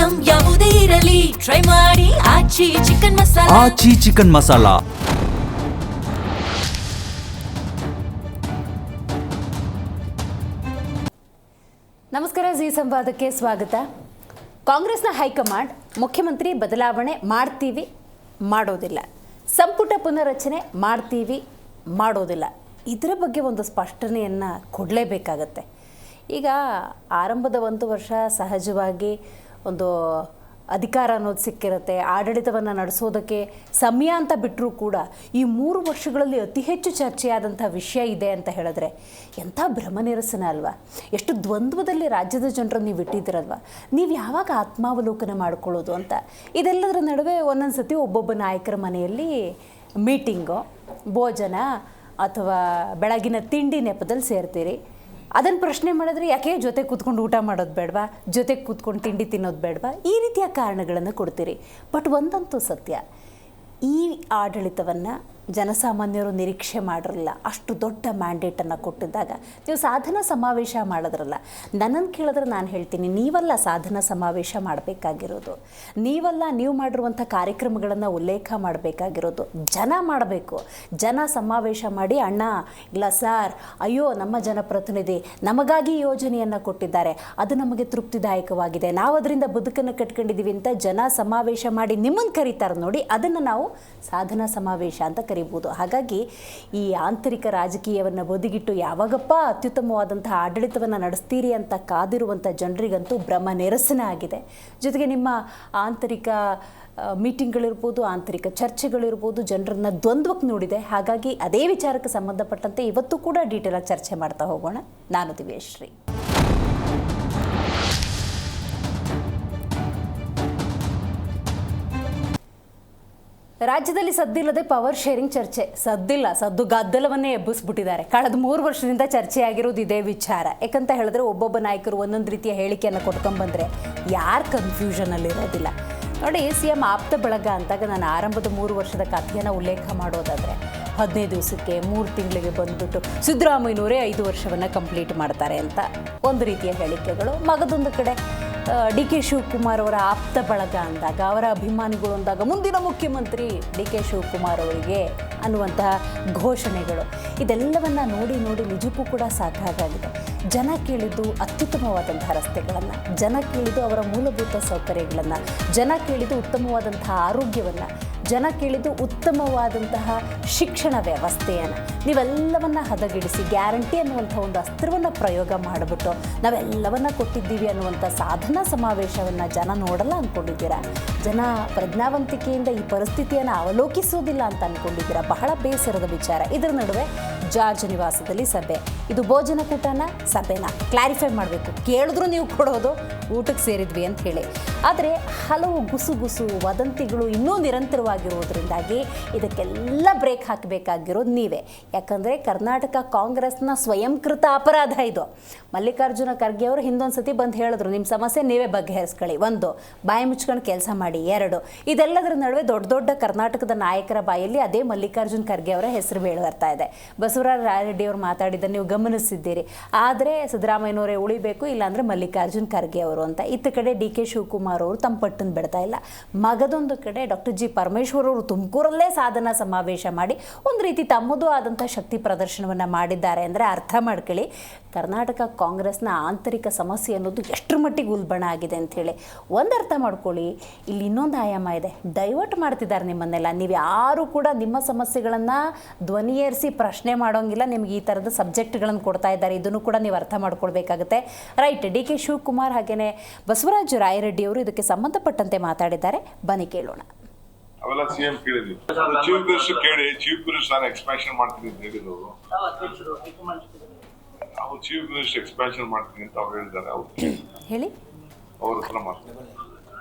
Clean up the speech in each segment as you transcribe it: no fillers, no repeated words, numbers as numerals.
Item ಯಾವುದೇ ಇರಲಿ try ಮಾಡಿ ಆಚಿ ಚಿಕನ್ ಮಸಾಲಾ. ಆಚಿ ಚಿಕನ್ ಮಸಾಲಾ. ನಮಸ್ಕಾರ, ಜಿ ಸಂವಾದಕ್ಕೆ ಸ್ವಾಗತ. ಕಾಂಗ್ರೆಸ್ನ ಹೈಕಮಾಂಡ್ ಮುಖ್ಯಮಂತ್ರಿ ಬದಲಾವಣೆ ಮಾಡ್ತೀವಿ, ಮಾಡೋದಿಲ್ಲ, ಸಂಪುಟ ಪುನರಚನೆ ಮಾಡ್ತೀವಿ, ಮಾಡೋದಿಲ್ಲ, ಇದರ ಬಗ್ಗೆ ಒಂದು ಸ್ಪಷ್ಟನೆಯನ್ನು ಕೊಡಲೇಬೇಕಾಗತ್ತೆ. ಈಗ ಆರಂಭದ 1 ವರ್ಷ ಸಹಜವಾಗಿ ಒಂದು ಅಧಿಕಾರ ಅನ್ನೋದು ಸಿಕ್ಕಿರುತ್ತೆ, ಆಡಳಿತವನ್ನು ನಡೆಸೋದಕ್ಕೆ ಸಮಯ ಅಂತ ಬಿಟ್ಟರೂ ಕೂಡ ಈ 3 ವರ್ಷಗಳಲ್ಲಿ ಅತಿ ಹೆಚ್ಚು ಚರ್ಚೆಯಾದಂಥ ವಿಷಯ ಇದೆ ಅಂತ ಹೇಳಿದ್ರೆ ಎಂಥ ಭ್ರಮನಿರಸನ ಅಲ್ವಾ. ಎಷ್ಟು ದ್ವಂದ್ವದಲ್ಲಿ ರಾಜ್ಯದ ಜನರನ್ನು ನೀವು ಇಟ್ಟಿದ್ದೀರಲ್ವ, ನೀವು ಯಾವಾಗ ಆತ್ಮಾವಲೋಕನ ಮಾಡ್ಕೊಳ್ಳೋದು ಅಂತ. ಇದೆಲ್ಲದರ ನಡುವೆ ಒಂದೊಂದು ಸತಿ ಒಬ್ಬೊಬ್ಬ ನಾಯಕರ ಮನೆಯಲ್ಲಿ ಮೀಟಿಂಗು, ಭೋಜನ ಅಥವಾ ಬೆಳಗಿನ ತಿಂಡಿ ನೆಪದಲ್ಲಿ ಸೇರ್ತೀರಿ. ಅದನ್ನು ಪ್ರಶ್ನೆ ಮಾಡಿದ್ರೆ ಯಾಕೆ ಜೊತೆ ಕೂತ್ಕೊಂಡು ಊಟ ಮಾಡೋದು ಬೇಡವಾ, ಜೊತೆಗೆ ಕೂತ್ಕೊಂಡು ತಿಂಡಿ ತಿನ್ನೋದು ಬೇಡವಾ, ಈ ರೀತಿಯ ಕಾರಣಗಳನ್ನು ಕೊಡ್ತೀರಿ. ಬಟ್ ಒಂದಂತೂ ಸತ್ಯ, ಈ ಆಡಳಿತವನ್ನು ಜನಸಾಮಾನ್ಯರು ನಿರೀಕ್ಷೆ ಮಾಡಿರಲಿಲ್ಲ. ಅಷ್ಟು ದೊಡ್ಡ ಮ್ಯಾಂಡೇಟನ್ನು ಕೊಟ್ಟಿದ್ದಾಗ ನೀವು ಸಾಧನಾ ಸಮಾವೇಶ ಮಾಡಿದ್ರಲ್ಲ. ನನ್ನನ್ನು ಕೇಳಿದ್ರೆ ನಾನು ಹೇಳ್ತೀನಿ, ನೀವಲ್ಲ ಸಾಧನಾ ಸಮಾವೇಶ ಮಾಡಬೇಕಾಗಿರೋದು, ನೀವಲ್ಲ ನೀವು ಮಾಡಿರುವಂಥ ಕಾರ್ಯಕ್ರಮಗಳನ್ನು ಉಲ್ಲೇಖ ಮಾಡಬೇಕಾಗಿರೋದು, ಜನ ಮಾಡಬೇಕು. ಜನ ಸಮಾವೇಶ ಮಾಡಿ, ಅಣ್ಣ ಇಲ್ಲ ಸಾರ್, ಅಯ್ಯೋ ನಮ್ಮ ಜನಪ್ರತಿನಿಧಿ ನಮಗಾಗಿ ಯೋಜನೆಯನ್ನು ಕೊಟ್ಟಿದ್ದಾರೆ, ಅದು ನಮಗೆ ತೃಪ್ತಿದಾಯಕವಾಗಿದೆ, ನಾವು ಅದರಿಂದ ಬದುಕನ್ನು ಕಟ್ಕೊಂಡಿದ್ದೀವಿ ಅಂತ ಜನ ಸಮಾವೇಶ ಮಾಡಿ ನಿಮ್ಮನ್ನು ಕರೀತಾರೆ ನೋಡಿ, ಅದನ್ನು ನಾವು ಸಾಧನಾ ಸಮಾವೇಶ ಅಂತ ಕರಿಬೋದು. ಹಾಗಾಗಿ ಈ ಆಂತರಿಕ ರಾಜಕೀಯವನ್ನು ಬದಿಗಿಟ್ಟು ಯಾವಾಗಪ್ಪ ಅತ್ಯುತ್ತಮವಾದಂತಹ ಆಡಳಿತವನ್ನು ನಡೆಸ್ತೀರಿ ಅಂತ ಕಾದಿರುವಂಥ ಜನರಿಗಂತೂ ಭ್ರಮ ನಿರಸನ ಆಗಿದೆ. ಜೊತೆಗೆ ನಿಮ್ಮ ಆಂತರಿಕ ಮೀಟಿಂಗ್ಗಳಿರ್ಬೋದು, ಆಂತರಿಕ ಚರ್ಚೆಗಳಿರ್ಬೋದು, ಜನರನ್ನು ದ್ವಂದ್ವಕ್ಕೆ ನೋಡಿದೆ. ಹಾಗಾಗಿ ಅದೇ ವಿಚಾರಕ್ಕೆ ಸಂಬಂಧಪಟ್ಟಂತೆ ಇವತ್ತು ಕೂಡ ಡೀಟೇಲಾಗಿ ಚರ್ಚೆ ಮಾಡ್ತಾ ಹೋಗೋಣ. ನಾನು ದಿವ್ಯಶ್ರೀ. ರಾಜ್ಯದಲ್ಲಿ ಸದ್ದಿಲ್ಲದೆ ಪವರ್ ಶೇರಿಂಗ್ ಚರ್ಚೆ. ಸದ್ದು ಗದ್ದಲವನ್ನೇ ಎಬ್ಬಿಸ್ಬಿಟ್ಟಿದ್ದಾರೆ. ಕಳೆದ 3 ವರ್ಷದಿಂದ ಚರ್ಚೆಯಾಗಿರೋದು ಇದೇ ವಿಚಾರ. ಯಾಕಂತ ಹೇಳಿದ್ರೆ ಒಬ್ಬೊಬ್ಬ ನಾಯಕರು ಒಂದೊಂದು ರೀತಿಯ ಹೇಳಿಕೆಯನ್ನು ಕೊಟ್ಕೊಂಡ್ಬಂದರೆ ಯಾರು ಕನ್ಫ್ಯೂಷನಲ್ಲಿರೋದಿಲ್ಲ. ನೋಡಿ, CM ಆಪ್ತ ಬಳಗ ಅಂತಾಗ ನಾನು ಆರಂಭದ 3 ವರ್ಷದ ಕಥೆಯನ್ನು ಉಲ್ಲೇಖ ಮಾಡೋದಾದರೆ 15 ದಿವಸಕ್ಕೆ 3 ತಿಂಗಳಿಗೆ ಬಂದುಬಿಟ್ಟು ಸಿದ್ದರಾಮಯ್ಯನವರೇ 5 ವರ್ಷವನ್ನು ಕಂಪ್ಲೀಟ್ ಮಾಡ್ತಾರೆ ಅಂತ ಒಂದು ರೀತಿಯ ಹೇಳಿಕೆಗಳು. ಮಗದೊಂದು ಕಡೆ DK ಶಿವಕುಮಾರ್ ಅವರ ಆಪ್ತ ಬಳಗ ಅಂದಾಗ, ಅವರ ಅಭಿಮಾನಿಗಳು ಅಂದಾಗ ಮುಂದಿನ ಮುಖ್ಯಮಂತ್ರಿ DK ಶಿವಕುಮಾರ್ ಅವರಿಗೆ ಅನ್ನುವಂತಹ ಘೋಷಣೆಗಳು. ಇದೆಲ್ಲವನ್ನು ನೋಡಿ ನಿಜಕ್ಕೂ ಕೂಡ ಸಾಕಾಗಿದೆ. ಜನ ಕೇಳಿದ್ದು ಅತ್ಯುತ್ತಮವಾದಂತಹ ರಸ್ತೆಗಳನ್ನು, ಜನ ಕೇಳಿದ್ದು ಅವರ ಮೂಲಭೂತ ಸೌಕರ್ಯಗಳನ್ನು, ಜನ ಕೇಳಿದ್ದು ಉತ್ತಮವಾದಂತಹ ಆರೋಗ್ಯವನ್ನು, ಜನ ಕೇಳಿದ್ದು ಉತ್ತಮವಾದಂತಹ ಶಿಕ್ಷಣ ವ್ಯವಸ್ಥೆಯನ್ನು. ನೀವೆಲ್ಲವನ್ನು ಹದಗೆಡಿಸಿ ಗ್ಯಾರಂಟಿ ಅನ್ನುವಂಥ ಒಂದು ಅಸ್ತ್ರವನ್ನು ಪ್ರಯೋಗ ಮಾಡಿಬಿಟ್ಟು ನಾವೆಲ್ಲವನ್ನ ಕೊಟ್ಟಿದ್ದೀವಿ ಅನ್ನುವಂಥ ಸಾಧನಾ ಸಮಾವೇಶವನ್ನು ಜನ ನೋಡಲ್ಲ ಅಂದ್ಕೊಂಡಿದ್ದೀರಾ. ಜನ ಪ್ರಜ್ಞಾವಂತಿಕೆಯಿಂದ ಈ ಪರಿಸ್ಥಿತಿಯನ್ನು ಅವಲೋಕಿಸೋದಿಲ್ಲ ಅಂತ ಅಂದ್ಕೊಂಡಿದ್ದೀರಾ. ಬಹಳ ಬೇಸರದ ವಿಚಾರ. ಇದರ ನಡುವೆ ಜಾರ್ಜ್ ನಿವಾಸದಲ್ಲಿ ಸಭೆ. ಇದು ಭೋಜನ ಕೂಟನ ಸಭೆನ ಕ್ಲಾರಿಫೈ ಮಾಡಬೇಕು. ಕೇಳಿದ್ರು ನೀವು ಕೊಡೋದು ಊಟಕ್ಕೆ ಸೇರಿದ್ವಿ ಅಂತ ಹೇಳಿ. ಆದರೆ ಹಲವು ಗುಸು ವದಂತಿಗಳು ಇನ್ನೂ ನಿರಂತರವಾಗಿರೋದ್ರಿಂದಾಗಿ ಇದಕ್ಕೆಲ್ಲ ಬ್ರೇಕ್ ಹಾಕಬೇಕಾಗಿರೋದು ನೀವೇ. ಯಾಕಂದರೆ ಕರ್ನಾಟಕ ಕಾಂಗ್ರೆಸ್ನ ಸ್ವಯಂಕೃತ ಅಪರಾಧ ಇದು. ಮಲ್ಲಿಕಾರ್ಜುನ ಖರ್ಗೆ ಅವರು ಹಿಂದೊಂದು ಸತಿ ಬಂದು ಹೇಳಿದ್ರು, ನಿಮ್ಮ ಸಮಸ್ಯೆ ನೀವೇ ಬಗೆಹರಿಸ್ಕೊಳ್ಳಿ. 1, ಬಾಯಿ ಮುಚ್ಕೊಂಡು ಕೆಲಸ ಮಾಡಿ. 2, ಇದೆಲ್ಲದರ ನಡುವೆ ದೊಡ್ಡ ಕರ್ನಾಟಕದ ನಾಯಕರ ಬಾಯಲ್ಲಿ ಅದೇ ಮಲ್ಲಿಕಾರ್ಜುನ ಖರ್ಗೆ ಅವರ ಹೆಸರು ಬರ್ತಾ ಇದೆ. ಬಸವರಾಜ ರಾಯರೆಡ್ಡಿ ಅವರು ಮಾತಾಡಿದ್ದನ್ನು ನೀವು ಗಮನಿಸಿದ್ದೀರಿ. ಆದರೆ ಸಿದ್ದರಾಮಯ್ಯನವರೇ ಉಳಿಬೇಕು, ಇಲ್ಲಾಂದರೆ ಮಲ್ಲಿಕಾರ್ಜುನ ಖರ್ಗೆ ಅವರು ಅಂತ. ಇತ್ತ ಕಡೆ DK ಶಿವಕುಮಾರ್ ಅವರು ತಮ್ಮ ಪಟ್ಟನ್ನು ಬಿಡ್ತಾ ಇಲ್ಲ. ಮಗದೊಂದು ಕಡೆ ಡಾಕ್ಟರ್ G ಪರಮೇಶ್ವರ್ ಅವರು ತುಮಕೂರಲ್ಲೇ ಸಾಧನಾ ಸಮಾವೇಶ ಮಾಡಿ ಒಂದು ರೀತಿ ತಮ್ಮದೇ ಆದಂಥ ಶಕ್ತಿ ಪ್ರದರ್ಶನವನ್ನು ಮಾಡಿದ್ದಾರೆ ಅಂದರೆ ಅರ್ಥ ಮಾಡ್ಕೊಳ್ಳಿ ಕರ್ನಾಟಕ ಕಾಂಗ್ರೆಸ್ನ ಆಂತರಿಕ ಸಮಸ್ಯೆ ಅನ್ನೋದು ಎಷ್ಟರ ಮಟ್ಟಿಗೆ ಉಲ್ಬಣ ಆಗಿದೆ ಅಂಥೇಳಿ. ಒಂದು ಅರ್ಥ ಮಾಡ್ಕೊಳ್ಳಿ, ಇಲ್ಲಿ ಇನ್ನೊಂದು ಆಯಾಮ ಇದೆ. ಡೈವರ್ಟ್ ಮಾಡ್ತಿದ್ದಾರೆ ನಿಮ್ಮನ್ನೆಲ್ಲ. ನೀವು ಯಾರು ಕೂಡ ನಿಮ್ಮ ಸಮಸ್ಯೆಗಳನ್ನು ಧ್ವನಿ ಏರಿಸಿ ಪ್ರಶ್ನೆ ಮಾಡೋಂಗಿಲ್ಲ. ನಿಮ್ಗೆ ಈ ಥರದ ಸಬ್ಜೆಕ್ಟ್ಗಳನ್ನು ಕೊಡ್ತಾ ಇದ್ದಾರೆ. ಇದನ್ನು ಕೂಡ ನೀವು ಅರ್ಥ ಮಾಡ್ಕೊಳ್ಬೇಕಾಗುತ್ತೆ. ರೈಟ್, DK ಶಿವಕುಮಾರ್ ಹಾಗೆಯೇ ಬಸವರಾಜ ರಾಯರೆಡ್ಡಿ ಅವರು ಇದಕ್ಕೆ ಸಂಬಂಧಪಟ್ಟಂತೆ ಮಾತಾಡಿದ್ದಾರೆ. ಬನ್ನಿ ಕೇಳೋಣ. ಅವೆಲ್ಲ CM ಕೇಳಿದ್ವಿ. ಚೀಫ್ ಮಿನಿಸ್ಟರ್ ಕೇಳಿ, ಚೀಫ್ ಮಿನಿಸ್ಟರ್ ನಾನು ಎಕ್ಸ್ಪ್ಯಾನ್ಷನ್ ಮಾಡ್ತೀನಿ ಅಂತ ಹೇಳಿದ್ರು. ಅವ್ರು ಚೀಫ್ ಮಿನಿಸ್ಟರ್ ಎಕ್ಸ್ಪ್ಯಾನ್ಷನ್ ಮಾಡ್ತೀನಿ ಅಂತ ಅವ್ರು ಹೇಳಿದ್ದಾರೆ. ಅವ್ರು ಹೇಳಿ, ಅವ್ರ ಹತ್ರ ಮಾಡ್ತಾರೆ.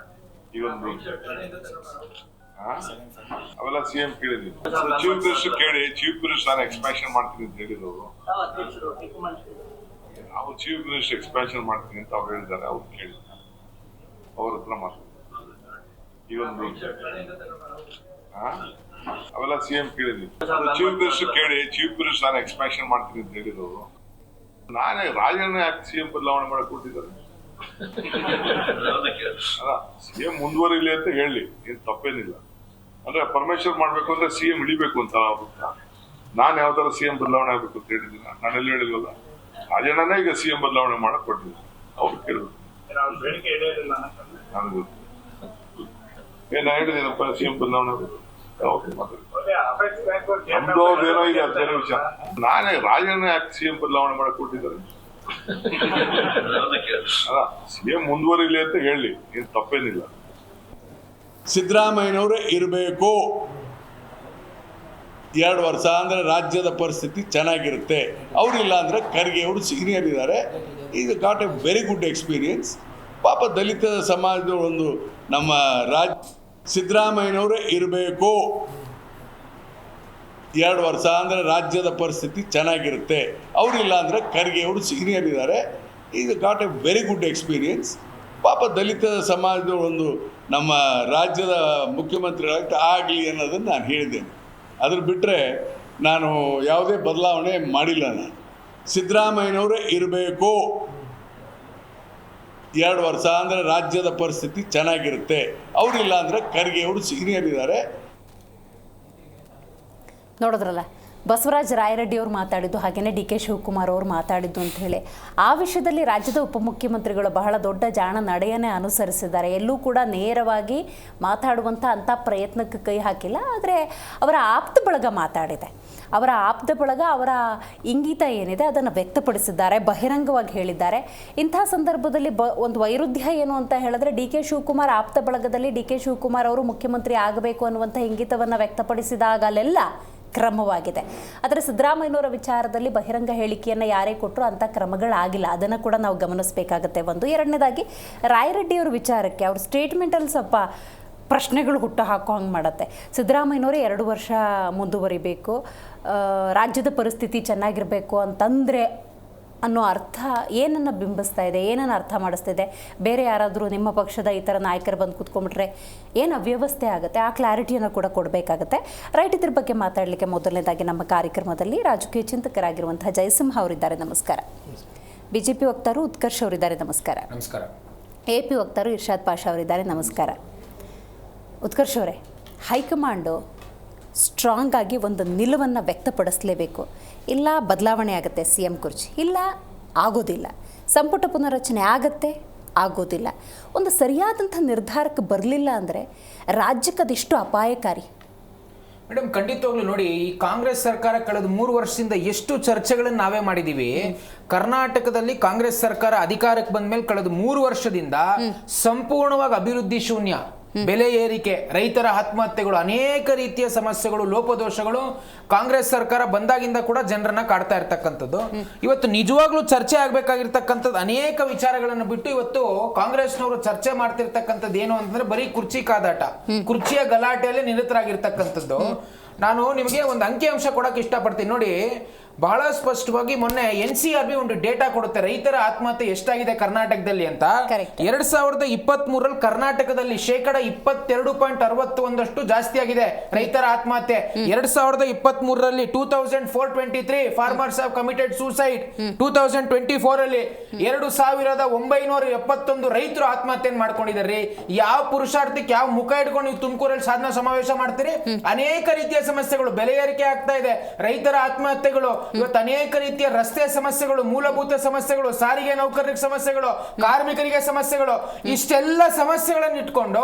ಇವೊಂದು ಅವೆಲ್ಲ CM ಕೇಳಿದ್ವಿ. ಚೀಫ್ ಮಿನಿಸ್ಟರ್ ಕೇಳಿ, ಚೀಫ್ ಮಿನಿಸ್ಟರ್ ನಾನು ಎಕ್ಸ್ಪ್ಯಾನ್ಷನ್ ಮಾಡ್ತೀನಿ ಅಂತ ಹೇಳಿದ್ರು. ಅವ್ರು ಚೀಫ್ ಮಿನಿಸ್ಟರ್ ಎಕ್ಸ್ಪ್ಯಾನ್ಷನ್ ಮಾಡ್ತೀನಿ ಅಂತ ಅವ್ರು ಹೇಳಿದ್ದಾರೆ. ಅವ್ರು ಕೇಳಿ ಅವ್ರ ಹತ್ರ ಮಾಡ್ತಾರೆ. ಇವೊಂದು ಅವೆಲ್ಲ CM ಕೇಳಿದ್ವಿ. ಚೀಫ್ ಮಿನಿಸ್ಟರ್ ಕೇಳಿ, ಚೀಫ್ ಮಿನಿಸ್ಟರ್ ನಾನು ಎಕ್ಸ್ಪ್ಯಾನ್ಷನ್ ಮಾಡ್ತೀನಿ ಅಂತ ಹೇಳಿದ್ರು. ನಾನೇ ರಾಜಣ್ಣ ಯಾಕೆ CM ಬದಲಾವಣೆ ಮಾಡಕ್ ಕೊಟ್ಟಿದ್ದಾರೆ? ಅಲ್ಲ, ಸಿಎಂ ಮುಂದುವರಿಲಿ ಅಂತ ಹೇಳಿ ಏನ್ ತಪ್ಪೇನಿಲ್ಲ. ಅಂದ್ರೆ ಪರಮೇಶ್ವರ್ ಮಾಡ್ಬೇಕು ಅಂದ್ರೆ ಸಿಎಂ ಇಳಿಬೇಕು ಅಂತ ನಾನ್ ಯಾವ ತರ ಸಿಎಂ ಬದಲಾವಣೆ ಆಗ್ಬೇಕು ಅಂತ ಹೇಳಿದ್ದೀನಿ. ನಾನೆಲ್ಲ ಹೇಳಿಲ್ವಲ್ಲ, ರಾಜಣ್ಣನೇ ಈಗ ಸಿಎಂ ಬದಲಾವಣೆ ಮಾಡಕ್ ಕೊಟ್ಟಿದ್ದೀನಿ. ಅವ್ರು ಕೇಳಿದ್ರು, ನನಗೂ ಏನ ಹೇಳಿದ್ದೀನಪ್ಪ ಸಿಎಂ ಬದಲಾವಣೆ ಆಗ್ಬೇಕು. ನಮ್ದು ಅವ್ರದ್ದೇನೋ ಇದೆ ಅದೇನೋ ವಿಷಯ. ನಾನೇ ರಾಜಣ್ಣ ಯಾಕೆ ಸಿಎಂ ಬದಲಾವಣೆ ಮಾಡಕ್ ಕೊಟ್ಟಿದ್ದಾರೆ. ಅಲ್ಲ, ಸಿಎಂ ಮುಂದುವರಿಲಿ ಅಂತ ಹೇಳಿ ಏನ್ ತಪ್ಪೇನಿಲ್ಲ. ಸಿದ್ದರಾಮಯ್ಯನವರೇ ಇರಬೇಕು 2 ವರ್ಷ ಅಂದರೆ ರಾಜ್ಯದ ಪರಿಸ್ಥಿತಿ ಚೆನ್ನಾಗಿರುತ್ತೆ. ಅವರಿಲ್ಲ ಅಂದರೆ ಖರ್ಗೆ ಅವರು ಸೀನಿಯರ್ ಇದ್ದಾರೆ. ಇದು got A very good experience. ಪಾಪ ದಲಿತ ಸಮಾಜದ ಒಂದು ನಮ್ಮ ಸಿದ್ದರಾಮಯ್ಯನವರೇ ಇರಬೇಕು 2 ವರ್ಷ ಅಂದರೆ ರಾಜ್ಯದ ಪರಿಸ್ಥಿತಿ ಚೆನ್ನಾಗಿರುತ್ತೆ. ಅವರಿಲ್ಲ ಅಂದರೆ ಖರ್ಗೆ ಅವರು ಸೀನಿಯರ್ ಇದ್ದಾರೆ. ಇದು got A very good experience. ಪಾಪ ದಲಿತ ಸಮಾಜದ ಒಂದು ನಮ್ಮ ರಾಜ್ಯದ ಮುಖ್ಯಮಂತ್ರಿಗಳಾಗಿ ಆಗಲಿ ಅನ್ನೋದನ್ನು ನಾನು ಹೇಳಿದ್ದೇನೆ. ಅದ್ರ ಬಿಟ್ಟರೆ ನಾನು ಯಾವುದೇ ಬದಲಾವಣೆ ಮಾಡಿಲ್ಲ. ನಾನು ಸಿದ್ದರಾಮಯ್ಯನವರೇ ಇರಬೇಕು 2 ವರ್ಷ ಅಂದರೆ ರಾಜ್ಯದ ಪರಿಸ್ಥಿತಿ ಚೆನ್ನಾಗಿರುತ್ತೆ. ಅವರಿಲ್ಲ ಅಂದರೆ ಖರ್ಗೆ ಅವರು ಸೀನಿಯರ್ ಇದ್ದಾರೆ. ನೋಡಿದ್ರಲ್ಲ, ಬಸವರಾಜ ರಾಯರೆಡ್ಡಿ ಅವರು ಮಾತಾಡಿದ್ದು, ಹಾಗೆಯೇ ಡಿ ಕೆ ಶಿವಕುಮಾರ್ ಅವರು ಮಾತಾಡಿದ್ದು ಅಂತ ಹೇಳಿ ಆ ವಿಷಯದಲ್ಲಿ ರಾಜ್ಯದ ಉಪಮುಖ್ಯಮಂತ್ರಿಗಳು ಬಹಳ ದೊಡ್ಡ ಜಾಣ ನಡೆಯನ್ನೇ ಅನುಸರಿಸಿದ್ದಾರೆ. ಎಲ್ಲೂ ಕೂಡ ನೇರವಾಗಿ ಮಾತಾಡುವಂಥ ಅಂಥ ಪ್ರಯತ್ನಕ್ಕೆ ಕೈ ಹಾಕಿಲ್ಲ. ಆದರೆ ಅವರ ಆಪ್ತ ಬಳಗ ಮಾತಾಡಿದೆ. ಅವರ ಆಪ್ತ ಬಳಗ ಅವರ ಇಂಗಿತ ಏನಿದೆ ಅದನ್ನು ವ್ಯಕ್ತಪಡಿಸಿದ್ದಾರೆ, ಬಹಿರಂಗವಾಗಿ ಹೇಳಿದ್ದಾರೆ. ಇಂಥ ಸಂದರ್ಭದಲ್ಲಿ ಒಂದು ವೈರುಧ್ಯ ಏನು ಅಂತ ಹೇಳಿದ್ರೆ, ಡಿ ಕೆ ಶಿವಕುಮಾರ್ ಆಪ್ತ ಬಳಗದಲ್ಲಿ ಡಿ ಕೆ ಶಿವಕುಮಾರ್ ಅವರು ಮುಖ್ಯಮಂತ್ರಿ ಆಗಬೇಕು ಅನ್ನುವಂಥ ಇಂಗಿತವನ್ನು ವ್ಯಕ್ತಪಡಿಸಿದಾಗಲೆಲ್ಲ ಕ್ರಮವಾಗಿದೆ. ಆದರೆ ಸಿದ್ದರಾಮಯ್ಯನವರ ವಿಚಾರದಲ್ಲಿ ಬಹಿರಂಗ ಹೇಳಿಕೆಯನ್ನು ಯಾರೇ ಕೊಟ್ಟರು ಅಂಥ ಕ್ರಮಗಳಾಗಿಲ್ಲ. ಅದನ್ನು ಕೂಡ ನಾವು ಗಮನಿಸಬೇಕಾಗತ್ತೆ. ಒಂದು ಎರಡನೇದಾಗಿ ರಾಯರೆಡ್ಡಿಯವರ ವಿಚಾರಕ್ಕೆ ಅವ್ರ ಸ್ಟೇಟ್ಮೆಂಟಲ್ಲಿ ಸ್ವಲ್ಪ ಪ್ರಶ್ನೆಗಳು ಹುಟ್ಟು ಹಾಕೋ ಹಂಗೆ ಮಾಡುತ್ತೆ. ಸಿದ್ದರಾಮಯ್ಯನವರೇ 2 ವರ್ಷ ಮುಂದುವರಿಬೇಕು, ರಾಜ್ಯದ ಪರಿಸ್ಥಿತಿ ಚೆನ್ನಾಗಿರಬೇಕು ಅಂತಂದರೆ ಅನ್ನೋ ಅರ್ಥ ಏನನ್ನು ಬಿಂಬಿಸ್ತಾ ಇದೆ, ಏನನ್ನು ಅರ್ಥ ಮಾಡಿಸ್ತಿದೆ? ಬೇರೆ ಯಾರಾದರೂ ನಿಮ್ಮ ಪಕ್ಷದ ಈ ಥರ ನಾಯಕರು ಬಂದು ಕೂತ್ಕೊಂಡ್ಬಿಟ್ರೆ ಏನು ಅವ್ಯವಸ್ಥೆ ಆಗುತ್ತೆ? ಆ ಕ್ಲಾರಿಟಿಯನ್ನು ಕೂಡ ಕೊಡಬೇಕಾಗತ್ತೆ. ರೈಟ್, ಇದ್ರ ಬಗ್ಗೆ ಮಾತಾಡಲಿಕ್ಕೆ ಮೊದಲನೇದಾಗಿ ನಮ್ಮ ಕಾರ್ಯಕ್ರಮದಲ್ಲಿ ರಾಜಕೀಯ ಚಿಂತಕರಾಗಿರುವಂತಹ ಜಯಸಿಂಹ ಅವರಿದ್ದಾರೆ. ನಮಸ್ಕಾರ. BJP ವಕ್ತಾರರು ಉತ್ಕರ್ಷ್ ಅವರಿದ್ದಾರೆ. ನಮಸ್ಕಾರ. ನಮಸ್ಕಾರ. AP ವಕ್ತಾರರು ಇರ್ಷಾದ್ ಪಾಷಾ ಅವರಿದ್ದಾರೆ. ನಮಸ್ಕಾರ. ಉತ್ಕರ್ಷ್ ಅವರೇ, ಹೈಕಮಾಂಡು ಸ್ಟ್ರಾಂಗ್ ಆಗಿ ಒಂದು ನಿಲುವನ್ನು ವ್ಯಕ್ತಪಡಿಸಲೇಬೇಕು. ಇಲ್ಲ ಬದಲಾವಣೆ ಆಗುತ್ತೆ CM ಕುರ್ಚಿ, ಇಲ್ಲ ಆಗೋದಿಲ್ಲ, ಸಂಪುಟ ಪುನರಚನೆ ಆಗತ್ತೆ, ಆಗೋದಿಲ್ಲ, ಒಂದು ಸರಿಯಾದಂಥ ನಿರ್ಧಾರಕ್ಕೆ ಬರಲಿಲ್ಲ ಅಂದರೆ ರಾಜ್ಯಕ್ಕೆ ಅದೆಷ್ಟು ಅಪಾಯಕಾರಿ? ಮೇಡಮ್, ಖಂಡಿತವಾಗ್ಲೂ ನೋಡಿ, ಈ ಕಾಂಗ್ರೆಸ್ ಸರ್ಕಾರ ಕಳೆದ 3 ವರ್ಷದಿಂದ ಎಷ್ಟು ಚರ್ಚೆಗಳನ್ನು ನಾವೇ ಮಾಡಿದೀವಿ. ಕರ್ನಾಟಕದಲ್ಲಿ ಕಾಂಗ್ರೆಸ್ ಸರ್ಕಾರ ಅಧಿಕಾರಕ್ಕೆ ಬಂದ ಮೇಲೆ ಕಳೆದ 3 ವರ್ಷದಿಂದ ಸಂಪೂರ್ಣವಾಗಿ ಅಭಿವೃದ್ಧಿ ಶೂನ್ಯ, ಬೆಲೆ ಏರಿಕೆ, ರೈತರ ಆತ್ಮಹತ್ಯೆಗಳು, ಅನೇಕ ರೀತಿಯ ಸಮಸ್ಯೆಗಳು, ಲೋಪದೋಷಗಳು ಕಾಂಗ್ರೆಸ್ ಸರ್ಕಾರ ಬಂದಾಗಿಂದ ಕೂಡ ಜನರನ್ನ ಕಾಡ್ತಾ ಇರ್ತಕ್ಕಂಥದ್ದು. ಇವತ್ತು ನಿಜವಾಗ್ಲೂ ಚರ್ಚೆ ಆಗ್ಬೇಕಾಗಿರ್ತಕ್ಕಂಥದ್ದು ಅನೇಕ ವಿಚಾರಗಳನ್ನು ಬಿಟ್ಟು ಇವತ್ತು ಕಾಂಗ್ರೆಸ್ನವರು ಚರ್ಚೆ ಮಾಡ್ತಿರ್ತಕ್ಕಂಥದ್ದು ಏನು ಅಂತಂದ್ರೆ ಬರೀ ಕುರ್ಚಿ ಕಾದಾಟ, ಕುರ್ಚಿಯ ಗಲಾಟೆಯಲ್ಲೇ ನಿರತರಾಗಿರ್ತಕ್ಕಂಥದ್ದು. ನಾನು ನಿಮಗೆ ಒಂದು ಅಂಕಿಅಂಶ ಕೊಡಕ್ಕೆ ಇಷ್ಟಪಡ್ತೀನಿ. ನೋಡಿ, ಬಹಳ ಸ್ಪಷ್ಟವಾಗಿ ಮೊನ್ನೆ NCRB ಒಂದು ಡೇಟಾ ಕೊಡುತ್ತೆ, ರೈತರ ಆತ್ಮಹತ್ಯೆ ಎಷ್ಟಾಗಿದೆ ಕರ್ನಾಟಕದಲ್ಲಿ ಅಂತ. 2023 ಕರ್ನಾಟಕದಲ್ಲಿ 22.61% ಜಾಸ್ತಿ ಆಗಿದೆ ರೈತರ ಆತ್ಮಹತ್ಯೆ. 2023 2423 ಫಾರ್ಮರ್ಸ್ ಹ್ಯಾವ್ ಕಮಿಟೆಡ್ ಸೂಸೈಡ್. 2024 2971 ರೈತರು ಆತ್ಮಹತ್ಯೆ ಮಾಡ್ಕೊಂಡಿದ್ದಾರೆ. ಯಾವ ಪುರುಷಾರ್ಥಕ್ಕೆ ಯಾವ ಮುಖ ಇಟ್ಕೊಂಡು ನೀವು ತುಮಕೂರಲ್ಲಿ ಸಾಧನಾ ಸಮಾವೇಶ ಮಾಡ್ತೀರಿ? ಅನೇಕ ರೀತಿಯ ಸಮಸ್ಯೆಗಳು, ಬೆಲೆ ಏರಿಕೆ ಆಗ್ತಾ ಇದೆ, ರೈತರ ಆತ್ಮಹತ್ಯೆಗಳು, ಇವತ್ತು ಅನೇಕ ರೀತಿಯ ರಸ್ತೆ ಸಮಸ್ಯೆಗಳು, ಮೂಲಭೂತ ಸಮಸ್ಯೆಗಳು, ಸಾರಿಗೆ ನೌಕರರಿಗೆ ಸಮಸ್ಯೆಗಳು, ಕಾರ್ಮಿಕರಿಗೆ ಸಮಸ್ಯೆಗಳು, ಇಷ್ಟೆಲ್ಲ ಸಮಸ್ಯೆಗಳನ್ನು ಇಟ್ಕೊಂಡು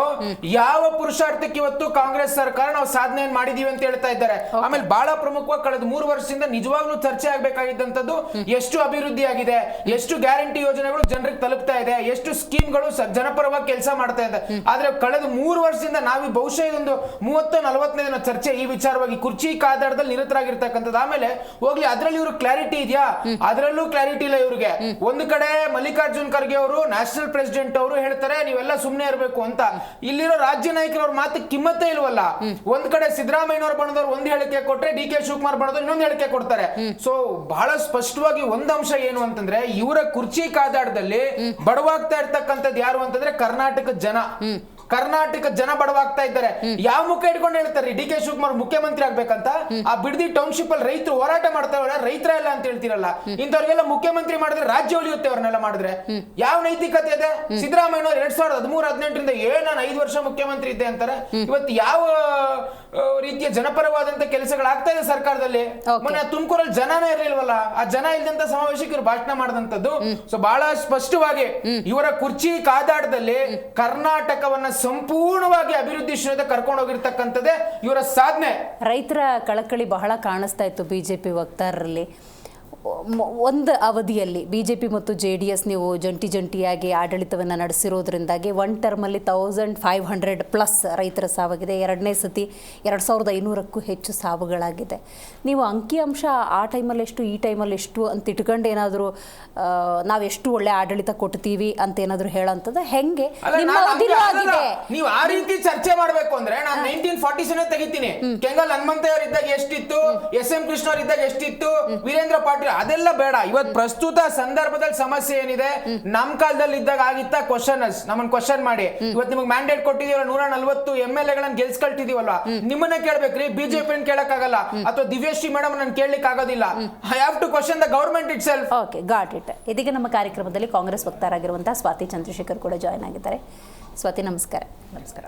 ಯಾವ ಪುರುಷಾರ್ಥಕ್ಕೆ ಇವತ್ತು ಕಾಂಗ್ರೆಸ್ ಸರ್ಕಾರ ನಾವು ಸಾಧನೆ ಮಾಡಿದೀವಿ ಅಂತ ಹೇಳ್ತಾ ಇದ್ದಾರೆ. ಆಮೇಲೆ ಬಹಳ ಪ್ರಮುಖವಾಗಿ ಕಳೆದ 3 ವರ್ಷದಿಂದ ನಿಜವಾಗ್ಲೂ ಚರ್ಚೆ ಆಗ್ಬೇಕಾಗಿದ್ದಂಥದ್ದು ಎಷ್ಟು ಅಭಿವೃದ್ಧಿ ಆಗಿದೆ, ಎಷ್ಟು ಗ್ಯಾರಂಟಿ ಯೋಜನೆಗಳು ಜನರಿಗೆ ತಲುಪ್ತಾ ಇದೆ, ಎಷ್ಟು ಸ್ಕೀಮ್ಗಳು ಜನಪರವಾಗಿ ಕೆಲಸ ಮಾಡ್ತಾ ಇದೆ. ಆದ್ರೆ ಕಳೆದ 3 ವರ್ಷದಿಂದ ನಾವು ಬಹುಶಃ ಇದೊಂದು 30-40ನೇ ದಿನ ಚರ್ಚೆ ಈ ವಿಚಾರವಾಗಿ ಕುರ್ಚಿ ಕಾದಾಟದಲ್ಲಿ ನಿರತರಾಗಿರ್ತಕ್ಕಂಥದ್ದು. ಆಮೇಲೆ ಹೋಗ್ಲಿ, ಅದ್ರಲ್ಲಿ ಇವರು ಕ್ಲಾರಿಟಿ ಇದೆಯಾ? ಅದರಲ್ಲೂ ಕ್ಲಾರಿಟಿ ಇಲ್ಲ ಇವ್ರಿಗೆ. ಒಂದು ಕಡೆ ಮಲ್ಲಿಕಾರ್ಜುನ್ ಖರ್ಗೆ ಅವರು, ನ್ಯಾಷನಲ್ ಪ್ರೆಸಿಡೆಂಟ್ ಅವರು ಹೇಳ್ತಾರೆ ನೀವೆಲ್ಲ ಸುಮ್ಮನೆ ಇರಬೇಕು ಅಂತ. ಇಲ್ಲಿರೋ ರಾಜ್ಯ ನಾಯಕರವ್ರ ಮಾತು ಕಿಮ್ಮತ್ತೇ ಇಲ್ವಲ್ಲ. ಒಂದ್ ಕಡೆ ಸಿದ್ದರಾಮಯ್ಯನವರು ಬಣದವ್ರು ಒಂದು ಹೇಳಿಕೆ ಕೊಟ್ರೆ, ಡಿ ಕೆ ಶಿವಕುಮಾರ್ ಬಣದವ್ರು ಇನ್ನೊಂದು ಹೇಳಿಕೆ ಕೊಡ್ತಾರೆ. ಸೊ ಬಹಳ ಸ್ಪಷ್ಟವಾಗಿ ಒಂದ್ ಅಂಶ ಏನು ಅಂತಂದ್ರೆ, ಇವರ ಕುರ್ಚಿ ಕಾದಾಟದಲ್ಲಿ ಬಡವಾಗ್ತಾ ಇರ್ತಕ್ಕಂಥದ್ದು ಯಾರು ಅಂತಂದ್ರೆ ಕರ್ನಾಟಕದ ಜನ. ಕರ್ನಾಟಕ ಜನ ಬಡವಾಗ್ತಾ ಇದ್ದಾರೆ. ಯಾವ ಮುಖ ಇಟ್ಕೊಂಡು ಹೇಳ್ತಾರೆ ಡಿ ಕೆ ಶಿವಕುಮಾರ್ ಮುಖ್ಯಮಂತ್ರಿ ಆಗ್ಬೇಕಂತ? ಆ ಬಿಡದಿ ಟೌನ್ಶಿಪ್ ಅಲ್ಲಿ ರೈತರು ಹೋರಾಟ ಮಾಡ್ತಾರಲ್ಲ, ರೈತರ ಇಲ್ಲ ಅಂತ ಹೇಳ್ತಿರಲ್ಲ. ಇಂಥವ್ರಿಗೆಲ್ಲ ಮುಖ್ಯಮಂತ್ರಿ ಮಾಡಿದ್ರೆ ರಾಜ್ಯ ಉಳಿಯುತ್ತೆ. ಅವ್ರನ್ನೆಲ್ಲ ಮಾಡಿದ್ರೆ ಯಾವ ನೈತಿಕತೆ ಇದೆ? ಸಿದ್ದರಾಮಯ್ಯ 2013-18 ನಾನು 5 ವರ್ಷ ಮುಖ್ಯಮಂತ್ರಿ ಇದ್ದೆ ಅಂತಾರೆ. ಇವತ್ತು ಯಾವ ರೀತಿಯ ಜನಪರವಾದಂತ ಕೆಲಸಗಳಾಗ್ತಾ ಇದೆ ಸರ್ಕಾರದಲ್ಲಿ? ಮೊನ್ನೆ ತುಮಕೂರಲ್ಲಿ ಜನನೇ ಇರ್ಲಿಲ್ವಲ್ಲ, ಆ ಜನ ಇಲ್ದಂತ ಸಮಾವೇಶಕ್ಕೆ ಇವರು ಭಾಷಣ ಮಾಡಿದಂತದ್ದು. ಸೊ ಬಹಳ ಸ್ಪಷ್ಟವಾಗಿ ಇವರ ಕುರ್ಚಿ ಕಾದಾಟದಲ್ಲಿ ಕರ್ನಾಟಕವನ್ನ ಸಂಪೂರ್ಣವಾಗಿ ಅಭಿವೃದ್ಧಿ ಶ್ರೇಣಿ ಕರ್ಕೊಂಡು ಹೋಗಿರ್ತಕ್ಕಂಥದ್ದೇ ಇವರ ಸಾಧನೆ. ರೈತರ ಕಳಕಳಿ ಬಹಳ ಕಾಣಿಸ್ತಾ ಇತ್ತು ಬಿಜೆಪಿ ವಕ್ತಾರರಲ್ಲಿ. ಒಂದು ಅವಧಿಯಲ್ಲಿ ಬಿಜೆಪಿ ಮತ್ತು JDS ನೀವು ಜಂಟಿಯಾಗಿ ಆಡಳಿತವನ್ನು ನಡೆಸಿರೋದ್ರಿಂದಾಗಿ 1 ಟರ್ಮಲ್ಲಿ 1500+ ರೈತರ ಸಾವಾಗಿದೆ. 2ನೇ ಸತಿ 2500ಕ್ಕೂ ಹೆಚ್ಚು ಸಾವುಗಳಾಗಿದೆ. ನೀವು ಅಂಕಿಅಂಶ ಆ ಟೈಮಲ್ಲಿ ಎಷ್ಟು, ಈ ಟೈಮಲ್ಲಿ ಎಷ್ಟು ಅಂತ ಇಟ್ಕೊಂಡು ಏನಾದರೂ ನಾವೆಷ್ಟು ಒಳ್ಳೆ ಆಡಳಿತ ಕೊಡ್ತೀವಿ ಅಂತ ಏನಾದರೂ ಹೇಳೋಂಥದ್ದು ಹೆಂಗೆ? ನಿಮ್ಮ ಅವಧಿಲೂ ಆಗಿದೆ. ನೀವು ಆ ರೀತಿ ಚರ್ಚೆ ಮಾಡಬೇಕು ಅಂದ್ರೆ ನಾನು 1947 ತೆಗಿತೀನಿ. ಕೆಂಗಲ್ ಹನುಮಂತಯ್ಯವ್ರು ಇದ್ದಾಗ ಎಷ್ಟಿತ್ತು, SM ಕೃಷ್ಣ ಅವ್ರು ಇದ್ದಾಗ ಎಷ್ಟಿತ್ತು, ವೀರೇಂದ್ರ ಪಾಟೀಲ್, ಅದೆಲ್ಲ ಬೇಡ. ಇವತ್ತು ಪ್ರಸ್ತುತ ಸಂದರ್ಭದಲ್ಲಿ ಸಮಸ್ಯೆ ಏನಿದೆ, ನಮ್ ಕಾಲದಲ್ಲಿ ಇದ್ದಾಗ ಆಗಿತ್ತ ನಮ್ಮನ್ನ ಕ್ವಶನ್ ಮಾಡಿ. ಇವತ್ತು ನಿಮಗೆ ಮ್ಯಾಂಡೇಟ್ ಕೊಟ್ಟಿದೀವಲ್ಲ, 140 MLAಗಳನ್ನ ಗೆಲ್ಸ್ಕೊಳ್ತಿದೀವಲ್ವಾ, ನಿಮ್ಮನ್ನ ಕೇಳ್ಬೇಕ್ರಿ, ಬಿಜೆಪಿ ಕೇಳಕ್ಕಾಗಲ್ಲ, ಅಥವಾ ದಿವ್ಯಶ್ರೀ ಮೇಡಮ್ ನಾನು ಕೇಳಲಿಕ್ಕೆ ಆಗೋದಿಲ್ಲ. I have to question the government itself. Okay, got it. ಇದೀಗ ನಮ್ಮ ಕಾರ್ಯಕ್ರಮದಲ್ಲಿ ಕಾಂಗ್ರೆಸ್ ವಕ್ತಾರಾಗಿರುವಂತಹ ಸ್ವಾತಿ ಚಂದ್ರಶೇಖರ್ ಕೂಡ ಜಾಯ್ನ್ ಆಗಿದ್ದಾರೆ. ಸ್ವಾತಿ, ನಮಸ್ಕಾರ. ನಮಸ್ಕಾರ.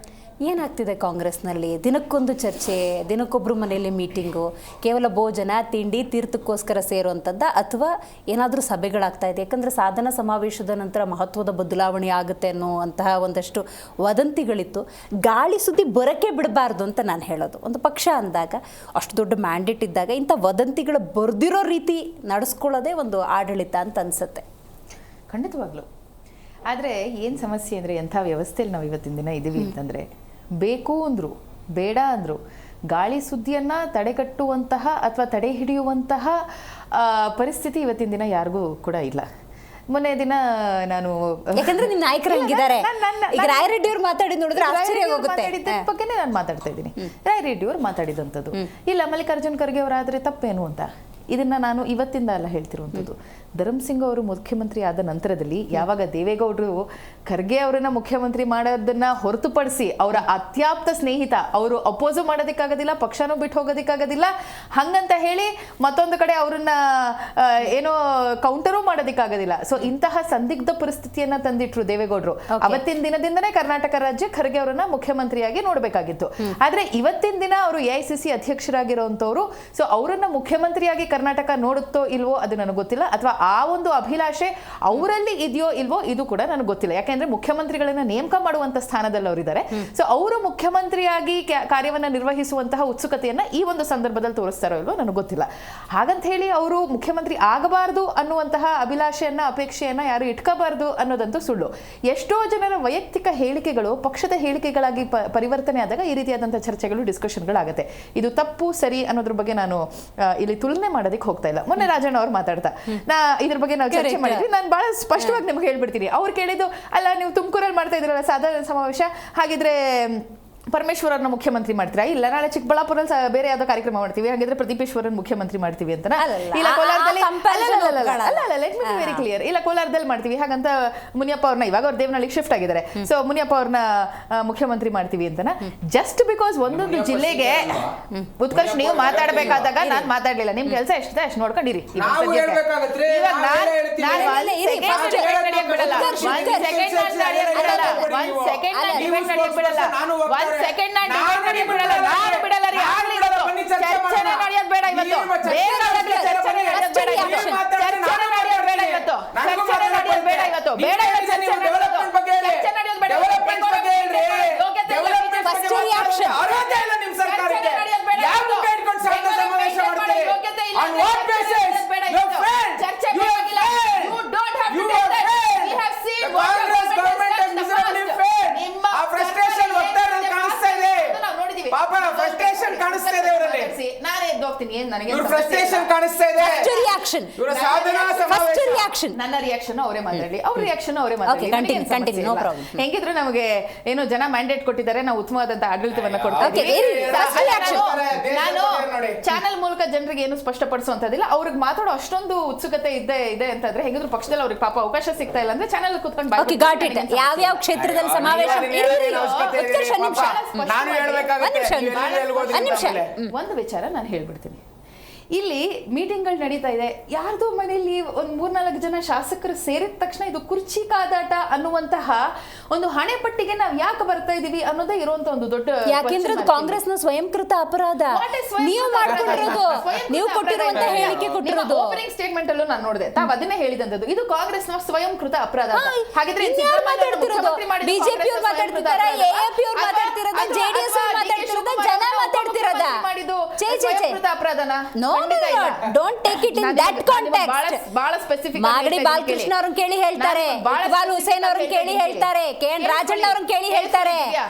ಏನಾಗ್ತಿದೆ ಕಾಂಗ್ರೆಸ್ನಲ್ಲಿ? ದಿನಕ್ಕೊಂದು ಚರ್ಚೆ, ದಿನಕ್ಕೊಬ್ಬರು ಮನೆಯಲ್ಲಿ ಮೀಟಿಂಗು, ಕೇವಲ ಭೋಜನ ತಿಂಡಿ ತೀರ್ಥಕ್ಕೋಸ್ಕರ ಸೇರುವಂಥದ್ದ, ಅಥವಾ ಏನಾದರೂ ಸಭೆಗಳಾಗ್ತಾ ಇದೆ? ಯಾಕಂದರೆ ಸಾಧನ ಸಮಾವೇಶದ ನಂತರ ಮಹತ್ವದ ಬದಲಾವಣೆ ಆಗುತ್ತೆ ಅನ್ನುವಂತಹ ಒಂದಷ್ಟು ವದಂತಿಗಳಿತ್ತು. ಗಾಳಿ ಸುದ್ದಿ ಬರೋಕ್ಕೆ ಬಿಡಬಾರ್ದು ಅಂತ ನಾನು ಹೇಳೋದು. ಒಂದು ಪಕ್ಷ ಅಂದಾಗ, ಅಷ್ಟು ದೊಡ್ಡ ಮ್ಯಾಂಡೇಟ್ ಇದ್ದಾಗ ಇಂಥ ವದಂತಿಗಳು ಬರ್ದಿರೋ ರೀತಿ ನಡೆಸ್ಕೊಳ್ಳೋದೇ ಒಂದು ಆಡಳಿತ ಅಂತ ಅನಿಸುತ್ತೆ. ಖಂಡಿತವಾಗ್ಲೂ. ಆದರೆ ಏನು ಸಮಸ್ಯೆ ಅಂದರೆ, ಎಂಥ ವ್ಯವಸ್ಥೆಯಲ್ಲಿ ನಾವು ಇವತ್ತಿನ ದಿನ ಇದ್ದೀವಿ ಅಂತಂದರೆ, ಬೇಕು ಅಂದರು ಬೇಡ ಅಂದರು ಗಾಳಿ ಸುದ್ದಿಯನ್ನು ತಡೆಗಟ್ಟುವಂತಹ ಅಥವಾ ತಡೆ ಹಿಡಿಯುವಂತಹ ಪರಿಸ್ಥಿತಿ ಇವತ್ತಿನ ದಿನ ಯಾರಿಗೂ ಕೂಡ ಇಲ್ಲ. ಮೊನ್ನೆ ದಿನ ನಾನು, ಯಾಕಂದ್ರೆ ನಿಮ್ಮ ನಾಯಕರು ಹಂಗಿದ್ದಾರೆ, ಈಗ ರಾಯರೆಡ್ಡಿ ಅವ್ರು ಮಾತಾಡಿದ್ ನೋಡಿದ್ರೆ ಆಶ್ಚರ್ಯ ಹೋಗುತ್ತೆ. ಬಗ್ಗೆನೇ ನಾನು ಮಾತಾಡ್ತಾ ಇದ್ದೀನಿ. ರಾಯರೆಡ್ಡಿ ಅವ್ರು ಮಾತಾಡಿದಂಥದ್ದು ಇಲ್ಲ, ಮಲ್ಲಿಕಾರ್ಜುನ್ ಖರ್ಗೆ ಅವರಾದರೆ ತಪ್ಪೇನು ಅಂತ, ಇದನ್ನ ನಾನು ಇವತ್ತಿಂದ ಅಲ್ಲ ಹೇಳ್ತಿರುವಂಥದ್ದು. ಧರ್ಮಸಿಂಗ್ ಅವರು ಮುಖ್ಯಮಂತ್ರಿ ಆದ ನಂತರದಲ್ಲಿ ಯಾವಾಗ ದೇವೇಗೌಡರು ಖರ್ಗೆ ಅವರನ್ನ ಮುಖ್ಯಮಂತ್ರಿ ಮಾಡೋದನ್ನ ಹೊರತುಪಡಿಸಿ ಅವರ ಅತ್ಯಾಪ್ತ ಸ್ನೇಹಿತ, ಅವರು ಅಪೋಸು ಮಾಡೋದಕ್ಕಾಗೋದಿಲ್ಲ, ಪಕ್ಷನೂ ಬಿಟ್ಟು ಹೋಗೋದಕ್ಕಾಗೋದಿಲ್ಲ, ಹಂಗಂತ ಹೇಳಿ ಮತ್ತೊಂದು ಕಡೆ ಅವರನ್ನ ಏನೋ ಕೌಂಟರೂ ಮಾಡೋದಕ್ಕಾಗೋದಿಲ್ಲ. ಸೊ ಇಂತಹ ಸಂದಿಗ್ಧ ಪರಿಸ್ಥಿತಿಯನ್ನ ತಂದಿಟ್ರು ದೇವೇಗೌಡರು. ಅವತ್ತಿನ ದಿನದಿಂದನೇ ಕರ್ನಾಟಕ ರಾಜ್ಯ ಖರ್ಗೆ ಅವರನ್ನ ಮುಖ್ಯಮಂತ್ರಿಯಾಗಿ ನೋಡ್ಬೇಕಾಗಿತ್ತು. ಆದ್ರೆ ಇವತ್ತಿನ ದಿನ ಅವರು AICC ಅಧ್ಯಕ್ಷರಾಗಿರುವಂತವ್ರು. ಸೊ ಅವರನ್ನ ಮುಖ್ಯಮಂತ್ರಿಯಾಗಿ ಕರ್ನಾಟಕ ನೋಡುತ್ತೋ ಇಲ್ವೋ ಅದು ನನಗೆ ಗೊತ್ತಿಲ್ಲ, ಅಥವಾ ಆ ಒಂದು ಅಭಿಲಾಷೆ ಅವರಲ್ಲಿ ಇದೆಯೋ ಇಲ್ವೋ ಇದು ಕೂಡ ನನಗೆ ಗೊತ್ತಿಲ್ಲ. ಯಾಕೆಂದ್ರೆ ಮುಖ್ಯಮಂತ್ರಿಗಳನ್ನ ನೇಮಕ ಮಾಡುವಂತ ಸ್ಥಾನದಲ್ಲಿ ಅವರಿದ್ದಾರೆ. ಸೊ ಅವರು ಮುಖ್ಯಮಂತ್ರಿಯಾಗಿ ಕಾರ್ಯವನ್ನ ನಿರ್ವಹಿಸುವಂತಹ ಉತ್ಸುಕತೆಯನ್ನ ಈ ಒಂದು ಸಂದರ್ಭದಲ್ಲಿ ತೋರಿಸ್ತಾರೋ ಇಲ್ವೋ ನನಗೆ ಗೊತ್ತಿಲ್ಲ. ಹಾಗಂತ ಹೇಳಿ ಅವರು ಮುಖ್ಯಮಂತ್ರಿ ಆಗಬಾರದು ಅನ್ನುವಂತಹ ಅಭಿಲಾಷೆಯನ್ನ ಅಪೇಕ್ಷೆಯನ್ನ ಯಾರು ಇಟ್ಕೋಬಾರ್ದು ಅನ್ನೋದಂತೂ ಸುಳ್ಳು. ಎಷ್ಟೋ ಜನರ ವೈಯಕ್ತಿಕ ಹೇಳಿಕೆಗಳು ಪಕ್ಷದ ಹೇಳಿಕೆಗಳಾಗಿ ಪರಿವರ್ತನೆ ಆದಾಗ ಈ ರೀತಿಯಾದಂತಹ ಚರ್ಚೆಗಳು, ಡಿಸ್ಕಷನ್ಗಳಾಗುತ್ತೆ. ಇದು ತಪ್ಪು ಸರಿ ಅನ್ನೋದ್ರ ಬಗ್ಗೆ ನಾನು ಇಲ್ಲಿ ತುಲನೆ ಮಾಡೋದಕ್ಕೆ ಹೋಗ್ತಾ ಇಲ್ಲ. ಮೊನ್ನೆ ರಾಜಣ್ಣ ಅವ್ರು ಮಾತಾಡ್ತಾ ಇದ್ರ ಬಗ್ಗೆ ನಾವು ಚರ್ಚೆ ಮಾಡಿದ್ವಿ. ನಾನು ಬಹಳ ಸ್ಪಷ್ಟವಾಗಿ ನಿಮ್ಗೆ ಹೇಳ್ಬಿಡ್ತೀನಿ. ಅವ್ರು ಕೇಳಿದ್ದು, ಅಲ್ಲ ನೀವು ತುಮಕೂರಲ್ಲಿ ಮಾಡ್ತಾ ಇದ್ರಲ್ಲ ಸಾಧಾರಣ ಸಮಾವೇಶ, ಹಾಗಿದ್ರೆ ಪರಮೇಶ್ವರನ್ನ ಮುಖ್ಯಮಂತ್ರಿ ಮಾಡ್ತೀರಾ? ಇಲ್ಲ, ನಾಳೆ ಚಿಕ್ಕಬಳ್ಳಾಪುರಲ್ಲಿ ಬೇರೆ ಯಾವ್ದೋ ಕಾರ್ಯಕ್ರಮ ಮಾಡ್ತೀವಿ, ಹಾಗಿದ್ರೆ ಪ್ರದೀಪೇಶ್ವರನ್ ಮುಖ್ಯಮಂತ್ರಿ ಮಾಡ್ತೀವಿ ಅಂತ. ಇಲ್ಲ ಕೋಲಾರದಲ್ಲಿ, ವೆರಿ ಕ್ಲಿಯರ್, ಇಲ್ಲ ಕೋಲಾರದಲ್ಲಿ ಮಾಡ್ತೀವಿ ಹಾಗಂತ ಮುನಿಯಪ್ಪ ಅವ್ರನ್ನ, ಇವಾಗ ಅವ್ರ ದೇವನಹಳ್ಳಿಗೆ ಶಿಫ್ಟ್ ಆಗಿದ್ದಾರೆ, ಸೊ ಮುನಿಯಪ್ಪ ಅವ್ರನ್ನ ಮುಖ್ಯಮಂತ್ರಿ ಮಾಡ್ತೀವಿ ಅಂತನ. ಜಸ್ಟ್ ಬಿಕಾಸ್ ಒಂದೊಂದು ಜಿಲ್ಲೆಗೆ ಉತ್ಕರ್ಷ್ ನೀವು ಮಾತಾಡಬೇಕಾದಾಗ ನಾನು ಮಾತಾಡ್ಲಿಲ್ಲ, ನಿಮ್ ಕೆಲಸ ಎಷ್ಟಿದೆ ಅಷ್ಟು ನೋಡ್ಕೊಂಡಿರಿ. ಸೆಕೆಂಡ್ ನಾನು ಡಿಬೇಟ್ ಬಿಡಲ್ಲ, ನಾನು ಬಿಡಲ್ಲ ರೀ. ಆಗ್ಲಿ ಚರ್ಚೆನೇ ನಡೆಯೋದು ಬೇಡ ಇವತ್ತು, ಬೇರೆ ಚರ್ಚೆನೇ ನಡೆಯೋದು ಬೇಡ ಇವತ್ತು, ಚರ್ಚೆನೇ ನಡೆಯೋದು ಬೇಡ ಇವತ್ತು, ಚರ್ಚೆನೇ ನಡೆಯೋದು ಬೇಡ ಇವತ್ತು, ಬೇಡ ಚರ್ಚೆ ನಡೆಯೋದು ಬೇಡ, ಚರ್ಚೆ ನಡೆಯೋದು ಬೇಡ. ಅರ್ಹತೆ ಇಲ್ಲ ನಿಮ್ ಸರ್ಕಾರಕ್ಕೆ, ಯಾವ ಮುಖ ಇಟ್ಕೊಂಡು ಸಾಧನ ಸಮಾವೇಶ ಮಾಡ್ತಾರೆ? On what basis? Your friend, ಚರ್ಚೆ ಬೇಕಾಗಿಲ್ಲ. You don't have to take that. We have seen what the government has miserably failed. ಆ frustration ವಕ್ತಾರರಲ್ಲಿ ಕಾಣಿಸ್ತಾ ಇದೆ. ಪಾಪ frustration ಕಾಣಿಸ್ತಾ ಇದೆ ಅವರಲ್ಲಿ. ನಾನೇ ಹೋಗ್ತೀನಿ ಏನ್ ನನಗೆ ಇವ್ರ ಫ್ರಸ್ಟ್ರೇಷನ್ ಕಾಣಿಸ್ತಾ ಇದೆ. ರಿಯಾಕ್ಷನ್ ಇವರ ಸಾಧನಾ ಫಸ್ಟ್ ಸಮಾವೇಶ. ರಿಯಾಕ್ಷನ್ ನನ್ನ ರಿಯಾಕ್ಷನ್ ಅವರೇ ಮಾತಾಡಲಿ, ಅವ್ರ ರಿಯಾಕ್ಷನ್ ಅವರೇ ಮಾತಾಡಲಿ. continue, ನನಗೇನ್ ಸಮಸ್ಯೆ continue, no ಇಲ್ಲ. problem. ಹೆಂಗಿದ್ರು ನಮಗೆ ಏನು ಜನ ಮ್ಯಾಂಡೇಟ್ ಕೊಟ್ಟಿದ್ದಾರೆ, ನಾವು ಉತ್ತಮವಾದಂತ ಆಡಳಿತವನ್ನ ಕೊಡ್ತಾ Okay, ಇದ್ದೀವಿ. ಇರಿ, first reaction. ನಾನು ಚಾನೆಲ್ ಮೂಲಕ ಜನರಿಗೆ ಏನು ಸ್ಪಷ್ಟಪಡಿಸುವಂತದಿಲ್ಲ. ಅವ್ರಿಗೆ ಮಾತಾಡೋ ಅಷ್ಟೊಂದು ಉತ್ಸುಕತೆ ಇದೆ ಅಂತಂದ್ರೆ ಹೆಂಗಿದ್ರು ಪಕ್ಷದಲ್ಲಿ ಅವ್ರಿಗೆ ಪಾಪ ಅವಕಾಶ ಸಿಗ್ತಾ ಇಲ್ಲ ಅಂದ್ರೆ ಚಾನೆಲ್ ಕೂತ್ಕೊಂಡು ಓಕೆ ಗಾಟ್ ಇಟ್. ಯಾವ ಕ್ಷೇತ್ರದಲ್ಲಿ ಸಮಾವೇಶ ಉತ್ಕರ್ಷ ನಿಮಿಷ ನಾನು ಹೇಳ್ಬೇಕಾಗುತ್ತೆ. ಒಂದು ವಿಚಾರ ನಾನು ಹೇಳ್ಬಿಡ್ತೀನಿ. ಇಲ್ಲಿ ಮೀಟಿಂಗ್ಗಳು ನಡೀತಾ ಇದೆ, ಯಾರ್ದೋ ಮನೆಯಲ್ಲಿ ಒಂದ್ 3-4 ಜನ ಶಾಸಕರು ಸೇರಿದ ತಕ್ಷಣ ಇದು ಕುರ್ಚಿ ಕಾದಾಟ ಅನ್ನುವಂತಹ ಒಂದು ಹಣೆಪಟ್ಟಿಗೆ ನಾವು ಯಾಕೆ ಬರ್ತಾ ಇದೀವಿ ಅನ್ನೋದೇ ಇರುವಂತ ಒಂದು ದೊಡ್ಡ ಯಾಕೆಂದ್ರೆ ಅದು ಕಾಂಗ್ರೆಸ್ನ ಸ್ವಯಂಕೃತ ಅಪರಾಧ. ನೀವು ಮಾಡ್ಕೊಂಡಿರೋದು, ನೀವು ಕೊಟ್ಟಿರುವಂತ ಹೇಳಿಕೆ ಕೊಟ್ಟಿರೋದು. ಓಪನಿಂಗ್ ಸ್ಟೇಟ್ಮೆಂಟ್ ಅಲ್ಲೂ ನಾನು ನೋಡಿದೆ, ತಾವು ಅದನ್ನೇ ಹೇಳಿದಂತದ್ದು ಇದು ಕಾಂಗ್ರೆಸ್ನ ಸ್ವಯಂಕೃತ ಅಪರಾಧ. ಹಾಗಿದ್ರೆ ಬಿಜೆಪಿ ಅವ್ರು ಮಾತಾಡ್ತಿದ್ದಾರೆ, ಎಎಪಿ ಅವ್ರು ಮಾತಾಡ್ತಿರೋದು, ಜೆಡಿಎಸ್ ಅವ್ರು ಮಾತಾಡ್ತಿರೋದು, ಜನ ಮಾತಾಡ್ತಿರೋದ ಅಪರಾಧನ don't take it in that context. ಬಹಳ ಸ್ಪೆಸಿಫಿಕ್ ಮಾಗಡಿ ಬಾಲಕೃಷ್ಣ ಅವ್ರನ್ನ ಕೇಳಿ ಹೇಳ್ತಾರೆ, ಇಕ್ಬಾಲ್ ಹುಸೇನ್ ಅವ್ರನ್ನ ಕೇಳಿ ಹೇಳ್ತಾರೆ, ಕೆ.ಎನ್. ರಾಜಣ್ಣ ಅವ್ರನ್ನ ಕೇಳಿ ಹೇಳ್ತಾರೆ.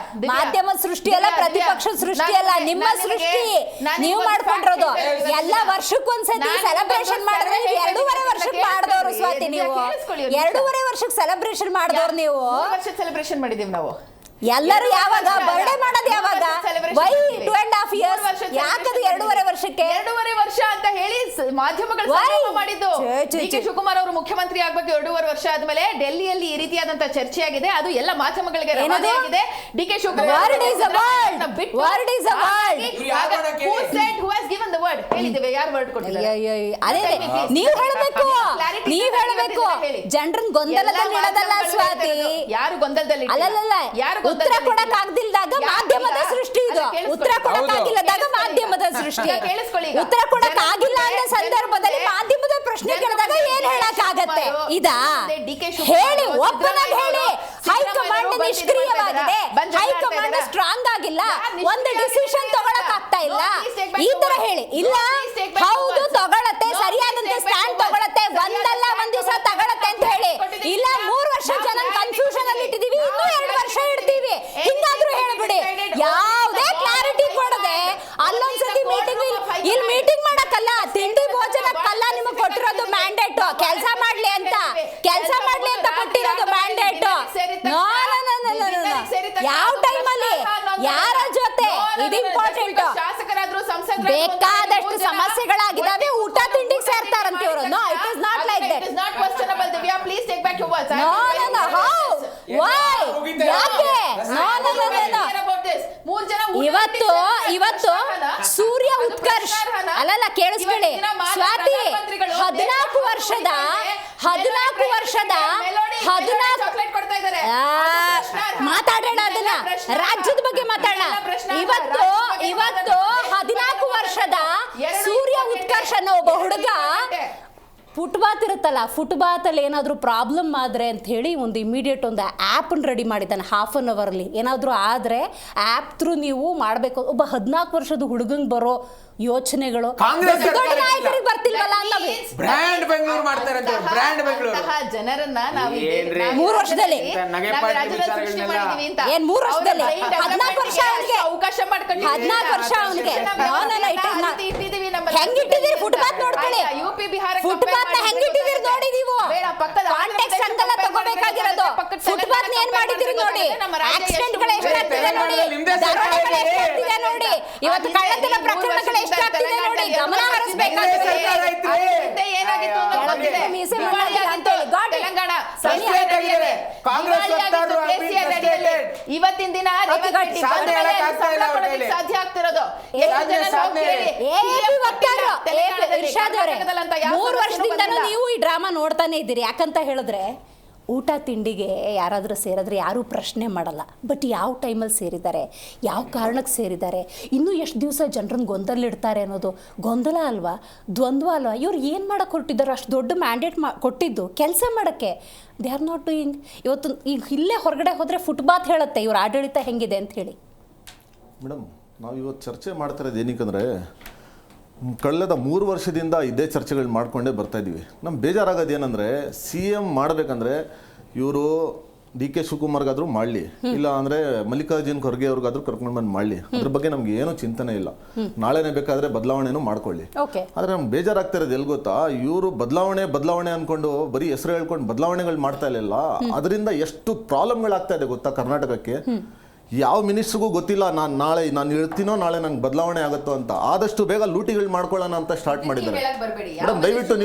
ಮಾಧ್ಯಮ ಸೃಷ್ಟಿ ಅಲ್ಲ, ಪ್ರತಿಪಕ್ಷ ಸೃಷ್ಟಿ ಅಲ್ಲ, ನಿಮ್ಮ ಸೃಷ್ಟಿ ನೀವು ಮಾಡ್ಕೊಂಡಿರೋದು. ಎಲ್ಲ ವರ್ಷಕ್ಕೊಂದ್ಸತಿ ಸೆಲೆಬ್ರೇಷನ್ ಮಾಡಿದ್ರೆ 2.5 ವರ್ಷಕ್ಕೆ ಮಾಡಿದವರು ಸ್ವಾತಿ. ನೀವು 2.5 ವರ್ಷಕ್ಕೆ ಸೆಲೆಬ್ರೇಷನ್ ಮಾಡಿದವ್ರು ನೀವು. ಸೆಲೆಬ್ರೇಷನ್ ಮಾಡಿದೀವಿ ನಾವು ಎಲ್ಲರೂ. ಯಾವಾಗ ಬರ್ಡೇ ಮಾಡೋದು ಯಾವಾಗ? Y 2.5 years? ಯಾಕದು 2.5 ವರ್ಷಕ್ಕೆ? 2.5 ವರ್ಷ ಅಂತ ಹೇಳಿ ಮಾಧ್ಯಮಗಳು ಮಾಡಿದ್ದು. ಡಿ.ಕೆ. ಶಿವಕುಮಾರ್ ಅವರು ಮುಖ್ಯಮಂತ್ರಿ ಆಗ್ಬೇಕು 2.5 ವರ್ಷ ಆದ್ಮೇಲೆ ಡೆಲ್ಲಿಯಲ್ಲಿ ಈ ರೀತಿಯಾದಂತ ಚರ್ಚೆ ಆಗಿದೆ, ಅದು ಎಲ್ಲ ಮಾಧ್ಯಮಗಳಿಗೆ ರವಾನೆ ಆಗಿದೆ. ಡಿ.ಕೆ. ಶಿವಕುಮಾರ್ ಹೇಳಿದ್ದೇವೆ, ಯಾರು ವರ್ಡ್ ಕೊಟ್ಟಿದ್ದಾರೆ? ನೀವು ಹೇಳಬೇಕು, ಜನರನ್ನ ಗೊಂದಲದಲ್ಲಿ ಇಡೋದಲ್ಲ ಸ್ವಾತಿ. ಯಾರು ಗೊಂದಲದಲ್ಲಿ ಅಲ್ಲಲ್ಲ, ಉತ್ತರ ಕೊಡಕ್ ಆಗ್ದಿಲ್ದಾಗ ಮಾಧ್ಯಮದ ಸೃಷ್ಟಿ ಇದು. ಉತ್ತರ ಕೊಡಕ್ ಆಗಿಲ್ಲದಾಗ ಮಾಧ್ಯಮದ ಸೃಷ್ಟಿ. ಉತ್ತರ ಕೊಡಕ್ ಆಗಿಲ್ಲ ಅನ್ನೋ ಸಂದರ್ಭದಲ್ಲಿ ಮಾಧ್ಯಮದ ಪ್ರಶ್ನೆ ಕೇಳಿದಾಗ ಏನ್ ಹೇಳಕ್ ಆಗತ್ತೆ? ಇದಾ ಹೇಳಿ, ಒಪ್ಪನಾಗಿ ಹೇಳಿ. ಹೈಕಮಾಂಡ್ ನಿಷ್ಕ್ರಿಯವಾಗಿದೆ, ಹೈಕಮಾಂಡ್ ಸ್ಟ್ರಾಂಗ್ ಆಗಿಲ್ಲ, ಒಂದು ಡಿಸಿಷನ್ ತಗೊಳಕ್ ಆಗ್ತಾ ಇಲ್ಲ, ಈ ತರ ಹೇಳಿ. ಇಲ್ಲ ಹೌದು ತಗೊಳತ್ತೆ, ಸರಿಯಾದಂತ ಸ್ಟ್ಯಾಂಡ್ ತಗೊಳತ್ತೆ, ಒಂದಲ್ಲ ಒಂದ್ ದಿವಸ ತಗೊಳತ್ತೆ ಅಂತ ಹೇಳಿ. ಇಲ್ಲ 3 ವರ್ಷ ಜನ ಕನ್ಫ್ಯೂಷನ್ ಅಲ್ಲಿ ಇಟ್ಟಿದೀವಿ, ಇನ್ನೂ 2 ವರ್ಷ ಇಡ್ತೀವಿ, ಹಿಂಗಾದ್ರೂ ಹೇಳ್ಬಿಡಿ. ಯಾವುದೇ ಕ್ಲಾರಿಟಿ ಕೊಡದೆ ಅಲ್ಲೊಂದ್ಸತಿ ಮೀಟಿಂಗ್, ಇಲ್ಲಿ ಮೀಟಿಂಗ್ ಮಾಡಕ್ಕಲ್ಲ, ತಿಂಡಿ ಭೋಜನಕ್ಕಲ್ಲ ನಿಮಗೆ ಕೊಟ್ಟಿರೋದು ಮ್ಯಾಂಡೇಟ್. ಕೆಲಸ ಮಾಡ್ಲಿ ಅಂತ ಕೊಟ್ಟಿರೋದು ಮ್ಯಾಂಡೇಟ್. ಯಾವ ಟೈಮಲ್ಲಿ ಯಾರ ಜೊತೆ, ಇದು ಇಂಪಾರ್ಟೆಂಟ್. ಬೇಕಾದಷ್ಟು ಸಮಸ್ಯೆಗಳಾಗಿದ್ದಾವೆ, ಊಟ ತಿಂಡಿಗೆ ಸೇರ್ತಾರಂತ ಇವರು. No, it is not like that. Please take back your words. No. How? Why? ಯಾಕೆ? No. ಇವತ್ತು ಸೂರ್ಯ ಉತ್ಕರ್ಷ್ ಅಲ್ಲಲ್ಲ, ಕೇಳಿಸ್ಕೊಳ್ಳಿ ಸ್ವಾತಿ. 14 ವರ್ಷದ ಮಾತಾಡೋಣ, ಅದನ್ನ ರಾಜ್ಯದ ಬಗ್ಗೆ ಮಾತಾಡೋಣ. ಇವತ್ತು 14 ವರ್ಷದ ಸೂರ್ಯ ಉತ್ಕರ್ಷ್ ಅನ್ನೋ ಒಬ್ಬ ಹುಡುಗ ಫುಟ್ಬಾತ್ ಇರುತ್ತಲ್ಲ, ಫುಟ್ಬಾತಲ್ಲಿ ಏನಾದರೂ ಪ್ರಾಬ್ಲಮ್ ಆದರೆ ಅಂತ ಹೇಳಿ ಒಂದು ಇಮಿಡಿಯೇಟ್ ಒಂದು ಆ್ಯಪನ್ನು ರೆಡಿ ಮಾಡಿದ್ದಾನೆ. 1/2 ಅವರಲ್ಲಿ ಏನಾದರೂ ಆದರೆ ಆ್ಯಪ್ ಥ್ರೂ ನೀವು ಮಾಡಬೇಕು. ಒಬ್ಬ 14 ವರ್ಷದ ಹುಡುಗಂಗೆ ಬರೋ ಯೋಚನೆಗಳು ನಾಯಕರಿಗೆ ಬರ್ತಿಲ್ವಲ್ಲ ಅನ್ನೋದು. ಬ್ರ್ಯಾಂಡ್ ಬೆಂಗಳೂರು ಮಾಡ್ತಾರೆ ಅಂತ, ಬ್ರ್ಯಾಂಡ್ ಬೆಂಗಳೂರು ಜನರನ್ನ ನಾವು 3 ವರ್ಷದಲ್ಲಿ ಏನ್ 3 ವರ್ಷದಲ್ಲಿ 14 ವರ್ಷ ಅವನಿಗೆ ಅವಕಾಶ ಮಾಡ್ಕೊಂಡು 14 ವರ್ಷ ಅವನಿಗೆ ಹೆಂಗಿಟ್ಟಿದ್ದೀರಿ ಫುಟ್ಬಾತ್ ನೋಡ್ಕೊಳ್ಳಿ. ಫುಟ್ಬಾತ್ ನ ಹೆಂಗಿಟ್ಟಿದ್ದೀರಿ ನೋಡಿ ನೀವು. ಕಾಂಟೆಕ್ಸ್ಟ್ ಹಂಗಲ್ಲ ತಗೋಬೇಕಾಗಿರೋದು. ಫುಟ್ಬಾತ್ ಏನ್ ಮಾಡಿದಿರಿ ನೋಡಿ, ಆಕ್ಸಿಡೆಂಟ್ ಗಳು ಎಷ್ಟಾಗ್ತಿದೆ ನೋಡಿ, ದರೋಡೆಗಳು ಎಷ್ಟಾಗ್ತಿದೆ ನೋಡಿ, ಇವತ್ತು ಕಳ್ಳತನ ಪ್ರಕರಣಗಳು ಎಷ್ಟಾಗ್ತಿದೆ ನೋಡಿ, ಗಮನ ಹರಿಸಬೇಕಾಗಿದೆ. ಏನಾಗಿತ್ತು ತೆಲಂಗಾಣ ಇವತ್ತಿನ ದಿನ ಸಾಧ್ಯ ಆಗ್ತಿರೋದು. 3 ವರ್ಷದಿಂದನೂ ನೀವು ಈ ಡ್ರಾಮಾ ನೋಡ್ತಾನೆ ಇದ್ದೀರಿ. ಯಾಕಂತ ಹೇಳಿದ್ರೆ ಊಟ ತಿಂಡಿಗೆ ಯಾರಾದರೂ ಸೇರಿದ್ರೆ ಯಾರೂ ಪ್ರಶ್ನೆ ಮಾಡಲ್ಲ. ಬಟ್ ಯಾವ ಟೈಮಲ್ಲಿ ಸೇರಿದ್ದಾರೆ, ಯಾವ ಕಾರಣಕ್ಕೆ ಸೇರಿದ್ದಾರೆ, ಇನ್ನೂ ಎಷ್ಟು ದಿವಸ ಜನರನ್ನ ಗೊಂದಲಿಡ್ತಾರೆ ಅನ್ನೋದು ಗೊಂದಲ ಅಲ್ವಾ, ದ್ವಂದ್ವ ಅಲ್ವಾ? ಇವ್ರು ಏನು ಮಾಡೋಕ್ಕೆ ಹೊರಟಿದ್ದಾರೆ? ಅಷ್ಟು ದೊಡ್ಡ ಮ್ಯಾಂಡೇಟ್ ಕೊಟ್ಟಿದ್ದು ಕೆಲಸ ಮಾಡೋಕ್ಕೆ. They are not doing. ಇವತ್ತು ಈಗ ಇಲ್ಲೇ ಹೊರಗಡೆ ಹೋದರೆ ಫುಟ್ಬಾತ್ ಹೇಳುತ್ತೆ ಇವ್ರ ಆಡಳಿತ ಹೆಂಗಿದೆ ಅಂತ ಹೇಳಿ. ಮೇಡಮ್, ನಾವು ಇವತ್ತು ಚರ್ಚೆ ಮಾಡ್ತಿರೋದು ಏನಕ್ಕಂದರೆ ಕಳೆದ 3 ವರ್ಷದಿಂದ ಇದೇ ಚರ್ಚೆಗಳು ಮಾಡ್ಕೊಂಡೇ ಬರ್ತಾಯಿದ್ದೀವಿ. ನಮ್ಮ ಬೇಜಾರಾಗೋದು ಏನಂದರೆ, ಸಿ ಎಮ್ ಮಾಡಬೇಕಂದ್ರೆ ಇವರು ಡಿ ಕೆ ಶಿವಕುಮಾರ್ಗಾದ್ರೂ ಮಾಡಲಿ, ಇಲ್ಲ ಅಂದ್ರೆ ಮಲ್ಲಿಕಾರ್ಜುನ್ ಖರ್ಗೆ ಅವ್ರಿಗಾದ್ರೂ ಕರ್ಕೊಂಡು ಬಂದು ಮಾಡಲಿ, ಅದ್ರ ಬಗ್ಗೆ ನಮ್ಗೆ ಏನೂ ಚಿಂತನೆ ಇಲ್ಲ. ನಾಳೆನೇ ಬೇಕಾದ್ರೆ ಬದಲಾವಣೆನೂ ಮಾಡ್ಕೊಳ್ಳಿ. ಆದ್ರೆ ನಮ್ಗೆ ಬೇಜಾರಾಗ್ತಾ ಇರೋದು ಎಲ್ಲಿ ಗೊತ್ತಾ, ಇವರು ಬದಲಾವಣೆ ಅನ್ಕೊಂಡು ಬರೀ ಹೆಸರು ಹೇಳ್ಕೊಂಡು ಬದಲಾವಣೆಗಳು ಮಾಡ್ತಾ ಇಲ್ಲ. ಅದರಿಂದ ಎಷ್ಟು ಪ್ರಾಬ್ಲಮ್ಗಳಾಗ್ತಾ ಇದೆ ಗೊತ್ತಾ ಕರ್ನಾಟಕಕ್ಕೆ. ಯಾವ ಮಿನಿಸ್ಟ್ರಿಗೂ ಗೊತ್ತಿಲ್ಲ ನಾನು ಇರ್ತೀನೋ ನಾಳೆ ನಂಗೆ ಬದಲಾವಣೆ ಆಗುತ್ತೋ ಅಂತ. ಆದಷ್ಟು ಬೇಗ ಲೂಟಿಗಳು ಮಾಡ್ಕೊಳ್ಳೋಣ ಅಂತ ಸ್ಟಾರ್ಟ್ ಮಾಡಿದ್ದಾರೆ. ಮೇಡಮ್ ದಯವಿಟ್ಟು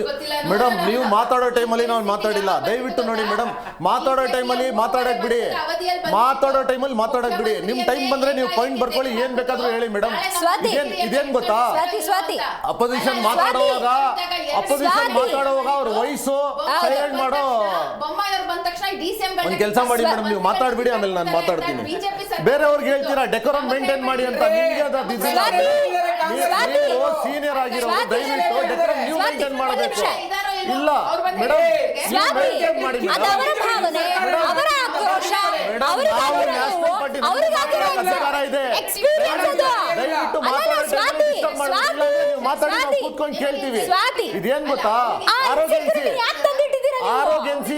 ನೀವು ಮಾತಾಡೋ ಟೈಮಲ್ಲಿ ನಾವು ಮಾತಾಡಿಲ್ಲ. ದಯವಿಟ್ಟು ನೋಡಿ ಮೇಡಮ್, ಮಾತಾಡೋ ಟೈಮಲ್ಲಿ ಮಾತಾಡಕ್ ಬಿಡಿ. ನಿಮ್ ಟೈಮ್ ಬಂದ್ರೆ ನೀವು ಪಾಯಿಂಟ್ ಬರ್ಕೊಳ್ಳಿ, ಏನ್ ಬೇಕಾದ್ರೂ ಹೇಳಿ ಮೇಡಮ್. ಇದೇನ್ ಗೊತ್ತಾ, ಅಪೋಸಿಷನ್ ಮಾತಾಡುವಾಗ ಅವ್ರ ವಯಸ್ಸು ಸೈಲೆಂಟ್ ಮಾಡೋ. ಒಂದ್ ಕೆಲಸ ಮಾಡಿ ಮೇಡಮ್, ನೀವು ಮಾತಾಡ್ಬಿಡಿ, ಆಮೇಲೆ ನಾನು ಮಾತಾಡ್ತೀನಿ. ಬೇರೆಯವ್ರಿಗೆ ಹೇಳ್ತೀರಾ ಡೆಕೋರಮ್ ಮೇಂಟೈನ್ ಮಾಡಿ ಅಂತ. ನಿಮ್ಗೆ ನೀವು ಸೀನಿಯರ್ ಆಗಿರೋದು, ದಯವಿಟ್ಟು ಡೆಕೋರಮ್ ನೀವು ಮೇಂಟೈನ್ ಮಾಡಬೇಕು. ಇಲ್ಲ ಮೇಡಮ್, ದಯವಿಟ್ಟು ಮಾತಾಡಿ, ನಾವು ಕೂತ್ಕೊಂಡು ಕೇಳ್ತೀವಿ. ಇದೇನ್ ಗೊತ್ತಾ, ಆರೋಗ್ಯನ್ಸಿ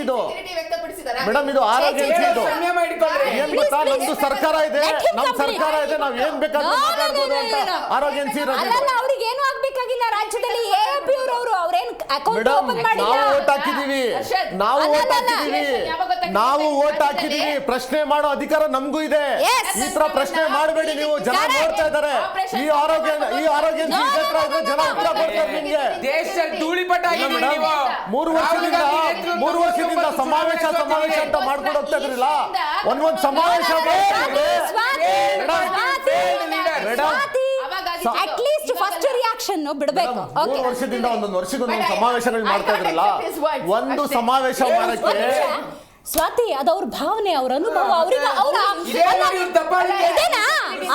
ಇದು ಮೇಡಮ್, ಇದು ಆರೋಗ್ಯನ್ಸಿ ಇದು. ಏನ್ ಗೊತ್ತಾ, ನಮ್ದು ಸರ್ಕಾರ ಇದೆ, ನಮ್ ಸರ್ಕಾರ ಇದೆ, ನಾವ್ ಏನ್ ಬೇಕಾದ್ರೂ ಮಾತಾಡ್ಬೋದು ಅಂತ ಆರೋಗ್ಯನ್ಸಿ ಇರೋದು. ಅವ್ರಿಗೆ ಏನು ಆಗ್ಬೇಕಾಗಿಲ್ಲ ರಾಜ್ಯದಲ್ಲಿ. ನಾವು ಓಟ್ ಹಾಕಿದೀವಿ, ಪ್ರಶ್ನೆ ಮಾಡೋ ಅಧಿಕಾರ ನಮಗೂ ಇದೆ. ಈ ತರ ಪ್ರಶ್ನೆ ಮಾಡಬೇಡಿ ನೀವು, ಜನ ನೋಡ್ತಾ ಇದಾರೆ. ಈ ಆರೋಗ್ಯ ಜನ ಉತ್ತರ ಕೊಡ್ತಾರೆ ನಿಮ್ಗೆ. ದೇಶದಲ್ಲಿ ಧೂಳಿಪಟ ಆಗಿದೆ. 3 ವರ್ಷದಿಂದ ಸಮಾವೇಶ ಅಂತ ಮಾಡ್ಕೊಂಡು ಹೋಗ್ತಾ ಇದ್ರಿಲ್ಲ. ಒಂದೊಂದು ಸಮಾವೇಶ ಅಟ್ಲೀಸ್ಟ್ ಫಸ್ಟ್ ರಿಯಾಕ್ಷನ್ ಬಿಡಬೇಕು. 3 ವರ್ಷದಿಂದ ಒಂದೊಂದು ವರ್ಷಕ್ಕೊಂದೊಂದು ಸಮಾವೇಶಗಳು ಮಾಡ್ತಾ ಇದ್ರಲ್ಲ. ಒಂದು ಸಮಾವೇಶ ಮಾಡಕ್ಕೆ ಸ್ವಾತಿ, ಅದು ಅವ್ರ ಭಾವನೆ, ಅವ್ರ ಅನುಭವ, ಅವ್ರಿಗೆ ಅವರ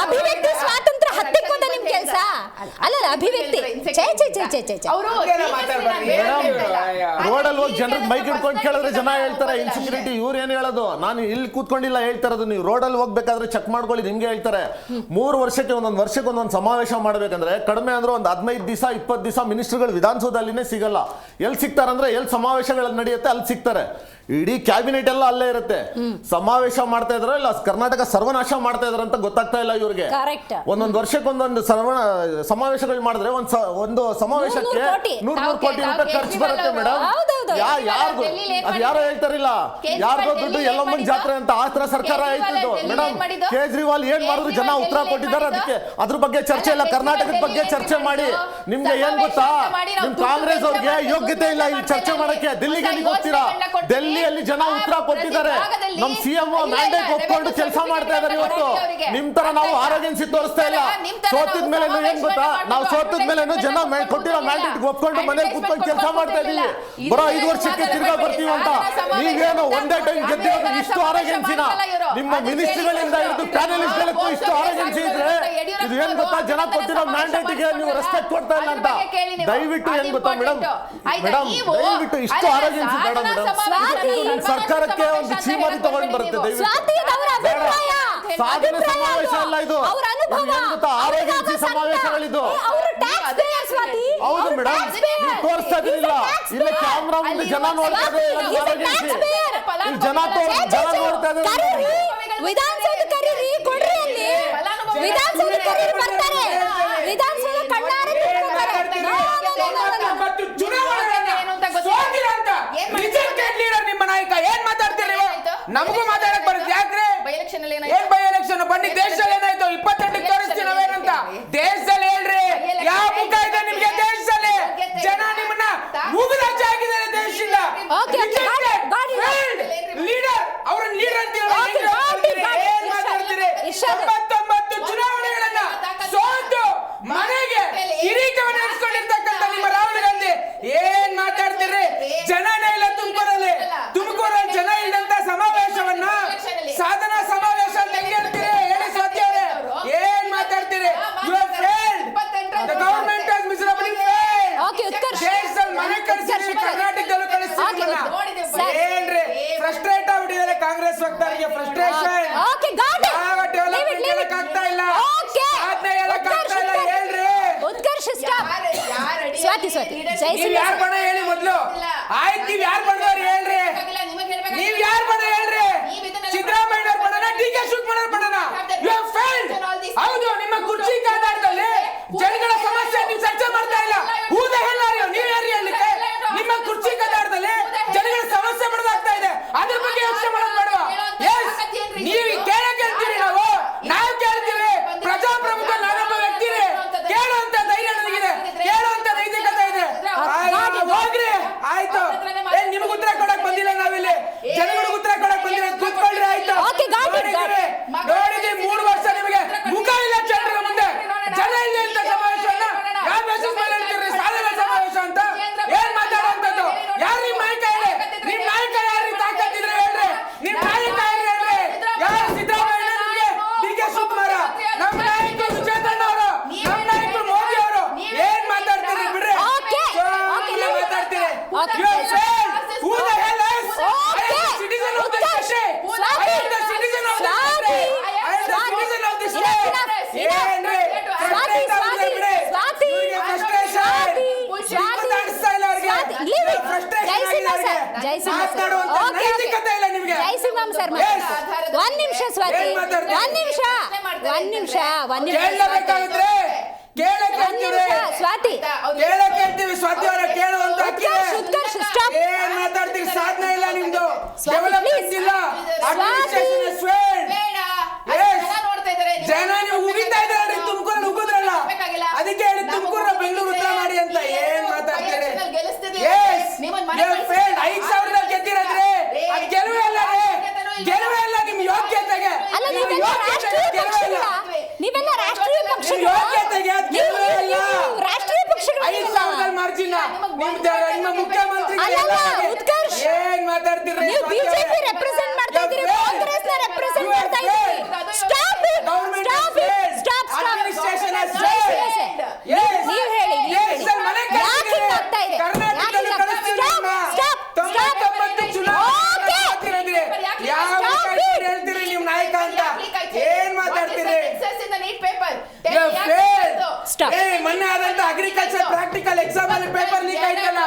ಅಭಿವ್ಯಕ್ತಿ ಸ್ವಾತಂತ್ರ್ಯ ಹತ್ತಿಕ್ಕೋದ ನಿಮ್ ಕೆಲಸ ಅಲ್ಲ. ಅಭಿವ್ಯಕ್ತಿ ರೋಡಲ್ಲಿ ಹೋಗಿ ಜನರಿಗೆ ಮೈಕ್ ಹಿಡ್ಕೊಂಡು ಕೇಳಿದ್ರೆ ಜನ ಹೇಳ್ತಾರೆ ಇನ್ಸೆಕ್ಯೂರಿಟಿ. ಇವ್ರು ಏನ್ ಹೇಳೋದು, ನಾನು ಇಲ್ಲಿ ಕೂತ್ಕೊಂಡಿಲ್ಲ ಹೇಳ್ತಾ ಇರೋದು. ನೀವು ರೋಡಲ್ಲಿ ಹೋಗ್ಬೇಕಾದ್ರೆ ಚೆಕ್ ಮಾಡ್ಕೊಳ್ಳಿ, ನಿಮ್ಗೆ ಹೇಳ್ತಾರೆ. 3 ವರ್ಷಕ್ಕೆ ಒಂದೊಂದು ಸಮಾವೇಶ ಮಾಡ್ಬೇಕಂದ್ರೆ ಕಡಿಮೆ ಅಂದ್ರೆ ಒಂದು 15 ದಿವಸ 20 ದಿವಸ ಮಿನಿಸ್ಟರ್ಗಳು ವಿಧಾನಸೌಧದಲ್ಲಿನೇ ಸಿಗಲ್ಲ. ಎಲ್ಲಿ ಸಿಗ್ತಾರಂದ್ರೆ ಎಲ್ಲಿ ಸಮಾವೇಶಗಳು ನಡೆಯುತ್ತೆ ಅಲ್ಲಿ ಸಿಗ್ತಾರೆ. ಇಡೀ ಕ್ಯಾಬಿನೆಟ್ ಎಲ್ಲ ಅಲ್ಲೇ ಇರುತ್ತೆ. ಸಮಾವೇಶ ಮಾಡ್ತಾ ಇದ್ರ ಇಲ್ಲ ಕರ್ನಾಟಕ ಸರ್ವನಾಶ ಮಾಡ್ತಾ ಇದ್ರ ಅಂತ ಗೊತ್ತಾಗ್ತಾ ಇಲ್ಲ ಇವ್ರಿಗೆ. ಒಂದೊಂದು ವರ್ಷಕ್ಕೊಂದೊಂದು ಸಮಾವೇಶಗಳು ಮಾಡಿದ್ರೆ ಒಂದು ಸಮಾವೇಶಕ್ಕೆ 100 ಕೋಟಿ ರೂಪಾಯಿ ಖರ್ಚು ಬರುತ್ತೆ ಮೇಡಮ್. ಯಾರೋ ಹೇಳ್ತಾರಿಲ್ಲ, ಯಾರ್ದೋ ದುಡ್ಡು ಎಲ್ಲಮ್ಮನ ಜಾತ್ರೆ ಅಂತ. ಆ ತರ ಸರ್ಕಾರ ಆಯ್ತು ಮೇಡಮ್. ಕೇಜ್ರಿವಾಲ್ ಏನ್ ಮಾಡಿದ್ರು ಜನ ಉತ್ತರ ಕೊಟ್ಟಿದ್ದಾರೆ. ಅದಕ್ಕೆ ಅದ್ರ ಬಗ್ಗೆ ಚರ್ಚೆ ಇಲ್ಲ. ಕರ್ನಾಟಕದ ಬಗ್ಗೆ ಚರ್ಚೆ ಮಾಡಿ. ನಿಮ್ಗೆ ಏನ್ ಗೊತ್ತಾ, ನಿಮ್ ಕಾಂಗ್ರೆಸ್ ಅವ್ರಿಗೆ ಯೋಗ್ಯತೆ ಇಲ್ಲ ಇಲ್ಲಿ ಚರ್ಚೆ ಮಾಡಕ್ಕೆ. ದಿಲ್ಲಿಗೆ ನೀವು ಹೋಗ್ತೀರಾ, ಡೆಲ್ಲಿಯಲ್ಲಿ ಜನ ಉತ್ತರ ಕೊಟ್ಟಿದ್ದಾರೆ. ನಮ್ ಸಿಎಂ ಮ್ಯಾಂಡೇಟ್ ಒಪ್ಕೊಂಡು ಕೆಲಸ ಮಾಡ್ತಾ ಇದಾರೆ. ಇವತ್ತು ನಿಮ್ ತರ ನಾವು ಆರೋಗ್ಯನ್ಸಿ ತೋರಿಸ್ತಾ ಇಲ್ಲ. ಸೋತಿದ ಮೇಲೆ ಏನ್ ಗೊತ್ತಾ, ನಾವು ಸೋತಿದ ಮೇಲೆ ಜನ ಕೊಟ್ಟಿರೋ ಮ್ಯಾಂಡೇಟ್ ಒಪ್ಕೊಂಡು ಮನೇಲಿ ಕೂತ್ಕೊಂಡು ಕೆಲಸ ಮಾಡ್ತಾ ಇದೀವಿ. ಬರೋ 5 ವರ್ಷಕ್ಕೆ ತಿರ್ಗಾ ಬರ್ತೀವಿ ಅಂತ. ನೀವೇನು ಒಂದೇ ಟೈಮ್ ಗೆದ್ದಿರೋದು ಇಷ್ಟು ಆರೋಗ್ಯನ್ಸಿನ? ನಿಮ್ಮ ಮಿನಿಸ್ಟ್ರಿಗಳಿಂದ ಹಿಡಿದು ಪ್ಯಾನಲಿಸ್ಟ್ಗಳಿಗೂ ಇಷ್ಟು ಆರೋಗ್ಯನ್ಸಿ ಇದ್ರೆ ಇದು ಏನ್ ಗೊತ್ತಾ, ಜನ ಕೊಟ್ಟಿರೋ ಮ್ಯಾಂಡೇಟ್ಗೆ ನೀವು ರೆಸ್ಪೆಕ್ಟ್ ಕೊಡ್ತಾ ಇಲ್ಲ ಅಂತ. ದಯವಿಟ್ಟು ಏನ್ ಗೊತ್ತಾ ಮೇಡಮ್, ದಯವಿಟ್ಟು ಇಷ್ಟು ಆರೋಗ್ಯನ್ಸಿ ಬೇಡ ಮೇಡಮ್. ಸರ್ಕಾರಕ್ಕೆ ಒಂದು ಚೀಮಾರಿ ತಗೊಂಡು ಬರುತ್ತೆ. ಸಾಧನೆ ಸಮಾವೇಶ ಅಲ್ಲ ಇದು. ಏನ್ ಗೊತ್ತಾ, ಆರೋಗ್ಯನ್ಸಿ ಸಮಾವೇಶಗಳಿದು. ಹೌದು ಮೇಡಮ್, ನೀವು ತೋರಿಸ್ತಾ ಇದ್ರಿಲ್ಲ. ಇಲ್ಲ ಕ್ಯಾಮ್ರಾ ಮುಂದೆ ಜನ ನೋಡ್ತಾ ಇದ್ದಾರೆ. ಆರೋಗ್ಯನ್ಸಿ ಜನ ನೋಡ್ತಾ ಇದ್ದಾರೆ. ವಿಧಾನಸೌಧ ಕರೀರಿ, ಕೊಡ್ರಿ ಅಲ್ಲಿ. ವಿಧಾನಸೌಧ ಕರೀರಿ, ಬರ್ತಾರೆ. ವಿಧಾನಸೌಧ ಕಣ್ಣಾರೆ ನಿಮ್ಮ ನಾಯಕ ಏನ್ ಮಾತಾಡ್ತೀರಿ? ನಮಗೂ ಮಾತಾಡಕ್ ಬರುತ್ತೆ. ಯಾಕ್ರೆ ಏನ್ ಬೈ ಎಲೆಕ್ಷನ್ ಬನ್ನಿ. ದೇಶದಲ್ಲಿ ಏನಾಯ್ತು 28ಕ್ಕೆ ತೋರಿಸ್ತೀವಿ ನಾವೇನಂತ. ದೇಶದಲ್ಲಿ ಹೇಳ್ರಿ, ಯಾವ ಮುಖ ಇದೆ ನಿಮ್ಗೆ ದೇಶದಲ್ಲಿ? ಜನ ನಿಮ್ಮನ್ನ ಮುಗಿದಾಚೆ ಆಗಿದ್ದಾರೆ ದೇಶದಿಂದ. ಲೀಡರ್ ಅವ್ರನ್ನ ಲೀಡರ್ ಅಂತ ಏನ್ ಮಾತಾಡ್ತೀರಿ? 99 ಚುನಾವಣೆಗಳನ್ನ ಸೋತು ಮನೆಗೆ ಕಿರೀಟವನ್ನು ಇರಿಸಿಕೊಂಡಿರ್ತಕ್ಕಂಥ ನಿಮ್ಮ ರಾಹುಲ್ ಗಾಂಧಿ ಏನ್ ಮಾತಾಡ್ತೀರಿ? ಜನನೇ ಇಲ್ಲ ತುಮಕೂರಲ್ಲಿ. ತುಮಕೂರಲ್ಲಿ ಜನ ಇಲ್ಲದಂತ ಸಮಾವೇಶವನ್ನ ಸಾಧನಾ ಸಮಾವೇಶ ಅಂತ ಹೆಂಗೆ ಹೇಳ್ತೀರಿ? ಹೇಳಿ ಸ್ವಾತಿ ಅವರೇ, ಏನ್ ಮಾತಾಡ್ತೀರಿ? The government has miserably failed. ದೇಶದಲ್ಲಿ ಮನೆ ಕಳಿಸಿದ್ರಿ, ಕರ್ನಾಟಕದಲ್ಲೂ ಕಳಿಸ್ತೀವಿ. ಏನ್ರಿ ಫ್ರಸ್ಟ್ರೇಟ್ ಆಗ್ಬಿಟ್ಟಿದ್ದಾರೆ ಕಾಂಗ್ರೆಸ್ ವಕ್ತಾರಿಗೆ. ಫ್ರಸ್ಟ್ರೇಷನ್. ಯಾವ ಡೆವಲಪ್ಮೆಂಟ್ ಹೇಳಕ್ ಆಗ್ತಾ ಇಲ್ಲ, ಸಾಧನೆ ಹೇಳಕ್ ಆಗ್ತಾ ಇಲ್ಲ. ಹೇಳ್ರಿ ನೀವ್ ಯಾರ್ ಬಣ ಹೇಳಿ ಮೊದ್ಲು. ಆಯ್ತು, ನೀವ್ ಯಾರ್ ಬಣದವ್ರು ಹೇಳ್ರಿ. ನೀವ್ ಯಾರ್ ಬಣ ಹೇಳ್ರಿ. ಏನ್ರಿ? Swati, Swati, Swati, Swati, Jayasimha sir, Jayasimha sir. Okay, okay. Jayasimha sir ಮಾತಾಡ್ತಾರೆ. ಒಂದ್ ನಿಮಿಷ ಸ್ವಾತಿ, ಒಂದ್ ನಿಮಿಷ, ಒಂದ್ ನಿಮಿಷ, ಒಂದ್ ನಿಮಿಷ ಕೇಳಬೇಕಾಗಿದ್ರೆ ಸ್ವಾತಿ. ಕೇಳ್ತೀವಿ ಸ್ವಾತಿ ಅವರ ಕೇಳುವಂತ ಉತ್ಕರ್ಷ್, stop. ಏನ್ ಮಾತಾಡ್ತೀವಿ? ಸಾಧನೆ ಇಲ್ಲ ನಿಮ್ದು, ಸ್ವಾತಿ, ಡೆವಲಪ್ಮೆಂಟ್ please. ಇಲ್ಲ, ಅಡ್ಮಿನಿಸ್ಟ್ರೇಷನ್ is failed. ಜನ ನೀವು ಉಗಿತಾ ಇದ್ದಾರೆ, ತುಮಕೂರಲ್ಲಿ ಉಗಿದ್ರಲ್ಲ, ಅದಕ್ಕೆ ಹೇಳಿ ತುಮಕೂರ ಬೆಂಗಳೂರು ಉತ್ತರ ಮಾಡಿ ಅಂತ. ಏನ್ ಮಾತಾಡ್ತೀರಿ? ಐದು ಸಾವಿರದಲ್ಲಿ ಗೆದ್ದಿರೋದ್ರೆ ಅದು ಗೆಲುವೇ ಅಲ್ಲ ರೀ, ಗೆಲುವೇ ಅಲ್ಲ ನಿಮ್ಮ ಯೋಗ್ಯತೆಗೆ. ಅಲ್ಲ, ನೀವೆಲ್ಲ ರಾಷ್ಟ್ರೀಯ ಪಕ್ಷಗಳ, ನೀವೆಲ್ಲ ರಾಷ್ಟ್ರೀಯ ಪಕ್ಷಗಳ, ಯೋಗ್ಯತೆಗೆ ಅದು ಗೆಲುವೇ ಇಲ್ಲ. ರಾಷ್ಟ್ರೀಯ ಪಕ್ಷಗಳ 5,000 ಮಾರ್ಜಿನ್ ನಿಮ್ಮ ಮುಖ್ಯಮಂತ್ರಿ ಅಲ್ಲಲ್ಲ, ಉತ್ಕರ್ಷ್, ಏನ್ ಮಾತಾಡ್ತೀರಿ? ನೀವು ಬಿಜೆಪಿ ರೆಪ್ರೆಸೆಂಟ್ ಮಾಡ್ತಾ ಇದ್ದೀರಿ, ಕಾಂಗ್ರೆಸ್ ನ ರೆಪ್ರೆಸೆಂಟ್ ಮಾಡ್ತಾ ಇದ್ದೀರಿ. Stop it, stop it, stop, administration has stop. failed. ನೀವು ಹೇಳಿ, ನೀವು ಹೇಳಿ. ಯಾಕೆ ಹಿಂಗ್ ಆಗ್ತಾ ಇದೆ? ಕರ್ನಾಟಕದಲ್ಲಿ ಸ್ಟಾಪ್, ಸ್ಟಾಪ್, ಸ್ಟಾಪ್. 99 ಚುನಾವಣೆ ಯಾವ ಹೇಳ್ತೀರಿ ನೀವು ನಾಯಕ ಅಂತ? ಏನ್ ಮಾತಾಡ್ತೀರಿ? Stop. ಮೊನ್ನೆ ಆದಂತ ಅಗ್ರಿಕಲ್ಚರ್ ಪ್ರಾಕ್ಟಿಕಲ್ ಎಕ್ಸಾಮ್ ಅಲ್ಲಿ ಪೇಪರ್ ಲೀಕ್ ಆಯ್ತಲ್ಲ,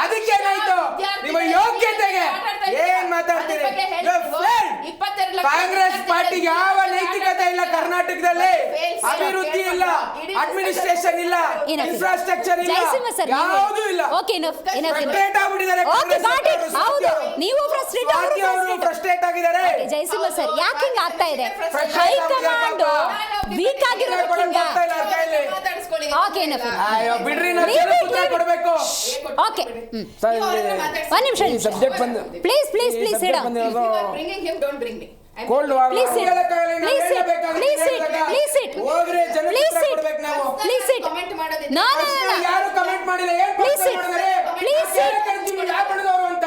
ಅದಕ್ಕೆ ಏನಾಯ್ತು? ನಿಮ್ಮ ಯೋಗ್ಯತೆಗೆ ಏನ್ ಮಾತಾಡ್ತೀರಿ? ಕಾಂಗ್ರೆಸ್ ಪಾರ್ಟಿಗೆ ಯಾವ ನೈತಿಕತೆ ಇಲ್ಲ ಕರ್ನಾಟಕದಲ್ಲಿ, ಅಭಿವೃದ್ಧಿ ಇಲ್ಲ, ಅಡ್ಮಿನಿಸ್ಟ್ರೇಷನ್ ಇಲ್ಲ, ಇನ್ಫ್ರಾಸ್ಟ್ರಕ್ಚರ್ ಇಲ್ಲ, ಜಯಸಿಂಹ ಸರ್, ಯಾವುದೂ ಇಲ್ಲ. Okay, enough, enough. ಫ್ರಸ್ಟ್ರೇಟ್ ಆಗ್ಬಿಟ್ಟಿದ್ದಾರೆ. Okay, got it. ಹೌದು, ನೀವು ಫ್ರಸ್ಟ್ರೇಟ್, ಅವರು ಫ್ರಸ್ಟ್ರೇಟ್ ಆಗಿದ್ದಾರೆ. ಜಯಸಿಂಹ ಸರ್, ಯಾಕೆ ಹಿಂಗ್ ಆಗ್ತಾ ಇದೆ? ಹೈಕಮಾಂಡ್ ವೀಕ್ ಆಗಿರೋದ್ರಿಂದ. Okay, enough. ಅಯ್ಯೋ ಬಿಡ್ರಿ, ನಾವು ಜನ ಕೊಡಬೇಕು. ಓಕೆ, ಒಂದ್ ನಿಮಿಷ, ಸಬ್ಜೆಕ್ಟ್ ಬಂದು please, please, please, sit down. Cold war Please sit. Please sit. Please sit. Please sit. ಹೋಗ್ರಿ, ಜನ Please sit. ಕೊಡ್ಬೇಕು ನಾವು. Please sit. No, no, no, no. ಯಾರು ಕಮೆಂಟ್ ಮಾಡಿಲ್ಲ, ಏನ್ Please sit. Please sit. ಯಾರು ಬಡದವರು ಅಂತ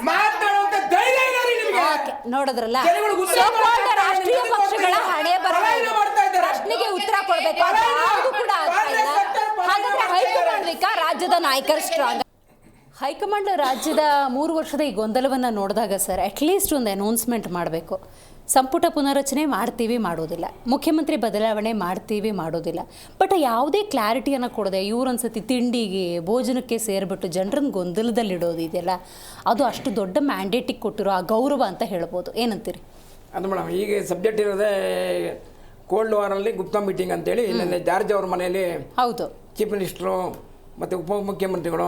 ಮಾತಾಡುವಂತ ಧೈರ್ಯ ಇಲ್ಲ ರೀ ನಿಮಗೆ. ಓಕೆ, ನೋಡಿದ್ರಲ್ಲ, ಜನಗಳಿಗೆ ಉತ್ತರ So-called ರಾಷ್ಟ್ರೀಯ ಪಕ್ಷಗಳ ಹಣೆ ಬರಹ ಮಾಡ್ತಾ ಇದ್ದಾರೆ. ಪ್ರಶ್ನೆಗೆ ಉತ್ತರ ಕೊಡ್ಬೇಕು, ಅದು ಯಾವುದು ಕೂಡ ಆಗ್ತಾ ಇಲ್ಲ. ಹಾಗಾದ್ರೆ ಹೈಕಮಾಂಡ್ ರಾಜ್ಯದ ನಾಯಕರು ಸ್ಟ್ರಾಂಗ್. ಹೈಕಮಾಂಡ್ ರಾಜ್ಯದ 3 ವರ್ಷದ ಈ ಗೊಂದಲವನ್ನು ನೋಡಿದಾಗ ಸರ್, ಅಟ್ಲೀಸ್ಟ್ ಒಂದು ಅನೌನ್ಸ್ಮೆಂಟ್ ಮಾಡಬೇಕು. ಸಂಪುಟ ಪುನರಚನೆ ಮಾಡ್ತೀವಿ, ಮಾಡೋದಿಲ್ಲ. ಮುಖ್ಯಮಂತ್ರಿ ಬದಲಾವಣೆ ಮಾಡ್ತೀವಿ, ಮಾಡೋದಿಲ್ಲ. ಬಟ್ ಯಾವುದೇ ಕ್ಲಾರಿಟಿಯನ್ನು ಕೊಡದೆ ಇವ್ರೊಂದ್ಸತಿ ತಿಂಡಿಗೆ ಭೋಜನಕ್ಕೆ ಸೇರಿಬಿಟ್ಟು ಜನರನ್ನ ಗೊಂದಲದಲ್ಲಿಡೋದಿದೆಯಲ್ಲ, ಅದು ಅಷ್ಟು ದೊಡ್ಡ ಮ್ಯಾಂಡೇಟಿಗೆ ಕೊಟ್ಟಿರೋ ಅಗೌರವ ಅಂತ ಹೇಳ್ಬೋದು. ಏನಂತೀರಿ? ಅದು ಮೇಡಮ್, ಈಗ ಸಬ್ಜೆಕ್ಟ್ ಇರೋದೇ ಕೋಲ್ಡ್ ವಾರಲ್ಲಿ ಗುಪ್ತಾ ಮೀಟಿಂಗ್ ಅಂತೇಳಿ ನಿನ್ನೆ ಜಾರ್ಜ್ ಅವ್ರ ಮನೆಯಲ್ಲಿ ಹೌದು, ಚೀಫ್ ಮಿನಿಸ್ಟ್ರು ಮತ್ತು ಉಪಮುಖ್ಯಮಂತ್ರಿಗಳು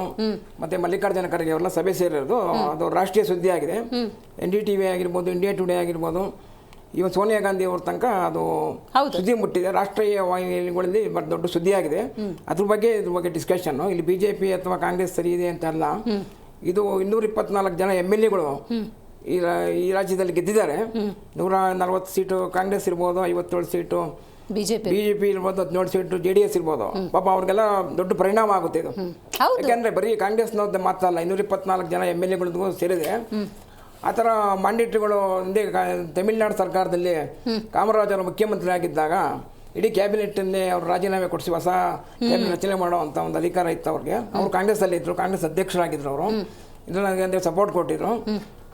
ಮತ್ತು ಮಲ್ಲಿಕಾರ್ಜುನ ಖರ್ಗೆ ಅವರೆಲ್ಲ ಸಭೆ ಸೇರಿರೋದು. ಅದು ರಾಷ್ಟ್ರೀಯ ಸುದ್ದಿ ಆಗಿದೆ. NDTV ಆಗಿರ್ಬೋದು, ಇಂಡಿಯಾ ಟುಡೇ ಆಗಿರ್ಬೋದು, ಇವತ್ತು ಸೋನಿಯಾ ಗಾಂಧಿ ಅವ್ರ ತನಕ ಅದು ಸುದ್ದಿ ಮುಟ್ಟಿದೆ. ರಾಷ್ಟ್ರೀಯ ವಾಹಿನಿಗಳಲ್ಲಿ ದೊಡ್ಡ ಸುದ್ದಿ ಆಗಿದೆ. ಇದ್ರ ಬಗ್ಗೆ ಡಿಸ್ಕಷನ್ನು. ಇಲ್ಲಿ BJP ಅಥವಾ ಕಾಂಗ್ರೆಸ್ ಸರಿ ಇದೆ ಅಂತ ಅಲ್ಲ. ಇದು 224 ಜನ MLAಗಳು ಈ ರಾಜ್ಯದಲ್ಲಿ ಗೆದ್ದಿದ್ದಾರೆ. 140 ಸೀಟು ಕಾಂಗ್ರೆಸ್ ಇರ್ಬೋದು, 57 ಸೀಟು ಬಿಜೆಪಿ ಇರ್ಬೋದು, 17 ಸೀಟು JDS ಇರ್ಬೋದು. ಪಾಪ ಅವ್ರಿಗೆಲ್ಲ ದೊಡ್ಡ ಪರಿಣಾಮ ಆಗುತ್ತೆ ಇದು. ಯಾಕೆಂದ್ರೆ ಬರೀ ಕಾಂಗ್ರೆಸ್ನವ್ರದ್ದು ಮಾತ್ರ ಅಲ್ಲ, 224 ಜನ MLAಗಳಿಗೂ ಸೇರಿದೆ. ಆ ಥರ ಮ್ಯಾಂಡೇಟ್ರಿಗಳು ಹಿಂದೆ ತಮಿಳುನಾಡು ಸರ್ಕಾರದಲ್ಲಿ ಕಾಮರಾಜ್ ಅವರು ಮುಖ್ಯಮಂತ್ರಿ ಆಗಿದ್ದಾಗ ಇಡೀ ಕ್ಯಾಬಿನೆಟ್ನೇ ಅವ್ರು ರಾಜೀನಾಮೆ ಕೊಡಿಸಿ ಹೊಸ ಕ್ಯಾಬಿನೆಟ್ ರಚನೆ ಮಾಡುವಂಥ ಒಂದು ಅಧಿಕಾರ ಇತ್ತು ಅವ್ರಿಗೆ. ಅವರು ಕಾಂಗ್ರೆಸ್ಸಲ್ಲಿ ಇದ್ದರು, ಕಾಂಗ್ರೆಸ್ ಅಧ್ಯಕ್ಷರಾಗಿದ್ದರು. ಅವರು ಇದರಲ್ಲಿ ಸಪೋರ್ಟ್ ಕೊಟ್ಟಿದ್ರು.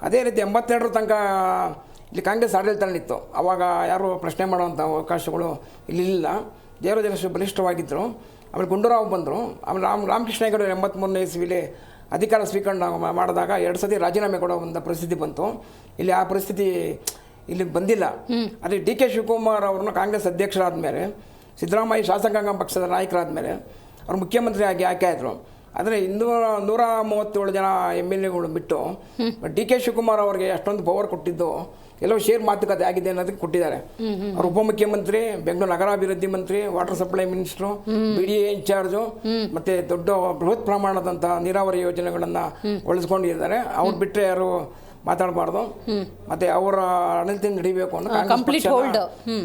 ಅದೇ ರೀತಿ 82 ತನಕ ಇಲ್ಲಿ ಕಾಂಗ್ರೆಸ್ ಆಡಳಿತದಲ್ಲಿತ್ತು. ಆವಾಗ ಯಾರು ಪ್ರಶ್ನೆ ಮಾಡುವಂಥ ಅವಕಾಶಗಳು ಇಲ್ಲಿಲ್ಲ. ಜಯರಾಜೇಶ್ವರಿ ಬಲಿಷ್ಠವಾಗಿದ್ದರು. ಆಮೇಲೆ ಗುಂಡೂರಾವ್ ಬಂದರು. ಆಮೇಲೆ ರಾಮಕೃಷ್ಣ ಹೆಗಡೆ 83ನೇ ಇಸ್ವಿಲಿ ಅಧಿಕಾರ ಸ್ವೀಕರಣ ಮಾಡಿದಾಗ 2 ಸತಿ ರಾಜೀನಾಮೆ ಕೊಡೋ ಒಂದು ಪರಿಸ್ಥಿತಿ ಬಂತು. ಇಲ್ಲಿ ಆ ಪರಿಸ್ಥಿತಿ ಇಲ್ಲಿ ಬಂದಿಲ್ಲ. ಅದೇ DK ಶಿವಕುಮಾರ್ ಅವ್ರನ್ನ ಕಾಂಗ್ರೆಸ್ ಅಧ್ಯಕ್ಷರಾದ ಮೇಲೆ, ಸಿದ್ದರಾಮಯ್ಯ ಶಾಸಕಾಂಗ ಪಕ್ಷದ ನಾಯಕರಾದ ಮೇಲೆ ಅವ್ರು ಮುಖ್ಯಮಂತ್ರಿ ಆಗಿ ಆಯ್ಕೆ ಆದರು. ಆದರೆ 137 ಜನ MLAಗಳು ಬಿಟ್ಟು DK ಶಿವಕುಮಾರ್ ಅವರಿಗೆ ಅಷ್ಟೊಂದು ಪವರ್ ಕೊಟ್ಟಿದ್ದು ಎಲ್ಲೋ ಶೇರ್ ಮಾತುಕತೆ ಆಗಿದೆ ಅನ್ನೋದಕ್ಕೆ ಕೊಟ್ಟಿದ್ದಾರೆ. ಅವರು ಉಪಮುಖ್ಯಮಂತ್ರಿ, ಬೆಂಗಳೂರು ನಗರಾಭಿವೃದ್ಧಿ ಮಂತ್ರಿ, water supply minister, BDA incharge, ಮತ್ತೆ ದೊಡ್ಡ ಬೃಹತ್ ಪ್ರಮಾಣದಂಥ ನೀರಾವರಿ ಯೋಜನೆಗಳನ್ನು ಒಳಸ್ಕೊಂಡಿದ್ದಾರೆ. ಅವ್ರು ಬಿಟ್ಟರೆ ಯಾರು ಮಾತಾಡಬಾರ್ದು. ಮತ್ತೆ ಅವರ ಆಡಳಿತ ನಡಿಬೇಕು ಅನ್ನೋ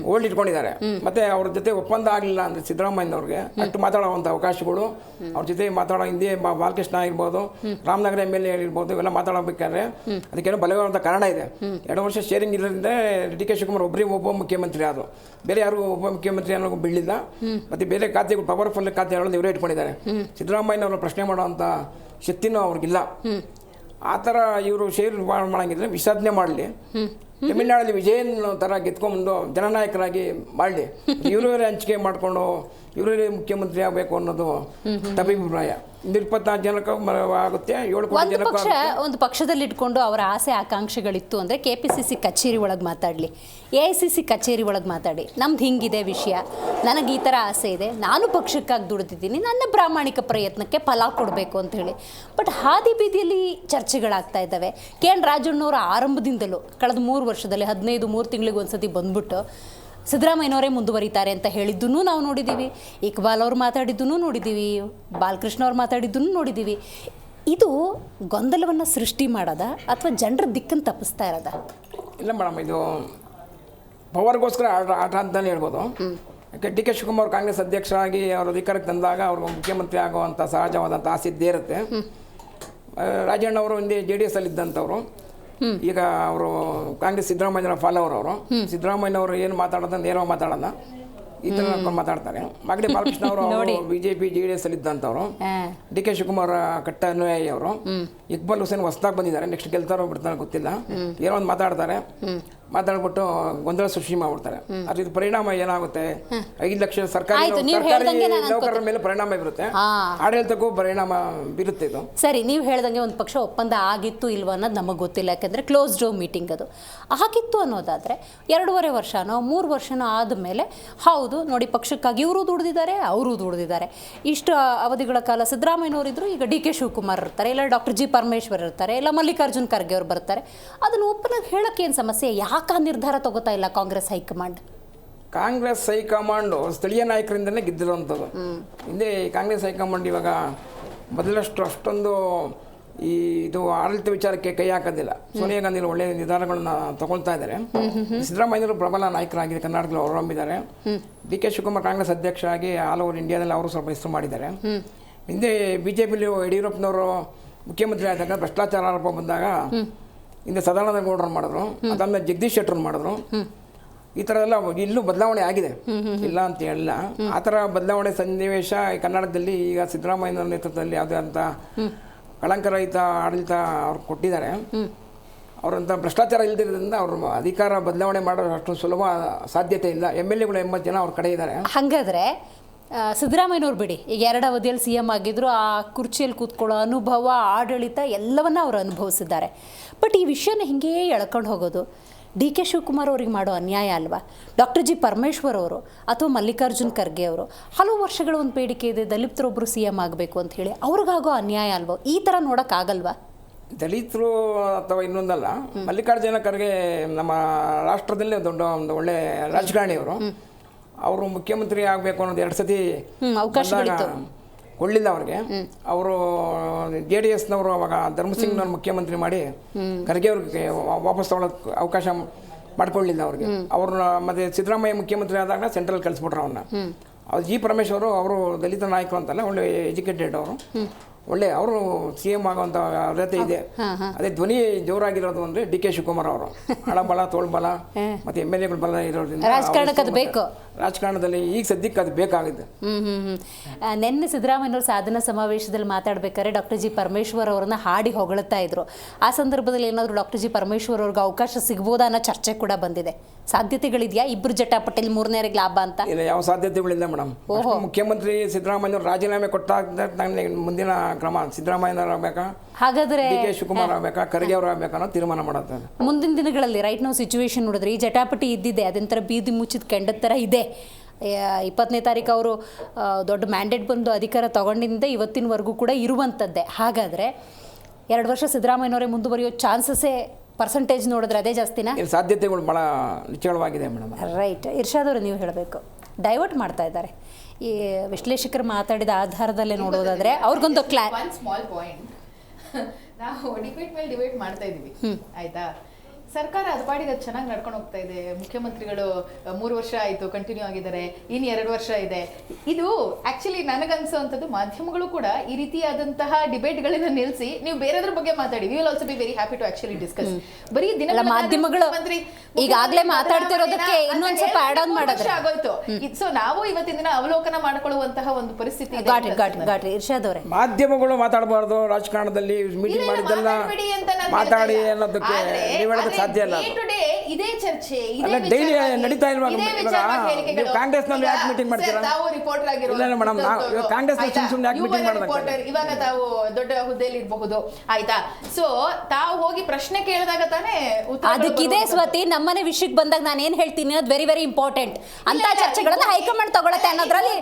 ಹೋಲ್ಡ್ ಇಟ್ಕೊಂಡಿದ್ದಾರೆ. ಮತ್ತೆ ಅವ್ರ ಜೊತೆ ಒಪ್ಪಂದ ಆಗಲಿಲ್ಲ ಅಂದರೆ ಸಿದ್ದರಾಮಯ್ಯನವ್ರಿಗೆ ಅಷ್ಟು ಮಾತಾಡುವಂಥ ಅವಕಾಶಗಳು, ಅವ್ರ ಜೊತೆ ಮಾತಾಡೋ ಹಿಂದೆ ಬಾಲಕೃಷ್ಣ ಆಗಿರ್ಬೋದು, ರಾಮನಗರ MLA ಆಗಿರ್ಬೋದು, ಇವೆಲ್ಲ ಮಾತಾಡಬೇಕಾದ್ರೆ ಅದಕ್ಕೇನೋ ಬಲವಾದ ಕಾರಣ ಇದೆ. 2 ವರ್ಷ ಶೇರಿಂಗ್ ಇರೋದ್ರಿಂದ DK ಶಿವಕುಮಾರ್ ಉಪಮುಖ್ಯಮಂತ್ರಿ ಆದರು. ಬೇರೆ ಯಾರು ಉಪಮುಖ್ಯಮಂತ್ರಿ ಅನ್ನೋ ಬೀಳಿಲ್ಲ. ಮತ್ತು ಬೇರೆ ಖಾತೆಗಳು ಪವರ್ಫುಲ್ ಖಾತೆಗಳನ್ನು ಇವರೇ ಇಟ್ಕೊಂಡಿದ್ದಾರೆ. ಸಿದ್ದರಾಮಯ್ಯನವ್ರ ಪ್ರಶ್ನೆ ಮಾಡೋವಂಥ ಶಕ್ತಿನೂ ಅವ್ರಿಗಿಲ್ಲ. ಆ ಥರ ಇವರು ಶೇರ್ ಮಾಡಂಗಿದ್ರೆ ವಿಸರ್ಜನೆ ಮಾಡಲಿ, ತಮಿಳ್ನಾಡಲ್ಲಿ ವಿಜಯನ್ ಥರ ಗೆದ್ಕೊಂಡ್ಬಂದು ಜನನಾಯಕರಾಗಿ ಮಾಡಲಿ, ಇವರೇ ಹಂಚಿಕೆ ಮಾಡಿಕೊಂಡು ಇವರೇ ಮುಖ್ಯಮಂತ್ರಿ ಆಗಬೇಕು ಅನ್ನೋದು ತಪ್ಪಿಭಿಪ್ರಾಯ. 24 ಜನಕ್ಕೆ ಆಗುತ್ತೆ, 7 ಕೋಟಿ ಜನಕ್ಕೆ. ಒಂದು ಪಕ್ಷದಲ್ಲಿ ಇಟ್ಕೊಂಡು ಅವರ ಆಸೆ ಆಕಾಂಕ್ಷೆಗಳಿತ್ತು ಅಂದರೆ KPCC ಕಚೇರಿ ಒಳಗೆ ಮಾತಾಡಲಿ, AICC ಕಚೇರಿ ಒಳಗೆ ಮಾತಾಡಿ, ನಮ್ದು ಹಿಂಗಿದೆ ವಿಷಯ, ನನಗೆ ಈ ಥರ ಆಸೆ ಇದೆ, ನಾನು ಪಕ್ಷಕ್ಕಾಗಿ ದುಡಿದಿದ್ದೀನಿ, ನನ್ನ ಪ್ರಾಮಾಣಿಕ ಪ್ರಯತ್ನಕ್ಕೆ ಫಲ ಕೊಡಬೇಕು ಅಂತ ಹೇಳಿ. ಬಟ್ ಹಾದಿ ಬೀದಿಯಲ್ಲಿ ಚರ್ಚೆಗಳಾಗ್ತಾ ಇದ್ದಾವೆ. KN ರಾಜಣ್ಣವರ ಆರಂಭದಿಂದಲೂ ಕಳೆದ 3 ವರ್ಷದಲ್ಲಿ 3 ತಿಂಗಳಿಗೆ ಒಂದ್ಸತಿ ಬಂದ್ಬಿಟ್ಟು ಸಿದ್ದರಾಮಯ್ಯನವರೇ ಮುಂದುವರಿತಾರೆ ಅಂತ ಹೇಳಿದ್ದನ್ನು ನಾವು ನೋಡಿದ್ದೀವಿ, ಇಕ್ಬಾಲ್ ಅವ್ರು ಮಾತಾಡಿದ್ದನ್ನು ನೋಡಿದ್ದೀವಿ, ಬಾಲಕೃಷ್ಣ ಅವ್ರು ಮಾತಾಡಿದ್ದನ್ನು ನೋಡಿದ್ದೀವಿ. ಇದು ಗೊಂದಲವನ್ನು ಸೃಷ್ಟಿ ಮಾಡೋದ ಅಥವಾ ಜನರ ದಿಕ್ಕನ್ನು ತಪ್ಪಿಸ್ತಾ ಇರೋದ? ಇಲ್ಲ ಮೇಡಮ್, ಇದು ಪವರ್ಗೋಸ್ಕರ ಆಟ ಅಂತಲೇ ಹೇಳ್ಬೋದು. ಯಾಕೆ ಡಿ ಕೆ ಶಿವಕುಮಾರ್ ಕಾಂಗ್ರೆಸ್ ಅಧ್ಯಕ್ಷರಾಗಿ ಅವರು ಅಧಿಕಾರಕ್ಕೆ ತಂದಾಗ ಅವ್ರಿಗೆ ಮುಖ್ಯಮಂತ್ರಿ ಆಗುವಂಥ ಸಹಜವಾದಂಥ ಆಸೆ ಇದ್ದೇ ಇರುತ್ತೆ. ರಾಜಣ್ಣವರು ಹಿಂದೆ JDS ಅಲ್ಲಿ ಇದ್ದಂಥವ್ರು, ಈಗ ಅವರು ಕಾಂಗ್ರೆಸ್ ಸಿದ್ದರಾಮಯ್ಯನ ಫಾಲೋವರ್ ಅವರು. ಸಿದ್ದರಾಮಯ್ಯನವರು ಏನು ಮಾತಾಡೋದು ನೇರವಾಗಿ ಮಾತಾಡೋಣ, ಈ ಥರ ಮಾತಾಡ್ತಾರೆ. ಮಾಗಡಿ ಬಾಲಕೃಷ್ಣ ಅವರು BJP JDS ಅಲ್ಲಿ ಇದ್ದಂಥವ್ರು, ಡಿ ಕೆ ಶಿವಕುಮಾರ್ ಕಟ್ಟ ಅನುಯಾಯಿ ಅವರು. ಇಕ್ಬಾಲ್ ಹುಸೇನ್ ಹೊಸದಾಗಿ ಬಂದಿದ್ದಾರೆ, ನೆಕ್ಸ್ಟ್ ಗೆಲ್ತಾರೋ ಬಿಡ್ತಾರೋ ಗೊತ್ತಿಲ್ಲ. ಏನೋ ಒಂದು ಮಾತಾಡ್ಬಿಟ್ಟು ಗೊಂದಲ ಸೃಷ್ಟಿ ಮಾಡ್ಬಿಡ್ತಾರೆ. ಅದ್ರ ಪರಿಣಾಮ ಏನಾಗುತ್ತೆ, 5 ಲಕ್ಷ ಸರ್ಕಾರಿ ನೌಕರರ ಮೇಲೆ ಪರಿಣಾಮ ಬೀರುತ್ತೆ, ಆಡಳಿತಕ್ಕೂ ಪರಿಣಾಮ ಬೀರುತ್ತೆ ಇದು. ಸರಿ, ನೀವು ಹೇಳ್ದಂಗೆ ಒಂದು ಪಕ್ಷ ಒಪ್ಪಂದ ಆಗಿತ್ತು ಇಲ್ವ ಅನ್ನೋದು ನಮಗೆ ಗೊತ್ತಿಲ್ಲ, ಯಾಕೆಂದರೆ ಕ್ಲೋಸ್ ಡೋರ್ ಮೀಟಿಂಗ್ ಅದು ಆಗಿತ್ತು ಅನ್ನೋದಾದರೆ 2.5 ವರ್ಷನೋ 3 ವರ್ಷನೋ ಆದಮೇಲೆ ಹೌದು ನೋಡಿ ಪಕ್ಷಕ್ಕಾಗಿ ಇವರು ದುಡಿದಿದ್ದಾರೆ, ಅವರು ದುಡಿದಿದ್ದಾರೆ, ಇಷ್ಟು ಅವಧಿಗಳ ಕಾಲ ಸಿದ್ದರಾಮಯ್ಯನವರಿದ್ದರು, ಈಗ ಡಿ ಕೆ ಶಿವಕುಮಾರ್ ಇರ್ತಾರೆ, ಇಲ್ಲ ಡಾಕ್ಟರ್ ಜಿ ಪರಮೇಶ್ವರ್ ಇರ್ತಾರೆ, ಇಲ್ಲ ಮಲ್ಲಿಕಾರ್ಜುನ್ ಖರ್ಗೆ ಅವ್ರು ಬರ್ತಾರೆ. ಅದನ್ನು ಒಪ್ಪನಾಗಿ ಹೇಳೋಕ್ಕೆ ಏನು ಸಮಸ್ಯೆ? ಯಾಕೆ ನಿರ್ಧಾರ ತಗೋತಾ ಇಲ್ಲ ಕಾಂಗ್ರೆಸ್ ಹೈಕಮಾಂಡ್? ಕಾಂಗ್ರೆಸ್ ಹೈಕಮಾಂಡು ಸ್ಥಳೀಯ ನಾಯಕರಿಂದಲೇ ಗೆದ್ದಿರುವಂಥದ್ದು. ಹಿಂದೆ ಕಾಂಗ್ರೆಸ್ ಹೈಕಮಾಂಡ್ ಇವಾಗ ಮೊದಲಷ್ಟು ಅಷ್ಟೊಂದು ಇದು ಆಡಳಿತ ವಿಚಾರಕ್ಕೆ ಕೈ ಹಾಕೋದಿಲ್ಲ. ಸೋನಿಯಾ ಗಾಂಧಿ ಒಳ್ಳೆಯ ನಿರ್ಧಾರಗಳನ್ನ ತಗೊಳ್ತಾ ಇದ್ದಾರೆ. ಸಿದ್ದರಾಮಯ್ಯರು ಪ್ರಬಲ ನಾಯಕರಾಗಿದೆ, ಕರ್ನಾಟಕದಲ್ಲಿ ಹೊರಹೊಮ್ಮಿದ್ದಾರೆ. ಡಿ ಕೆ ಶಿವಕುಮಾರ್ ಕಾಂಗ್ರೆಸ್ ಅಧ್ಯಕ್ಷ ಆಗಿ ಆಲ್ ಓವರ್ ಇಂಡಿಯಾದಲ್ಲಿ ಅವರು ಸ್ವಲ್ಪ ಹೆಸರು ಮಾಡಿದ್ದಾರೆ. ಹಿಂದೆ BJPಲಿ ಯಡಿಯೂರಪ್ಪನವರು ಮುಖ್ಯಮಂತ್ರಿ ಆದಾಗ ಭ್ರಷ್ಟಾಚಾರ ಆರೋಪ ಬಂದಾಗ ಹಿಂದೆ ಸದಾನಂದ ಗೌಡರು ಮಾಡಿದ್ರು, ಅದಾದ್ಮೇಲೆ ಜಗದೀಶ್ ಶೆಟ್ಟರ್ ಮಾಡಿದ್ರು. ಈ ಥರ ಎಲ್ಲ ಇಲ್ಲೂ ಬದಲಾವಣೆ ಆಗಿದೆ, ಇಲ್ಲ ಅಂತ ಹೇಳಿಲ್ಲ. ಆ ಥರ ಬದಲಾವಣೆ ಸನ್ನಿವೇಶ ಕರ್ನಾಟಕದಲ್ಲಿ ಈಗ ಸಿದ್ದರಾಮಯ್ಯನವರ ನೇತೃತ್ವದಲ್ಲಿ ಯಾವುದೇ ಅಂತ ಕಳಂಕರಹಿತ ಆಡಳಿತ ಅವ್ರು ಕೊಟ್ಟಿದ್ದಾರೆ. ಅವರಂಥ ಭ್ರಷ್ಟಾಚಾರ ಇಲ್ದಿರೋದ್ರಿಂದ ಅವರು ಅಧಿಕಾರ ಬದಲಾವಣೆ ಮಾಡೋ ಅಷ್ಟು ಸುಲಭ ಸಾಧ್ಯತೆ ಇಲ್ಲ. MLAಗಳು 80 ಜನ ಅವ್ರ ಕಡೆ ಇದ್ದಾರೆ. ಹಾಗಾದರೆ ಸಿದ್ದರಾಮಯ್ಯನವ್ರು ಬಿಡಿ, ಈಗ 2 ಅವಧಿಯಲ್ಲಿ CM ಆಗಿದ್ರು, ಆ ಕುರ್ಚಿಯಲ್ಲಿ ಕೂತ್ಕೊಳ್ಳೋ ಅನುಭವ, ಆಡಳಿತ ಎಲ್ಲವನ್ನ ಅವರು ಅನುಭವಿಸಿದ್ದಾರೆ. ಬಟ್ ಈ ವಿಷಯನ ಹಿಂಗೇ ಎಳ್ಕೊಂಡು ಹೋಗೋದು ಡಿ ಕೆ ಶಿವಕುಮಾರ್ ಅವ್ರಿಗೆ ಮಾಡೋ ಅನ್ಯಾಯ ಅಲ್ವಾ? ಡಾಕ್ಟರ್ ಜಿ ಪರಮೇಶ್ವರ್ ಅವರು ಅಥವಾ ಮಲ್ಲಿಕಾರ್ಜುನ್ ಖರ್ಗೆ ಅವರು ಹಲವು ವರ್ಷಗಳ ಒಂದು ಬೇಡಿಕೆ ಇದೆ, ದಲಿತರೊಬ್ಬರು CM ಆಗಬೇಕು ಅಂತ ಹೇಳಿ, ಅವ್ರಿಗಾಗೋ ಅನ್ಯಾಯ ಅಲ್ವೋ? ಈ ಥರ ನೋಡೋಕ್ಕಾಗಲ್ವಾ? ದಲಿತರು ಅಥವಾ ಇನ್ನೊಂದಲ್ಲ, ಮಲ್ಲಿಕಾರ್ಜುನ ಖರ್ಗೆ ನಮ್ಮ ರಾಷ್ಟ್ರದಲ್ಲೇ ಒಂದು ಒಳ್ಳೆ ರಾಜಕಾರಣಿಯವರು. ಅವರು ಮುಖ್ಯಮಂತ್ರಿ ಆಗಬೇಕು ಅನ್ನೋದು 2 ಸತಿ ಅವಕಾಶಗಳಿತ್ತು, ಕೊಳ್ಳಿಲ್ಲ ಅವ್ರಿಗೆ. ಅವರು JDSನವರು ಅವಾಗ ಧರ್ಮಸಿಂಗ್ನವ್ರು ಮುಖ್ಯಮಂತ್ರಿ ಮಾಡಿ ಖರ್ಗೆ ಅವ್ರಿಗೆ ವಾಪಸ್ ತಗೊಳ್ಳೋಕೆ ಅವಕಾಶ ಮಾಡ್ಕೊಳ್ಳಿಲ್ಲ ಅವ್ರಿಗೆ. ಅವ್ರನ್ನ ಮತ್ತೆ ಸಿದ್ದರಾಮಯ್ಯ ಮುಖ್ಯಮಂತ್ರಿ ಆದಾಗ ಸೆಂಟ್ರಲ್ ಕಳಿಸ್ಬಿಟ್ರು ಅವ್ರನ್ನ. ಅವ್ರು ಜಿ ಪರಮೇಶ್ವರು ಅವರು ದಲಿತ ನಾಯಕರು ಅಂತಲ್ಲ, ಒಳ್ಳೆ ಎಜುಕೇಟೆಡ್ ಅವರು, ಒಳ್ಳೆ ಅವರು CM ಆಗುವಂಥ ಅರ್ಹತೆ ಇದೆ. ಅದೇ ಧ್ವನಿ ಜೋರಾಗಿರೋದು ಅಂದರೆ ಡಿ ಕೆ ಶಿವಕುಮಾರ್ ಅವರು. ಹಣಬಲ, ತೋಳ್ಬಲ ಮತ್ತು MLAಗಳ ಬಲ ಇರೋದ್ರಿಂದ ರಾಜಕಾರಣಕ್ಕೆ ಅದು ಬೇಕು. ರಾಜಕಾರಣದಲ್ಲಿ ಈಗ ಸದ್ಯಕ್ಕೆ ಅದು ಬೇಕಾಗಿದೆ. ನಿನ್ನೆ ಸಿದ್ದರಾಮಯ್ಯನವರು ಸಾಧನಾ ಸಮಾವೇಶದಲ್ಲಿ ಮಾತಾಡ್ಬೇಕಾದ್ರೆ ಡಾಕ್ಟರ್ ಜಿ ಪರಮೇಶ್ವರ್ ಅವರನ್ನ ಹಾಡಿ ಹೊಗಳುತ್ತಾ ಇದ್ರು. ಆ ಸಂದರ್ಭದಲ್ಲಿ ಏನಾದರೂ ಡಾಕ್ಟರ್ ಜಿ ಪರಮೇಶ್ವರ್ ಅವ್ರಿಗೆ ಅವಕಾಶ ಸಿಗ್ಬೋದಾ ಅನ್ನೋ ಚರ್ಚೆ ಕೂಡ ಬಂದಿದೆ. ಸಾಧ್ಯತೆಗಳಿದೆಯಾ ಇಬ್ಬರು ಜಟಾಪಟೇಲ್ 3ನೇರಿಗೆ ಲಾಭ ಅಂತ? ಇಲ್ಲ, ಯಾವ ಸಾಧ್ಯತೆಗಳಿಲ್ಲ ಮೇಡಮ್. ಮುಖ್ಯಮಂತ್ರಿ ಸಿದ್ದರಾಮಯ್ಯನವರು ರಾಜೀನಾಮೆ ಕೊಟ್ಟಾಗ ಮುಂದಿನ ಕ್ರಮ ಸಿದ್ದರಾಮಯ್ಯನವರು ಆಗಬೇಕಾ, ಹಾಗಾದ್ರೆ ಡಿ ಕೆ ಶಿವಕುಮಾರ್ ಆಗಬೇಕಾ, ಖರ್ಗೆ ಅವರು ಆಗಬೇಕಾ ಅನ್ನೋ ತೀರ್ಮಾನ ಮಾಡುತ್ತಾರೆ ಮುಂದಿನ ದಿನಗಳಲ್ಲಿ. ರೈಟ್ ನಾವು ಸಿಚುವೇಶನ್ ನೋಡಿದ್ರೆ ಈ ಜಟಾಪಟಿ ಇದ್ದಿದೆ, ಅದೊಂಥರ ಬೀದಿ ಮುಚ್ಚಿದ ಕೆಂಡದ ಥರ ಇದೆ. 20ನೇ ತಾರೀಕು ಅವರು ದೊಡ್ಡ ಮ್ಯಾಂಡೇಟ್ ಬಂದು ಅಧಿಕಾರ ತಗೊಂಡಿಂದ ಇವತ್ತಿನವರೆಗೂ ಕೂಡ ಇರುವಂಥದ್ದೇ. ಹಾಗಾದರೆ 2 ವರ್ಷ ಸಿದ್ದರಾಮಯ್ಯನವರೇ ಮುಂದುವರಿಯೋ ಚಾನ್ಸಸ್ಸೇ ಪರ್ಸೆಂಟೇಜ್ ನೋಡಿದ್ರೆ ಅದೇ ಜಾಸ್ತಿನಾ? ಸಾಧ್ಯತೆಗಳು ಭಾಳ ನಿಚ್ಚಳವಾಗಿದೆ ಮೇಡಮ್. ರೈಟ್, ಇರ್ಷಾದ್ ಅವರು ನೀವು ಹೇಳಬೇಕು. ಡೈವರ್ಟ್ ಮಾಡ್ತಾ ಇದ್ದಾರೆ ಈ ವಿಶ್ಲೇಷಕರು ಮಾತಾಡಿದ ಆಧಾರದಲ್ಲೇ ನೋಡೋದಾದ್ರೆ ಅವ್ರಿಗೊಂದು ಸ್ಮಾಲ್ ಪಾಯಿಂಟ್. ನಾವು ಡಿಬೇಟ್ ಮೇಲೆ ಡಿಬೇಟ್ ಮಾಡ್ತಾ ಇದೀವಿ, ಆಯ್ತಾ? ಸರ್ಕಾರ ಅದು ಪಾಡಿಗೆ ಅದು ಚೆನ್ನಾಗಿ ನಡ್ಕೊಂಡು ಹೋಗ್ತಾ ಇದೆ. ಮುಖ್ಯಮಂತ್ರಿಗಳು 3 ವರ್ಷ ಆಯಿತು ಕಂಟಿನ್ಯೂ ಆಗಿದ್ದಾರೆ, ಇನ್ನು 2 ವರ್ಷ ಇದೆ. ಇದು ಆಕ್ಚುಲಿ ನನಗನ್ಸುವಂಥದ್ದು ಮಾಧ್ಯಮಗಳು ಕೂಡ ಈ ರೀತಿಯಾದಂತಹ ಡಿಬೇಟ್ಗಳನ್ನ ನಿಲ್ಲಿಸಿ ನೀವು ಬೇರೆದ್ರ ಬಗ್ಗೆ ಮಾತಾಡಿ. We will also be very happy to actually discuss. ಬರೀ ದಿನ ಮಾಧ್ಯಮಗಳು ಈಗಾಗಲೇ ಮಾತಾಡ್ತಿರೋದಕ್ಕೆ ಇನ್ನೊಂದು ಸ್ವಲ್ಪ ಆಡ್ ಆನ್ ಮಾಡೋದು ಆಗೋಯ್ತು. ಸೊ ನಾವು ಇವತ್ತಿನ ದಿನ ಅವಲೋಕನ ಮಾಡ್ಕೊಳ್ಳುವಂತಹ ಒಂದು ಪರಿಸ್ಥಿತಿ ಇದೆ. ಇರ್ಷಾದ್ ಅವರೇ, ಮಾಧ್ಯಮಗಳು ಮಾತಾಡಬಾರ್ದು ರಾಜಕಾರಣದಲ್ಲಿ, ಮೀಟಿಂಗ್ ಮಾಡಿದ್ದೆಲ್ಲ ಮಾತಾಡಿ ಅನ್ನೋದಕ್ಕೆ ನೀವು ಹೇಳೋದಕ್ಕೆ ಸಾಧ್ಯ ಇಲ್ಲ. ಇದೇ ಚರ್ಚೆ ಅಲ್ಲ, daily ನಡೀತಾ ಇಲ್ವಾ? ಇವಾಗ ನೀವು ಕಾಂಗ್ರೆಸ್ನಲ್ಲಿ ಯಾಕೆ meeting ಮಾಡ್ತೀರಾ? ತಾವು ರಿಪೋರ್ಟರ್ ಇಲ್ಲ madam, ನಾವು ಕಾಂಗ್ರೆಸ್ನಲ್ಲಿ ಸುಮ್ನೆ ಯಾಕೆ meeting ಮಾಡೋದು? ಇವಾಗ ತಾವು ದೊಡ್ಡ ಹುದ್ದೆಯಲ್ಲಿ ಇರಬಹುದು, ಆಯ್ತಾ? ಸೊ ತಾವು ಹೋಗಿ ಪ್ರಶ್ನೆ ಕೇಳಿದಾಗ ತಾನೇ ಅದಕ್ಕಿದೆ ಸ್ವಾತಿ, ನಮ್ಮನೆ ವಿಷಯಕ್ಕೆ ಬಂದಾಗ ನಾನು ಏನ್ ಹೇಳ್ತೀನಿ ಅದು ವೆರಿ ವೆರಿ ಇಂಪಾರ್ಟೆಂಟ್. ಅಂತ ಚರ್ಚೆಗಳನ್ನ ಹೈಕಮಾಂಡ್ ತಗೊಳತ್ತೆ ಅನ್ನೋದ್ರಲ್ಲಿ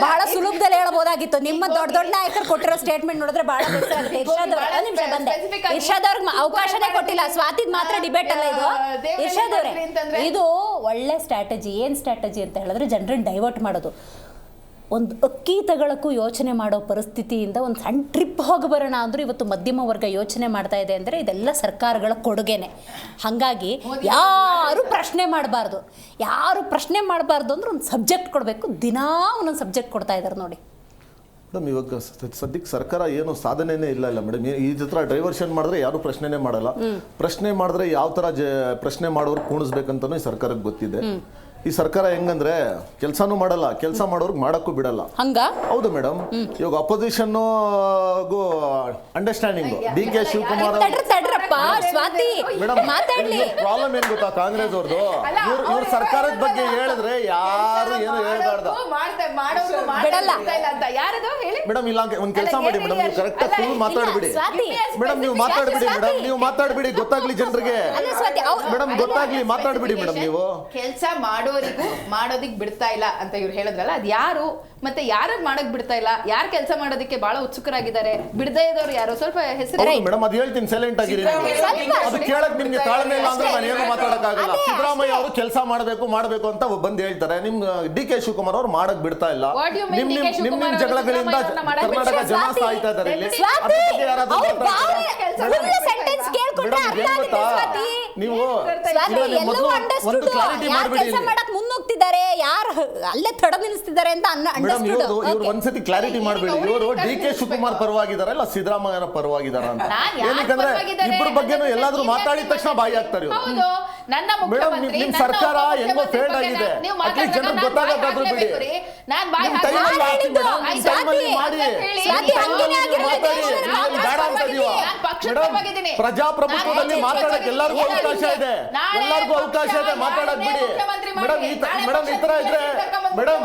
ಬಹಳ ಸುಲಭದಲ್ಲಿ ಹೇಳ್ಬೋದಾಗಿತ್ತು. ನಿಮ್ಮ ದೊಡ್ಡ ದೊಡ್ಡ ನಾಯಕರು ಕೊಟ್ಟಿರೋ ಸ್ಟೇಟ್ಮೆಂಟ್ ನೋಡಿದ್ರೆ ಬಹಳ ಬೇಸರ ಆಗುತ್ತೆ. ಇರ್ಷಾದ್ ಅವ್ರಿಗೆ ಅವಕಾಶನೇ ಕೊಟ್ಟಿಲ್ಲ. ಸ್ವಾತಿದ್ ಮಾತ್ರ ಡಿಬೇಟ್ ಅಲ್ಲ ಇದು. ಇರ್ಷಾದ್ ಅವ್ರೆ, ಇದು ಒಳ್ಳೆ ಸ್ಟ್ರಾಟಜಿ. ಏನ್ ಸ್ಟ್ರಾಟಜಿ ಅಂತ ಹೇಳಿದ್ರೆ ಜನರನ್ನ ಡೈವರ್ಟ್ ಮಾಡೋದು. ಒಂದು ಅಕ್ಕಿ ತಗೊಳಕ್ಕೂ ಯೋಚನೆ ಮಾಡೋ ಪರಿಸ್ಥಿತಿಯಿಂದ ಒಂದು ಸಣ್ಣ ಟ್ರಿಪ್ ಹೋಗಿ ಬರೋಣ ಅಂದರೂ ಇವತ್ತು ಮಧ್ಯಮ ವರ್ಗ ಯೋಚನೆ ಮಾಡ್ತಾ ಇದೆ ಅಂದರೆ ಇದೆಲ್ಲ ಸರ್ಕಾರಗಳ ಕೊಡುಗೆನೆ. ಹಾಗಾಗಿ ಯಾರು ಪ್ರಶ್ನೆ ಮಾಡಬಾರ್ದು, ಅಂದ್ರೆ ಒಂದು ಸಬ್ಜೆಕ್ಟ್ ಕೊಡಬೇಕು. ದಿನಾ ಒಂದೊಂದು ಸಬ್ಜೆಕ್ಟ್ ಕೊಡ್ತಾ ಇದ್ದಾರೆ ನೋಡಿ ಮೇಡಮ್. ಇವಾಗ ಸದ್ಯಕ್ಕೆ ಸರ್ಕಾರ ಏನು ಸಾಧನೆನೇ ಇಲ್ಲ ಮೇಡಮ್. ಈ ಥರ ಡೈವರ್ಷನ್ ಮಾಡಿದ್ರೆ ಯಾರು ಪ್ರಶ್ನೆನೇ ಮಾಡಲ್ಲ. ಪ್ರಶ್ನೆ ಮಾಡಿದ್ರೆ ಯಾವ ಥರ ಪ್ರಶ್ನೆ ಮಾಡೋರು ಕೂಣಿಸ್ಬೇಕಂತನೂ ಈ ಸರ್ಕಾರಕ್ಕೆ ಗೊತ್ತಿದೆ. ಈ ಸರ್ಕಾರ ಹೆಂಗಂದ್ರೆ ಕೆಲಸನೂ ಮಾಡಲ್ಲ, ಕೆಲಸ ಮಾಡೋರ್ಗೆ ಮಾಡಕ್ಕೂ ಬಿಡಲ್ಲ. ಹೌದು ಮೇಡಮ್. ಇವಾಗ opposition understanding DK Shivakumar problem ಏನ್ ಗೊತ್ತಾ, ಕಾಂಗ್ರೆಸ್ ಅವ್ರದ್ದು ಇವ್ರ ಸರ್ಕಾರದ ಬಗ್ಗೆ ಹೇಳಿದ್ರೆ ಯಾರು ಏನು ಹೇಳ್ಬಾರ್ದು ಮೇಡಮ್. ಇಲ್ಲ ಒಂದ್ ಕೆಲಸ ಮಾಡಿ ಮೇಡಮ್, ನೀವು ಕರೆಕ್ಟ್ ಫುಲ್ ಮಾತಾಡ್ಬಿಡಿ ಮೇಡಮ್. ನೀವು ಮಾತಾಡ್ಬಿಡಿ ಗೊತ್ತಾಗ್ಲಿ ಜನರಿಗೆ ಮೇಡಮ್, ಗೊತ್ತಾಗ್ಲಿ ಮಾತಾಡ್ಬಿಡಿ ಮೇಡಮ್. ನೀವು ಕೆಲಸ ಮಾಡೋರಿಗೂ ಮಾಡೋದಿಕ್ ಬಿಡ್ತಾ ಇಲ್ಲ ಅಂತ ಇವ್ರು ಹೇಳಿದ್ರಲ್ಲ, ಅದ್ ಯಾರು ಮತ್ತೆ ಯಾರು ಮಾಡಕ್ ಬಿಡ್ತಾ ಇಲ್ಲ, ಯಾರು ಕೆಲಸ ಮಾಡೋದಕ್ಕೆ ಬಹಳ ಉತ್ಸುಕರಾಗಿದ್ದಾರೆ, ಬಿಡದೇ ಇದ್ದವ್ರು ಯಾರು? ಸ್ವಲ್ಪ ಹೆಸರು ಮೇಡಮ್. ಅದು ಹೇಳ್ತೀನಿ, ಸೈಲೆಂಟ್ ಆಗಿರಿ. ಅದು ಕೇಳಕ್ ನಿಮ್ಗೆ ತಾಳ್ಮೆ ಇಲ್ಲ ಅಂದ್ರೆ ನಾನು ಏನು ಮಾತಾಡಕ್ಕಾಗಲ್ಲ. ಸಿದ್ದರಾಮಯ್ಯ ಅವರು ಕೆಲಸ ಮಾಡಬೇಕು ಅಂತ ಬಂದು ಹೇಳ್ತಾರೆ. ನಿಮ್ DK ಶಿವಕುಮಾರ್ ಅವ್ರು ಮಾಡಕ್ ಬಿಡ್ತಾ ಇಲ್ಲ. ನಿಮ್ ಜಗಳಗಳಿಂದ ಕರ್ನಾಟಕ ಜನ ಸಾಯ್ತಾ ಇದ್ದಾರೆ ಇಲ್ಲಿ. ನೀವು ಒಂದು ಕ್ಲಾರಿಟಿ ಮಾಡ್ಬಿಡಿ. ಮುನ್ನೋಗ್ತಿದ್ದಾರೆ, ಯಾರು ಅಲ್ಲೇ ತಡ ನಿಲ್ಲಿಸ್ತಿದ್ದಾರೆ ಅಂತ ಇವ್ರು ಒಂದ್ಸತಿ ಕ್ಲಾರಿಟಿ ಮಾಡ್ಬೇಡಿ. ಇವರು DK ಶಿವಕುಮಾರ್ ಪರವಾಗಿದಾರ ಇಲ್ಲ ಸಿದ್ದರಾಮಯ್ಯನ ಪರವಾಗಿದಾರ ಅಂತ. ಏನಕ್ಕಂದ್ರೆ ಇಬ್ಬರ ಬಗ್ಗೆನೂ ಎಲ್ಲಾದ್ರೂ ಮಾತಾಡಿದ ತಕ್ಷಣ ಬಾಯಿ ಆಗ್ತಾರೆ ಇವರು. ಮೇಡಮ್, ನಿಮ್ ಸರ್ಕಾರ ಹೆಂಗೋ ಫೇಲ್ಡ್ ಆಗಿದೆ. ಅಟ್ಲೀಸ್ಟ್ ಜನರಿಗೆ ಗೊತ್ತಾಗಕ್ಕಾದ್ರೂ ಬಿಡಿ. ನಿಮ್ ಟೈಮಲ್ಲಿ ಹಾಕಿ ಮೇಡಮ್, ನಿಮ್ ಟೈಮಲ್ಲಿ ಮಾಡಿ, ಮಾತಾಡಿ. ಬೇಡ ಅಂತ ಇದೀವಾ ಮೇಡಮ್? ಪ್ರಜಾಪ್ರಭುತ್ವದಲ್ಲಿ ಮಾತಾಡಕ್ ಎಲ್ಲರಿಗೂ ಅವಕಾಶ ಇದೆ, ಮಾತಾಡಕ್ ಬಿಡಿ ಮೇಡಮ್. ಈ ತರ ಇದ್ರೆ ಮೇಡಮ್,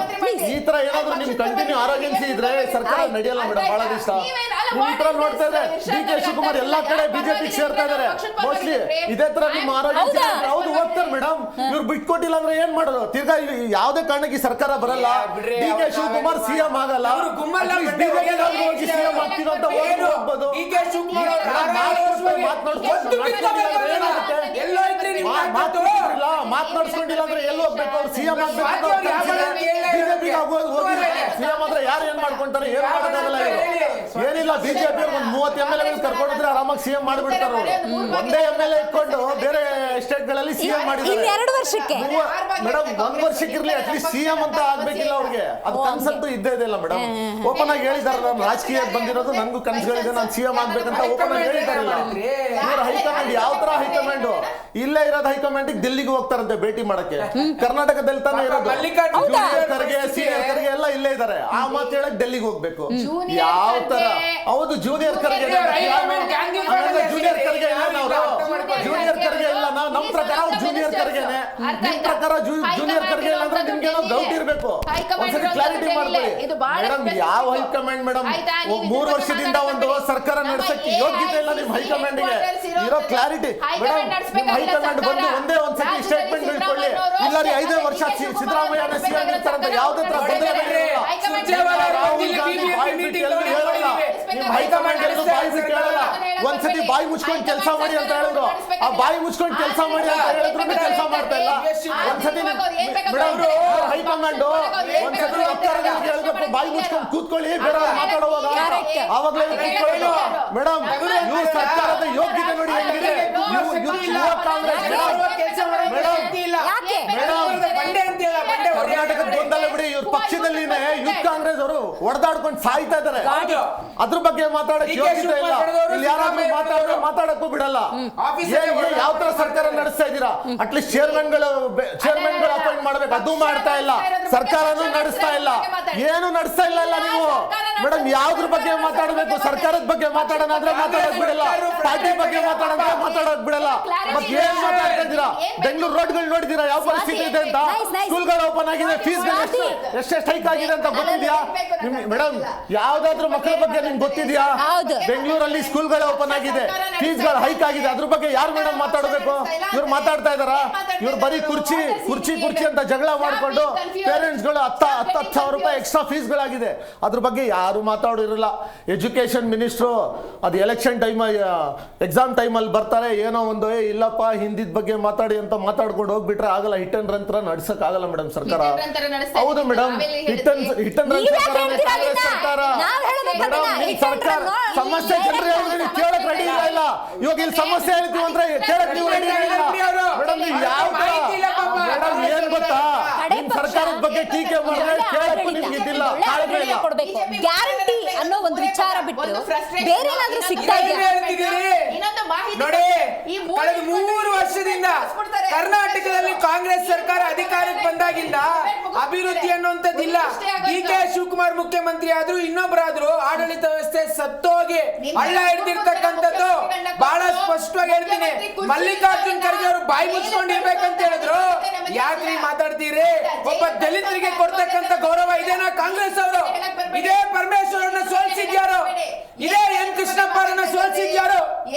ಈ ತರ ಏನಾದ್ರು ನಿಮ್ ಕಂಟಿನ್ಯೂ ಆರೋಗ್ಯನ್ಸಿ ಇದ್ರೆ ಸರ್ಕಾರ ನಡೆಯಲ್ಲ ಮೇಡಮ್. ಬಹಳ ದಿವಸ ನೀವು ಈ ತರ ನೋಡ್ತಾ ಇದ್ರೆ DK ಶಿವಕುಮಾರ್ ಎಲ್ಲಾ ಕಡೆ ಬಿಜೆಪಿ ಸೇರ್ತಾ ಇದಾರೆ. ಮೋಸ್ಟ್ಲಿ ಇದೇ ತರ ನಿಮ್ಮ ಆರೋಗ್ಯನ್ಸಿ ಹೌದು ಹೋಗ್ತಾರೆ ಮೇಡಮ್. ಇವ್ರು ಬಿಟ್ಕೊಟ್ಟಿಲ್ಲ ಅಂದ್ರೆ ಏನ್ ಮಾಡೋದು? ತಿರ್ಗಾ ಯಾವ್ದೇ ಕಾರಣಕ್ಕೆ ಸರ್ಕಾರ ಬರಲ್ಲ. DK ಶಿವಕುಮಾರ್ CM ಆಗಲ್ಲ. ಬಿಜೆಪಿ CM ಆಗ್ತೀವಿ ಅಂತ ಹೋಗ್ಬೋದು. ಮಾತನಾಡ್ಸ್ಕೊಂಡಿಲ್ಲ ಅಂದ್ರೆ ಎಲ್ಲಿ ಹೋಗ್ಬೇಕು? ಅವ್ರು CM ಆಗ್ಬೇಕು. ಬಿಜೆಪಿ CM ಆದ್ರೆ ಯಾರು ಏನ್ ಮಾಡ್ಕೊಂತಾರೆ? ಏನ್ ಮಾಡೋದಾಗಲ್ಲ. ಏನಿಲ್ಲ, ಬಿಜೆಪಿ ಒಂದು 30 MLA ಕರ್ಕೊಂಡಿದ್ರೆ ಆರಾಮಾಗಿ CM ಮಾಡಿಬಿಡ್ತಾರ. ಒಂದೇ MLA ಇಟ್ಕೊಂಡು ಬೇರೆ ಸ್ಟೇಟ್ ಗಳಲ್ಲಿ CM ಮಾಡಿದ್ದಾರೆ. 2 ವರ್ಷಕ್ಕೆ ಮೇಡಮ್, 1 ವರ್ಷಕ್ಕಿರ್ಲಿ, ಅಟ್ಲೀಸ್ಟ್ CM ಅಂತ ಆಗ್ಬೇಕಿಲ್ಲ ಅವ್ರಿಗೆ. ಅದು ಕನ್ಸಂತೂ ಇದ್ದೇ ಇದೆಯಲ್ಲ ಮೇಡಮ್. ಓಪನ್ ಆಗಿ ಹೇಳಿದಾರೆ, ನಾನು ರಾಜಕೀಯಕ್ಕೆ ಬಂದಿರೋದು ನನಗೂ ಕನ್ಸುಗಳಿದೆ, ನಾನು CM ಆಗ್ಬೇಕಂತ ಓಪನ್ ಆಗಿ ಹೇಳಿದಾರಲ್ಲ. ಇವ್ರ ಹೈಕಮಾಂಡ್ ಯಾವ ತರ ಹೈಕಮಾಂಡ್? ಇಲ್ಲೇ ಇರೋದು ಹೈಕಮಾಂಡ್ ದಿಲ್ಲಿಗೆ ಹೋಗ್ತಾರಂತೆ ಭೇಟಿ ಮಾಡಕ್ಕೆ. ಕರ್ನಾಟಕದಲ್ಲಿ ತಾನೇ ಇರೋದು. ಜೂನಿಯರ್ ಖರ್ಗೆ, ಸೀನಿಯರ್ ಖರ್ಗೆ ಎಲ್ಲ ಇಲ್ಲೇ ಇದಾರೆ. ಆ ಮಾತು ಹೇಳಕ್ ಡೆಲ್ಲಿಗೆ ಹೋಗ್ಬೇಕು. ಯಾವ ತರ? ಹೌದು, ಜೂನಿಯರ್ ಖರ್ಗೆ ಇಲ್ಲ. ಜೂನಿಯರ್ ಖರ್ಗೆ ಇಲ್ಲ. ನಮ್ಮ ಪ್ರಕಾರ ಜೂನಿಯರ್ ಖರ್ಗೆನೆ. ನಿಮ್ ಪ್ರಕಾರ ಜೂನಿಯರ್ ಖರ್ಗೆ ಇಲ್ಲ ಅಂದ್ರೆ ನಿಮ್ಗೆ ಏನೋ ಡೌಟ್ ಇರ್ಬೇಕು. ಒಂದ್ಸರಿ ಕ್ಲಾರಿಟಿ ಮಾಡ್ಕೊಳ್ಳಿ ಮೇಡಮ್. ಯಾವ ಹೈಕಮಾಂಡ್ ಮೇಡಮ್? 3 ವರ್ಷದಿಂದ ಒಂದು ಸರ್ಕಾರ ನಡೆಸಕ್ಕೆ ಯೋಗ್ಯತೆ ಇಲ್ಲ ನಿಮ್ ಹೈಕಮಾಂಡ್ಗೆ. ಇರೋ ಕ್ಲಾರಿಟಿ ಮೇಡಮ್, ನಿಮ್ ಹೈಕಮಾಂಡ್ ಬಂದು ಒಂದ್ಸತಿ ಸ್ಟೇಟ್ಮೆಂಟ್ ಇಟ್ಕೊಳ್ಳಿ. ಇಲ್ಲ ರೀ 5 ವರ್ಷ ಸಿದ್ದರಾಮಯ್ಯನ CM ಇರ್ತಾರಂತ ಯಾವುದೇ ತರ ಗೊಂದಲ ಬೇಡ. ರಾಹುಲ್ ಗಾಂಧಿ ಬಾಯಿ ಬಿಟ್ಟು ಎಲ್ಲೂ ಹೇಳಲ್ಲ. ನಿಮ್ ಹೈಕಮಾಂಡ್ ಎಲ್ಲೂ ಬಾಯಿ ಬಿಟ್ಟು ಹೇಳಲ್ಲ. ಒಂದ್ಸತಿ ಬಾಯಿ ಮುಚ್ಕೊಂಡು ಕೆಲಸ ಮಾಡಿ ಅಂತ ಹೇಳಿದ್ರು. ಆ ಬಾಯಿ ಮುಚ್ಕೊಂಡು ಕೆಲಸ ಮಾಡಿ ಅಂತ ಹೇಳಿದ್ರು ಕೆಲಸ ಮಾಡ್ತಾ ಇಲ್ಲ. ಒಂದ್ಸತಿ ಮೇಡಮ್ ಹೈಕಮಾಂಡ್ ಒಂದ್ಸತಿ ವಕ್ತಾರಗಳಿಗೆ ಹೇಳ್ಬೇಕು, ಬಾಯಿ ಮುಚ್ಕೊಂಡು ಕೂತ್ಕೊಳ್ಳಿ, ಬೇರೆ ಮಾತಾಡುವಾಗ ಆವಾಗಲೇ ಕೂತ್ಕೊಳ್ಳಿ ಮೇಡಮ್. ಇವ್ರ ಸರ್ಕಾರದ ಯೋಗ್ಯತೆ ನೋಡಿ ಹೆಂಗಿದೆ. ಯುವ ಕಾಂಗ್ರೆಸ್ ಕರ್ನಾಟಕದ ಗೊಂದಲ ಬಿಡಿ. ಇವ್ರ ಪಕ್ಷದಲ್ಲಿನೇ ಯೂತ್ ಕಾಂಗ್ರೆಸ್ ಅವರು ಹೊಡೆದಾಡ್ಕೊಂಡು ಸಾಯ್ತಾ ಇದಾರೆ. ಅದ್ರ ಬಗ್ಗೆ ಮಾತಾಡಕ್ ಯೋಗ್ಯತೆ ಇಲ್ಲ. ಇಲ್ಲಿ ಯಾರಾದ್ರೂ ಮಾತಾಡಕ್ಕೂ ಬಿಡಲ್ಲ. ಯಾವ ತರ ಸರ್ಕಾರ ನಡೆಸ್ತಾ ಇದ್ದೀರಾ? ಅಟ್ಲೀಸ್ಟ್ ಚೇರ್ಮನ್ಗಳು ಅಪಾಯಿಂಟ್ ಮಾಡ್ಬೇಕು, ಅದು ಮಾಡ್ತಾ ಇಲ್ಲ. ಸರ್ಕಾರನೂ ನಡೆಸ್ತಾ ಇಲ್ಲ, ಏನು ನಡೆಸ್ತಾ ಇಲ್ಲ ನೀವು ಮೇಡಮ್. ಯಾವ್ದ್ರ ಬಗ್ಗೆ ಮಾತಾಡಬೇಕು? ಸರ್ಕಾರದ ಬಗ್ಗೆ ಮಾತಾಡೋಣ ಅಂದ್ರೆ ಮಾತಾಡೋಕ್ ಬಿಡಲ್ಲ, ಪಾರ್ಟಿ ಬಗ್ಗೆ ಮಾತಾಡೋಣ ಮಾತಾಡೋಕ್ ಬಿಡಲ್ಲ. ಮತ್ತೆ ಏನ್ ಮಾತಾಡ್ತಾ ಇದ್ದೀರಾ? ಬೆಂಗಳೂರು ರೋಡ್ಗಳು ನೋಡಿದೀರಾ ಯಾವ ಪರಿಸ್ಥಿತಿ ಇದೆ ಅಂತ? ಸ್ಕೂಲ್ಗಳು ಓಪನ್ ಆಗಿದೆ, ಫೀಸ್ಗಳು ಎಷ್ಟೆಷ್ಟು ಹೈಕ್ ಆಗಿದೆ ಅಂತ ಗೊತ್ತಿದ್ಯಾ ಮೇಡಮ್? ಯಾವ್ದಾದ್ರು ಮಕ್ಕಳ ಬಗ್ಗೆ ನಿಮ್ಗೆ ಗೊತ್ತಿದ್ಯಾ? ಬೆಂಗಳೂರಲ್ಲಿ ಸ್ಕೂಲ್ಗಳು ಓಪನ್ ಆಗಿದೆ, ಫೀಸ್ಗಳು ಹೈಕ್ ಆಗಿದೆ, ಅದ್ರ ಬಗ್ಗೆ ಯಾರು ಮೇಡಮ್ ಮಾತಾಡಬೇಕು? ಇವ್ರು ಮಾತಾಡ್ತಾ ಇದಾರಾ? ಇವ್ರು ಬರೀ ಕುರ್ಚಿ ಅಂತ ಜಗಳ ಮಾಡ್ಕೊಂಡು ಪೇರೆಂಟ್ಸ್ಗಳು 10,000 ರೂಪಾಯಿ ಎಕ್ಸ್ಟ್ರಾ ಫೀಸ್ಗಳಾಗಿದೆ, ಅದ್ರ ಬಗ್ಗೆ ಯಾರು ಮಾತಾಡೋದಿರಲ್ಲ. ಎಜುಕೇಶನ್ ಮಿನಿಸ್ಟ್ರು ಅದು ಎಲೆಕ್ಷನ್ ಟೈಮ್ ಎಕ್ಸಾಮ್ ಟೈಮಲ್ಲಿ ಬರ್ತಾರೆ, ಏನೋ ಒಂದು ಇಲ್ಲಪ್ಪ ಹಿಂದಿದ ಬಗ್ಗೆ ಮಾತಾಡಿ ಅಂತ ಮಾತಾಡ್ಕೊಂಡು ಹೋಗ್ಬಿಟ್ರೆ ಆಗಲ್ಲ. ಹಿಟ್ ಅಂಡ್ ರನ್ ತರ ನಡ್ಸಕ್ ಆಗಲ್ಲ ಮೇಡಮ್ ಸರ್ಕಾರ. ಹೌದು ಮೇಡಮ್, ಹಿಟ್ ಅಂಡ್ ರನ್ ಸರ್ಕಾರ ಮೇಡಮ್. ಸರ್ಕಾರ ಸಮಸ್ಯೆ ಜನರು ಕೇಳಕ್ ರೆಡಿ ಇಲ್ಲ. ಇವಾಗ ಇಲ್ಲಿ ಸಮಸ್ಯೆ ಹೇಳ್ತೀವಿ ಅಂದ್ರೆ ಕೇಳಕ್ ನೀವು ರೆಡಿ ಇಲ್ಲ ಮೇಡಮ್. ನೀವು ಯಾವ ಮೇಡಮ್ ಏನ್ ಗೊತ್ತಾ, ನಿಮ್ ಸರ್ಕಾರದ ಬಗ್ಗೆ ಟೀಕೆ ಮಾಡಿದ್ರೆ ಕೇಳಕ್ಕೂ ನಿಮ್ಗೆ ಇದಿಲ್ಲ, ಕಾಳಜಿ ಇಲ್ಲ. ಗ್ಯಾರಂಟಿ ಅನ್ನೋ ಒಂದು ವಿಚಾರ ಬಿಟ್ಟು ಬೇರೆ ಏನಾದ್ರೂ ಸಿಗ್ತಾ ಇದೆಯಾ? ನೋಡಿ, ಕಳೆದ 3 ವರ್ಷದಿಂದ ಕರ್ನಾಟಕದಲ್ಲಿ ಕಾಂಗ್ರೆಸ್ ಸರ್ಕಾರ ಅಧಿಕಾರಕ್ಕೆ ಬಂದಾಗಿಂದ ಅಭಿವೃದ್ಧಿ ಅನ್ನುವಂಥದ್ದಿಲ್ಲ. DK ಶಿವಕುಮಾರ್ ಮುಖ್ಯಮಂತ್ರಿ ಆದ್ರೂ ಇನ್ನೊಬ್ಬರಾದ್ರೂ ಆಡಳಿತ ವ್ಯವಸ್ಥೆ ಸತ್ತೋಗಿ ಹಳ್ಳ ಹಿಡ್ದಿರ್ತಕ್ಕಂಥದ್ದು ಬಹಳ ಸ್ಪಷ್ಟವಾಗಿ ಹೇಳ್ತೀನಿ. ಮಲ್ಲಿಕಾರ್ಜುನ್ ಖರ್ಗೆ ಅವರು ಬಾಯಿ ಮುಚ್ಕೊಂಡಿರ್ಬೇಕಂತ ಹೇಳಿದ್ರು. ಯಾಕ್ರಿ ಮಾತಾಡ್ತೀರಿ? ಒಬ್ಬ ದಲಿತರಿಗೆ ಕೊಡ್ತಕ್ಕಂಥ ಗೌರವ ಇದೇನಾ ಕಾಂಗ್ರೆಸ್ ಅವರು? ಇದೇ ಪರಮೇಶ್ವರನ್ನ ಸೋಲಿಸಿದ್ಯಾರು? ಇದೇ ಎನ್ ಕೃಷ್ಣಪ್ಪ ಅವರನ್ನ ಸೋಲಿಸಿದ್ಯಾರು?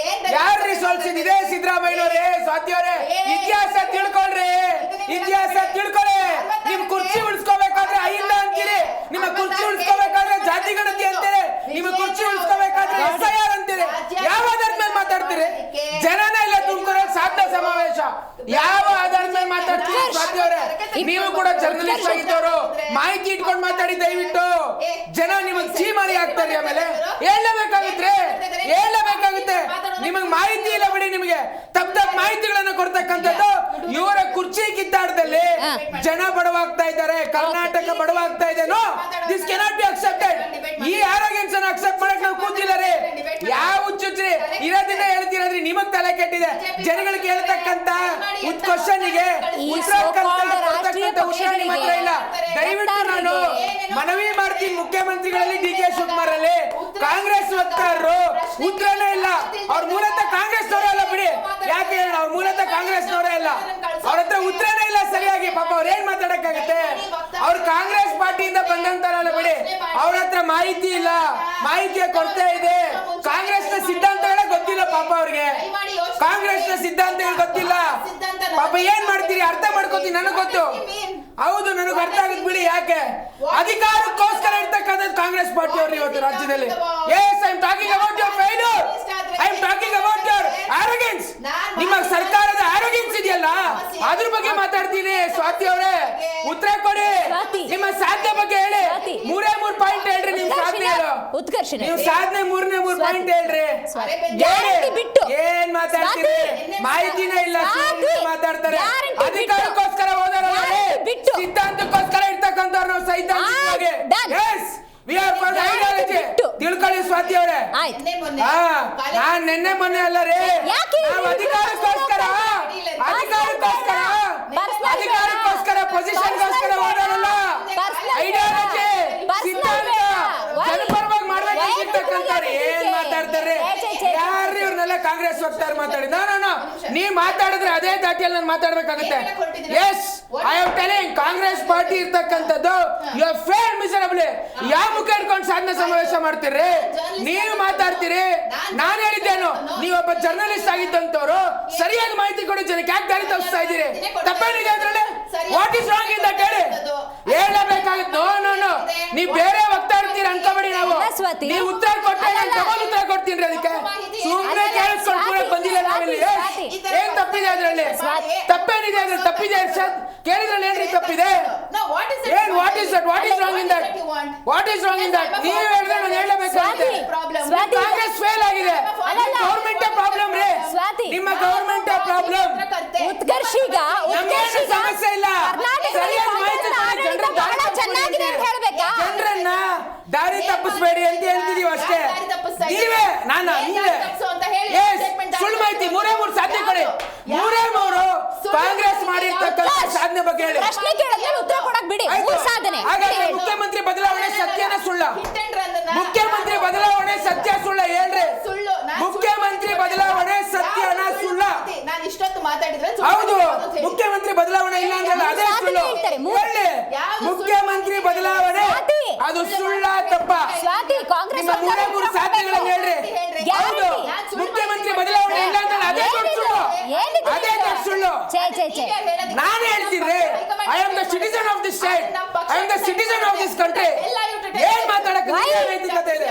ಯಾರ್ರಿ ಸೋಲಿಸಿದ್? ಇದೇ ಸಿದ್ದರಾಮಯ್ಯನವರೇ. ಸ್ವಾತಿಯವರೇ, ಇತಿಹಾಸ ತಿಳ್ಕೊಳ್ರಿ, ಇತಿಹಾಸ ತಿಳ್ಕೊಳ್ಳಿ. ನಿಮ್ ಕುರ್ಚಿ ಉಳಿಸ್ಕೋಬೇಕಾದ್ರೆ ಅಹಿಂದ ಅಂತೀರಿ, ನಿಮ್ಮ ಕುರ್ಚಿ ಉಳಿಸ್ಕೋಬೇಕಾದ್ರೆ ಜಾತಿ ಗಣತಿ ಅಂತೀರಿ, ನಿಮ್ಮ ಕುರ್ಚಿ ಉಳಿಸ್ಕೋಬೇಕಾದ್ರೆ SIR ಅಂತೀರಿ. ಯಾವ ಆಧಾರದ ಮೇಲೆ ಮಾತಾಡ್ತೀರಿ? ಜನನ ಇಲ್ಲ ತುಮಕೂರಲ್ಲಿ ಸಾಧನಾ ಸಮಾವೇಶ, ಯಾವ ಆಧಾರದ ಮೇಲೆ ಮಾತಾಡ್ತೀರಿ? ಸ್ವಾತಿಯವರೇ, ನೀವು ಕೂಡ ಜರ್ನಲಿಸ್ಟ್ ಆಗಿದ್ದವರು, ಮಾಹಿತಿ ಇಟ್ಕೊಂಡು ಮಾತಾಡಿ ದಯವಿಟ್ಟು. ಜನ ನಿಮಗ್ ಚೀಮಾರಿ ಆಗ್ತಾರೆ. ಆಮೇಲೆ ಹೇಳಬೇಕಾಗುತ್ತೆ. ನಿಮಗ್ ಮಾಹಿತಿ ಇಲ್ಲ ಬಿಡಿ, ನಿಮಗೆ ತಪ್ಪ ಮಾಹಿತಿಗಳನ್ನು ಕೊಡ್ತಕ್ಕಂಥದ್ದು. ಇವರ ಕುರ್ಚಿ ಕಿತ್ತಾಟದಲ್ಲಿ ಜನ ಬಡವಾಗ್ತಾ ಇದ್ದಾರೆ, ಕರ್ನಾಟಕ ಬಡವಾಗ್ತಾ ಇದೆ. No, this cannot be accepted. ಈ ಆರೋಗ್ಯನ್ಸ್ ಅನ್ನು ಅಕ್ಸೆಪ್ಟ್ ಮಾಡಕ್ ನಾವು ಕೂತಿಲ್ಲ ರೀ. ಯಾವ ಹುಚ್ಚುಚ್ಚ್ರಿ ಇರೋದನ್ನ ಹೇಳ್ತಿರೋದ್ರಿ. ನಿಮಗ್ ತಲೆ ಕೆಟ್ಟಿದೆ. ಜನಗಳಿಗೆ ಹೇಳ್ತಕ್ಕಂತ ಕ್ವಶನ್ಗೆ ಉತ್ತರ ಮಾತ್ರ ಇಲ್ಲ. ದಯವಿಟ್ಟು ನಾನು ಮನವಿ ಮಾಡ್ತೀನಿ ಮುಖ್ಯಮಂತ್ರಿಗಳಲ್ಲಿ DK ಶಿವಕುಮಾರ್ ಅಲ್ಲಿ. ಕಾಂಗ್ರೆಸ್ ವಕ್ತಾರರು ಉತ್ತರನೇ ಇಲ್ಲ. ಅವ್ರ ಮೂಲತಃ ಕಾಂಗ್ರೆಸ್ ನವರೇ ಅಲ್ಲ ಬಿಡಿ. ಯಾಕೆ ಹೇಳ, ಅವ್ರ ಮೂಲತಃ ಕಾಂಗ್ರೆಸ್ ನವರೇ ಅಲ್ಲ. ಅವ್ರ ಹತ್ರ ಉತ್ತರನೇ ಇಲ್ಲ ಸರಿಯಾಗಿ. ಪಾಪ ಅವ್ರ ಏನ್ ಮಾತಾಡಕ್ಕಾಗತ್ತೆ? ಅವ್ರು ಕಾಂಗ್ರೆಸ್ ಪಾರ್ಟಿಯಿಂದ ಬಂದಂತಾರಲ್ಲ ಬಿಡಿ. ಅವ್ರ ಹತ್ರ ಮಾಹಿತಿ ಇಲ್ಲ, ಮಾಹಿತಿಯ ಕೊರತೆ ಇದೆ. ಕಾಂಗ್ರೆಸ್ನ ಸಿದ್ಧಾಂತಗಳೇ ಗೊತ್ತಿಲ್ಲ ಪಾಪ ಅವ್ರಿಗೆ. ಕಾಂಗ್ರೆಸ್ನ ಸಿದ್ಧಾಂತಗಳು ಗೊತ್ತಿಲ್ಲ ಪಾಪ. ಏನ್ ಮಾಡ್ತೀರಿ? ಅರ್ಥ ಮಾಡ್ಕೋತೀನಿ, ನನಗ್ ಗೊತ್ತು. ಹೌದು, ನನಗೆ ಅರ್ಥ ಆಗುತ್ತೆ ಬಿಡಿ. ಯಾಕೆ ಅಧಿಕಾರಕ್ಕೋಸ್ಕರ ಇರ್ತಕ್ಕಂಥದ್ದು ಕಾಂಗ್ರೆಸ್ ಪಾರ್ಟಿ ಅವರು ಇವತ್ತು ರಾಜ್ಯದಲ್ಲಿ. Yes, I am talking about your failure, I am talking about your arrogance. ನಿಮ್ಮ ಸರ್ಕಾರದ ಆರೋಗೆನ್ಸ್ ಇದೆಯಲ್ಲ, ಅದ್ರ ಬಗ್ಗೆ ಮಾತಾಡ್ತೀನಿ. ಸ್ವಾತಿ ಅವರೇ, ಉತ್ತರ ಕೊಡಿ. ನಿಮ್ಮ ಸಾಧನೆ ಬಗ್ಗೆ ಹೇಳಿ. 3 ಪಾಯಿಂಟ್ ಹೇಳ್ರಿ. ನಿಮ್ ಸಾಧನೆ ನೀವು ಸಾಧನೆ 3 ಪಾಯಿಂಟ್ ಹೇಳ್ರಿ. ಏನ್ ಮಾತಾಡ್ತೀರಿ? ಮಾಹಿತಿನೇ ಇಲ್ಲ, ಮಾತಾಡ್ತಾರೆ. ಅಧಿಕಾರಕ್ಕೋಸ್ಕರ ಹೋದಾರಲ್ಲ, ಸಿದ್ಧಾಂತಕ್ಕೋಸ್ಕರ ಇರ್ತಕ್ಕಂಥವ್ರು ನಾವು ಸೈದ್ಧಾಂತಿಕವಾಗಿ. ತಿಳ್ಕೊಳ್ಳಿ ಸ್ವಾತಿ ಅವರೇ. ನಾನ್ ನಿನ್ನೆ ಮೊನ್ನೆ ಅಲ್ಲ ರೀ. ನಾವು ಅಧಿಕಾರಕ್ಕೋಸ್ಕರ ಪೊಸಿಷನ್ಗೋಸ್ಕರ ಹೋದಾರಲ್ಲ. ಐಡಿಯಾಲಜಿ, ಸಿದ್ಧಾಂತ, ಜನಪರವಾಗಿ ಮಾಡ್ಬೇಕಿರ್ತಕ್ಕಂಥವ್ರು ಏನ್ ಮಾತಾಡ್ತಾರೆ? ಯಾರು ಇವ್ರನ್ನೆಲ್ಲ ಕಾಂಗ್ರೆಸ್ ವಕ್ತಾರ ಮಾತಾಡಿ? ನಾನು ನೀವ್ ಮಾತಾಡಿದ್ರೆ ಅದೇ ದಾಟಿಯಲ್ಲಿ ನಾನು ಮಾತಾಡ್ಬೇಕಾಗುತ್ತೆ. Yes, I am telling, Congress party ಇರ್ತಕ್ಕಂಥದ್ದು ಯು ಆರ್ ಫೇಲ್ಡ್ ಮಿಸರಬಲಿ. ಯಾವ ಮುಖ ಇಟ್ಕೊಂಡು ಸಾಧನೆ ಸಮಾವೇಶ ಮಾಡ್ತೀರಿ? ನೀವು ಮಾತಾಡ್ತೀರಿ. ನಾನು ಹೇಳಿದ್ದೇನು, ನೀವೊಬ್ಬ ಜರ್ನಲಿಸ್ಟ್ ಆಗಿದ್ದಂತವ್ರು ಸರಿಯಾಗಿ ಮಾಹಿತಿ ಕೊಡಿ ಜನಕ್ಕೆ. ಯಾಕೆ ದಾರಿ ತಪ್ಪಿಸ್ತಾ ಇದ್ದೀರಿ? ತಪ್ಪೇನಿದೆ ಅದ್ರಲ್ಲಿ? What is wrong in that ಹೇಳಿ. ಹೇಳಬೇಕಾಗಿತ್ತು. ನೋ, ನೀವು ಬೇರೆ ವಕ್ತಾಡ್ತೀರಿ ಅನ್ಕೋಬೇಡಿ. ನಾವು ನೀವು ಉತ್ತರ ಕೊಟ್ಟರೆ ನಾನು ತಗೊಂಡು ಉತ್ತರ ಕೊಡ್ತೀನಿ. ಅದಕ್ಕೆ ಸುಮ್ಮನೆ ಕೇಳಿಸ್ಕೊಂಡು ಬಂದಿಲ್ಲ ನಾವಿಲ್ಲಿ. ಏನ್ ತಪ್ಪಿದೆ ಅದ್ರಲ್ಲಿ? ತಪ್ಪೇನಿದೆ ಅದ್ರಲ್ಲಿ? ತಪ್ಪಿದೆ ಕೇಳಿದ್ರಲ್ಲಿ ಏನ್ರಿ ತಪ್ಪಿದೆ? ಏನ್ what is that? What is wrong in that? What is wrong in that? ನೀವು ಹೇಳಿದ್ರೆ ನಾನು ಹೇಳಬೇಕಾಗುತ್ತೆ. ಕಾಂಗ್ರೆಸ್ ಫೇಲ್ ಆಗಿದೆ. ಗೌರ್ಮೆಂಟ್ ಪ್ರಾಬ್ಲಮ್ ರೀ. ನಿಮ್ಮ ಗೌರ್ಮೆಂಟ್ ಪ್ರಾಬ್ಲಮ್. ಉತ್ಕರ್ಷಿಗ ಸಮಸ್ಯೆ ಇಲ್ಲ. ಸರಿಯಾದ ಮಾಹಿತಿ ಜನರನ್ನ ದಾರಿ ತಪ್ಪಿಸ್ಬೇಡಿ ಅಂತ ಹೇಳ್ತಿದೀವಿ ಅಷ್ಟೇ. ನೀವೇ ಸುಳ್ಳು ಮಾಹಿತಿ 3 ಸಾಧನೆ ಕೊಡಿ. 3 ಕಾಂಗ್ರೆಸ್ ಮಾಡಿರ್ತಕ್ಕಂಥ ಸಾಧನೆ ಬಗ್ಗೆ ಹೇಳಿ. ಪ್ರಶ್ನೆ ಕೇಳಿದ್ರೆ ಉತ್ತರ ಕೊಡಕ್ ಬಿಡಿ. ಹಾಗಾದ್ರೆ ಮುಖ್ಯಮಂತ್ರಿ ಬದಲಾವಣೆ ಸತ್ಯನ ಸುಳ್ಳ? ಮುಖ್ಯಮಂತ್ರಿ ಬದಲಾವಣೆ ಸತ್ಯ ಸುಳ್ಳ ಹೇಳ್ರಿ? ಮುಖ್ಯಮಂತ್ರಿ ಬದಲಾವಣೆ ಸತ್ಯನ ಸುಳ್ಳ? ನಾನು ಇಷ್ಟೊತ್ತು ಮಾತಾಡಿದ್ರೆ ಹೌದು, ಮುಖ್ಯಮಂತ್ರಿ ಬದಲಾವಣೆ ಇಲ್ಲ ಅಂದ್ರೆ ಅದೇ ಸುಳ್ಳು ಹೇಳಿ. ಮುಖ್ಯಮಂತ್ರಿ ಬದಲಾವಣೆ ಅದು ಸುಳ್ಳ ತಪ್ಪ? ನಿಮ್ಮ ಮೂರು ಸಾಧ್ಯಗಳನ್ನು ಹೇಳ್ರಿ. ಹೌದು, ಮುಖ್ಯಮಂತ್ರಿ ಬದಲಾವಣೆ ಇಲ್ಲ ಅಂದ್ರೆ ಅದೇ ಸುಳ್ಳು, ಅದೇ ಸುಳ್ಳು. ನಾನು ಹೇಳ್ತೀನಿ, I am the citizen of this state, I am the citizen of this country. ಏನ್ ಮಾತಾಡಕ್ಕೆ ನೈತಿಕತೆ ಇದೆ?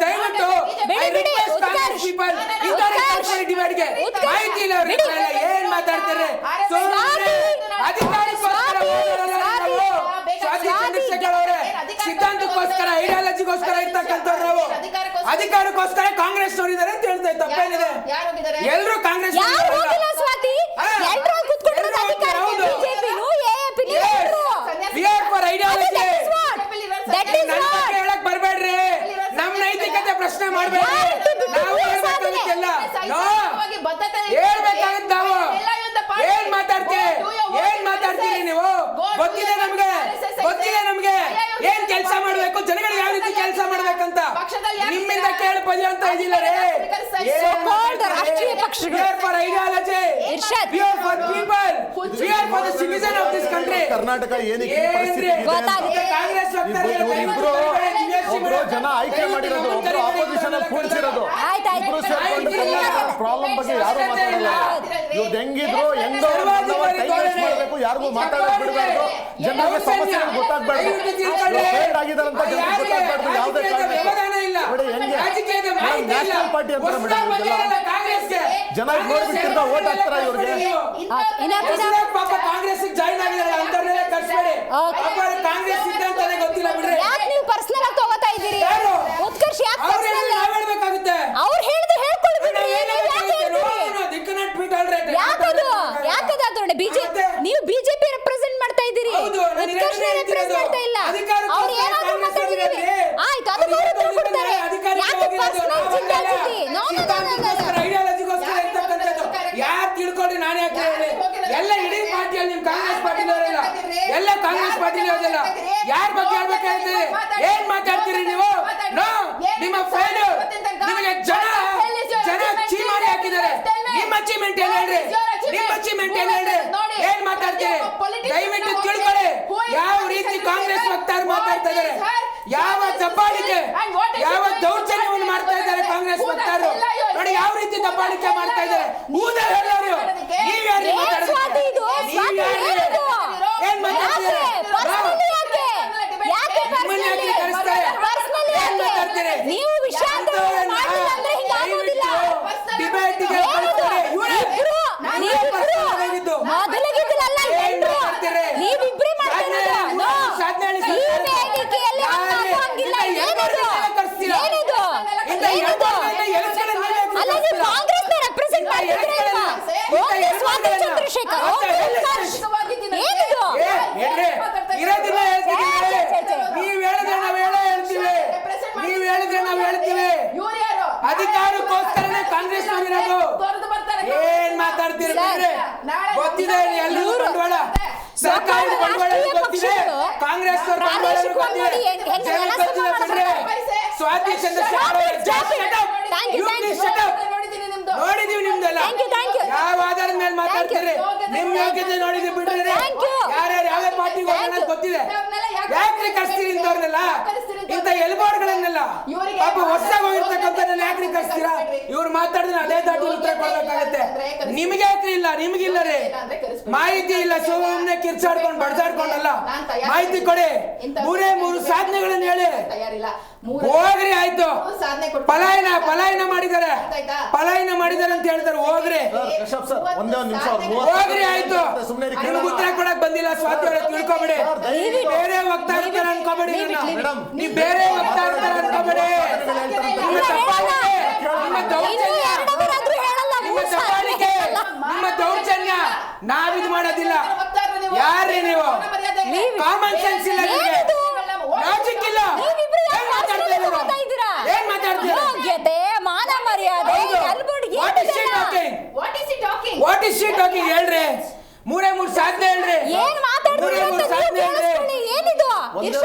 ದಯವಿಟ್ಟು ಮಾಹಿತಿ ಇಲ್ಲ, ಏನ್ ಮಾತಾಡ್ತಾರೆ? ಅಧಿಕಾರಕ್ಕೋಸ್ಕರ ಸ್ವಾತಿ ಚಂದ್ರಶೇಖರ್ ಅವರೇ, ಸಿದ್ಧಾಂತಕ್ಕೋಸ್ಕರ ಐಡಿಯಾಲಜಿಗೋಸ್ಕರ ಇರ್ತಕ್ಕಂಥವ್ರು ನಾವು. ಅಧಿಕಾರಕ್ಕೋಸ್ಕರ ಕಾಂಗ್ರೆಸ್ ಅವರಿದ್ದಾರೆ ಅಂತ ಹೇಳ್ತಾ ತಪ್ಪೇನಿದೆ? ಎಲ್ಲರೂ ಕಾಂಗ್ರೆಸ್ ಹೇಳಕ್ ಬರ್ಬೇಡ್ರಿ, ನಮ್ ನೈತಿಕತೆ ಪ್ರಶ್ನೆ ಮಾಡ್ಬೇಡ್ರಿ. ನಾವು ಹೇಳ್ಬೇಕಾಗಿಲ್ಲ, ಹೇಳ್ಬೇಕಾಗತ್ ನಾವು. ಏನ್ ಮಾತಾಡ್ತೀರಿ ನೀವು? ಗೊತ್ತಿದೆ ನಮ್ಗೆ, ಏನ್ ಕೆಲಸ ಮಾಡ್ಬೇಕು, ಜನಗಳಿಗೆ ಯಾವ ರೀತಿ ಕೆಲಸ ಮಾಡ್ಬೇಕಂತ ನಿಮ್ಮಿಂದ ಕೇಳಪದಿ ಅಂತ ಇದಿಲ್ಲ ರೀ. ರಾಷ್ಟ್ರೀಯ ಪಕ್ಷಗಳು ಕರ್ನಾಟಕ ಏನಕ್ಕೆ ಕಾಂಗ್ರೆಸ್ ಒಬ್ರು ಜನ ಆಯ್ಕೆ ಮಾಡಿರೋದು, ಒಬ್ರು ಆಪೋಸಿಷನ್ ಅಲ್ಲಿ ಕೂಡಿಸಿರೋದು, ಇಬ್ರು ಸೇರ್ಕೊಂಡು ಪ್ರಾಬ್ಲಮ್ ಬಗ್ಗೆ ಯಾರು ಮಾತಾಡಲ್ಲ. ಇವ್ರು ಹೆಂಗಿದ್ರು ಹೆಂಗವ್ರು ಟೈಮ್ ವೇಸ್ಟ್ ಮಾಡಬೇಕು, ಯಾರಿಗೂ ಮಾತಾಡಕ್ ಬಿಡಬಾರ್ದು, ಜನರಿಗೆ ಸಮಸ್ಯೆಗಳು ಗೊತ್ತಾಗ್ಬಾರ್ದು, ಫೇಲ್ ಆಗಿದಾರಂತ ಜನರಿಗೆ ಗೊತ್ತಾಗ್ಬಾರ್ದು. ಯಾವುದೇ ನೋಡಿ ಹೆಂಗೆ ನ್ಯಾಷನಲ್ ಪಾರ್ಟಿ ಅಂತಾರೆ ಮೇಡಮ್, ಜನ ನೋಡ್ಬಿಟ್ಟಿರ್ದ ಓಟ್ ಹಾಕ್ತಾರ ಇವ್ರಿಗೆ. ಪಾಪ ಕಾಂಗ್ರೆಸ್ ಜಾಯಿನ್ ಆಗಿದಾರಲ್ಲ ಅಂತವ್ರನ್ನೆಲ್ಲ ಕರ್ಸ್ಬೇಡಿ. ಕಾಂಗ್ರೆಸ್ ಸಿದ್ಧಾಂತನೇ ಗೊತ್ತಿಲ್ಲ ಬಿಡ್ರಿ. ನೀವು ಪರ್ಸನಲ್ ಆಗಿ ತಗೋತಾ ಇದ್ದೀರಿ. ಉತ್ಕರ್ಷ್ ಯಾಕೆ ನಾವ್ ಹೇಳ್ಬೇಕಾಗುತ್ತೆ? ಅವ್ರು ಹೇಳಿದ್ರೆ ಹೇಳ್ಕೊಳ್ಳಿ ಬಿಡ್ರಿ. ನೀವು ಬಿಜೆಪಿ ರೆಪ್ರೆಸೆಂಟ್ ಮಾಡ್ತಾ ಇದ್ದೀರಿ, ಉತ್ಕರ್ಷ್ ರೆಪ್ರೆಸೆಂಟ್ ಮಾಡ್ತಾ ಇಲ್ಲ. ಅವ್ರು ಏನಾದ್ರೂ ಮಾತಾಡಿದ್ರೆ ಆಯ್ತು, ಅದಕ್ಕೆ ಅವರು ಉತ್ತರ ಕೊಡ್ತಾರೆ. ಯಾಕೆ ಪರ್ಸನಲ್ ಚಿಂತಾಜಿತಿ? ಐಡಿಯಾಲಜಿಗೋಸ್ಕರ ಇರ್ತಕ್ಕಂಥದ್ದು ಯಾರು ತಿಳ್ಕೊಳ್ಳಿ, ನಾನು ಯಾಕೆ ಹೇಳಿ? ಎಲ್ಲ ಇಡೀ ಪಾರ್ಟಿಯಲ್ಲಿ ನಿಮ್ ಕಾಂಗ್ರೆಸ್ ಪಾರ್ಟಿನವರೆಲ್ಲ ಎಲ್ಲ ಕಾಂಗ್ರೆಸ್ ಪಾರ್ಟಿನವರೆಲ್ಲ ಯಾರ ಬಗ್ಗೆ ಹೇಳ್ಬೇಕಾಗುತ್ತೆ? ಏನ್ ಮಾತಾಡ್ತೀರಿ ನೀವು? ನಿಮ್ಮ ಫೇಲ್ಯೂರ್ ನಿಮಗೆ ಜನ ಚೀಮಾರಿ ಹಾಕಿದ್ದಾರೆ. ನಿಮ್ಮ ಅಚೀವ್ಮೆಂಟ್ ಏನ್ ಹೇಳ್ರಿ? ನಿಮ್ಮ ಅಚೀವ್ಮೆಂಟ್ ಏನ್ ಹೇಳ್ರಿ? ಏನ್ ಮಾತಾಡ್ತೀರಿ? ದಯವಿಟ್ಟು ತಿಳ್ಕೊಳ್ಳಿ ಯಾವ ರೀತಿ ಕಾಂಗ್ರೆಸ್ ವಕ್ತಾರರು ಮಾತಾಡ್ತಾ ಇದ್ದಾರೆ, ಯಾವ ದಬ್ಬಾಳಿಕೆ, ಯಾವ ದೌರ್ಜನ್ಯವನ್ನು ಮಾಡ್ತಾ ಇದ್ದಾರೆ ಕಾಂಗ್ರೆಸ್ ವಕ್ತಾರರು. ನೋಡಿ ಯಾವ ರೀತಿ ದಬ್ಬಾಳಿಕೆ ಮಾಡ್ತಾ ಇದ್ದಾರೆ. ಊದ ಹೇಳೋರು ನೀವ್ ಯಾರು ಮಾತಾಡ್ತೀರಿ? ಏನ್ ಮಾತಾಡ್ತೀರಿ? ಡಿಬೇಟ್ಗೆ ಅಧಿಕಾರಕ್ಕೋಸ್ಕರನೇ ಕಾಂಗ್ರೆಸ್ ಬಂದಿರೋದು. ಏನ್ ಮಾತಾಡ್ತೀರಿ? ಗೊತ್ತಿದೆ ಎಲ್ಲರೂ ಬಂಡವಾಳ, ಸರ್ಕಾರ ಬಂಡವಾಳ ಗೊತ್ತಿದೆ, ಕಾಂಗ್ರೆಸ್ ಬಂಡವಾಳ ಗೊತ್ತಿದೆ. ಸ್ವಾತಿ ಚಂದ್ರಶೇಖರ್ ನೋಡಿದೀವಿ ನಿಮ್ದೆಲ್ಲ. ಯಾವ ಆಧಾರದ ಮೇಲೆ ಮಾತಾಡ್ತೀರಿ? ನಿಮ್ ಯೋಗ್ಯತೆ ನೋಡಿದ್ವಿ ಬಿಡ್ರಿ. ಯಾರ್ಯಾರು ಯಾವ ಪಾರ್ಟಿಗೆ ಹೋಗೋಣ ಗೊತ್ತಿದೆ. ಯಾಕ್ರಿ ಕರ್ಸ್ತೀರಿ ಇಂಥವ್ರನ್ನೆಲ್ಲ, ಇಂಥ ಎಲ್ಬೋರ್ಡ್ಗಳನ್ನೆಲ್ಲ? ಪಾಪ ಹೊಸದಾಗಿ ಹೋಗಿರ್ತಕ್ಕಂಥ ಯಾಕ್ರಿ ಕರ್ಸ್ತೀರಾ? ಇವ್ರು ಮಾತಾಡಿದ್ರೆ ಅದೇ ದಾಟಿ ಉತ್ತರ ಕೊಡ್ಬೇಕಾಗತ್ತೆ. ನಿಮ್ಗೆ ಯಾಕ್ರಿ ಇಲ್ಲ? ನಿಮ್ಗಿಲ್ಲ ರೀ ಮಾಹಿತಿ ಇಲ್ಲ, ಸುಮ್ಮನೆ ಕಿರ್ಚಾಡ್ಕೊಂಡು ಬಡ್ದಾಡ್ಕೊಂಡಲ್ಲ. ಮಾಹಿತಿ ಕೊಡಿ, ಮೂರು ಸಾಧನೆಗಳನ್ನ ಹೇಳಿ. ಹೋಗ್ರಿ ಆಯ್ತು. ಪಲಾಯನ ಮಾಡಿದ್ದಾರೆ ಅಂತ ಹೇಳ್ತಾರೆ. ಹೋಗ್ರಿ ಹೋಗ್ರಿ ಆಯ್ತು. ನಿಮ್ಗೆ ಉತ್ತರ ಕೊಡಕ್ ಬಂದಿಲ್ಲ ಸ್ವಾತಿ ಅವರೇ, ತಿಳ್ಕೊಬೇಡಿ. ಬೇರೆ ವಕ್ತಾರ ಅನ್ಕೋಬೇಡಿ, ನೀವ್ ಬೇರೆ ವಕ್ತಾರ ಅನ್ಕೋಬೇಡಿ. ನಿಮ್ಮ ದೌರ್ಜನ್ಯ ನಾವಿದ್ ಮಾಡೋದಿಲ್ಲ. ಯಾರೇ ನೀವು? ಕಾಮನ್ ಸೆನ್ಸ್ ಇಲ್ಲ, ಲಾಜಿಕ್ ಇಲ್ಲ. ಏನ್ ಮಾತಾಡ್ತೀರಾ? ಮಾನ ಮರ್ಯಾದೆ ವಾಟ್ ಇಸ್ ಶಿ ಟಾಕಿಂಗ್ ಹೇಳ್ರಿ, ಮೂರೇ ಮೂರು ಸಾಧನೆ ಹೇಳ್ರಿ, ಏನ್ ಮಾತಾಡ್ತಿದ್ದೀರಾ ಅಂತ ನೀವು ಕೇಳಿಸ್ಕೊಳ್ಳಿ. ಏನಿದು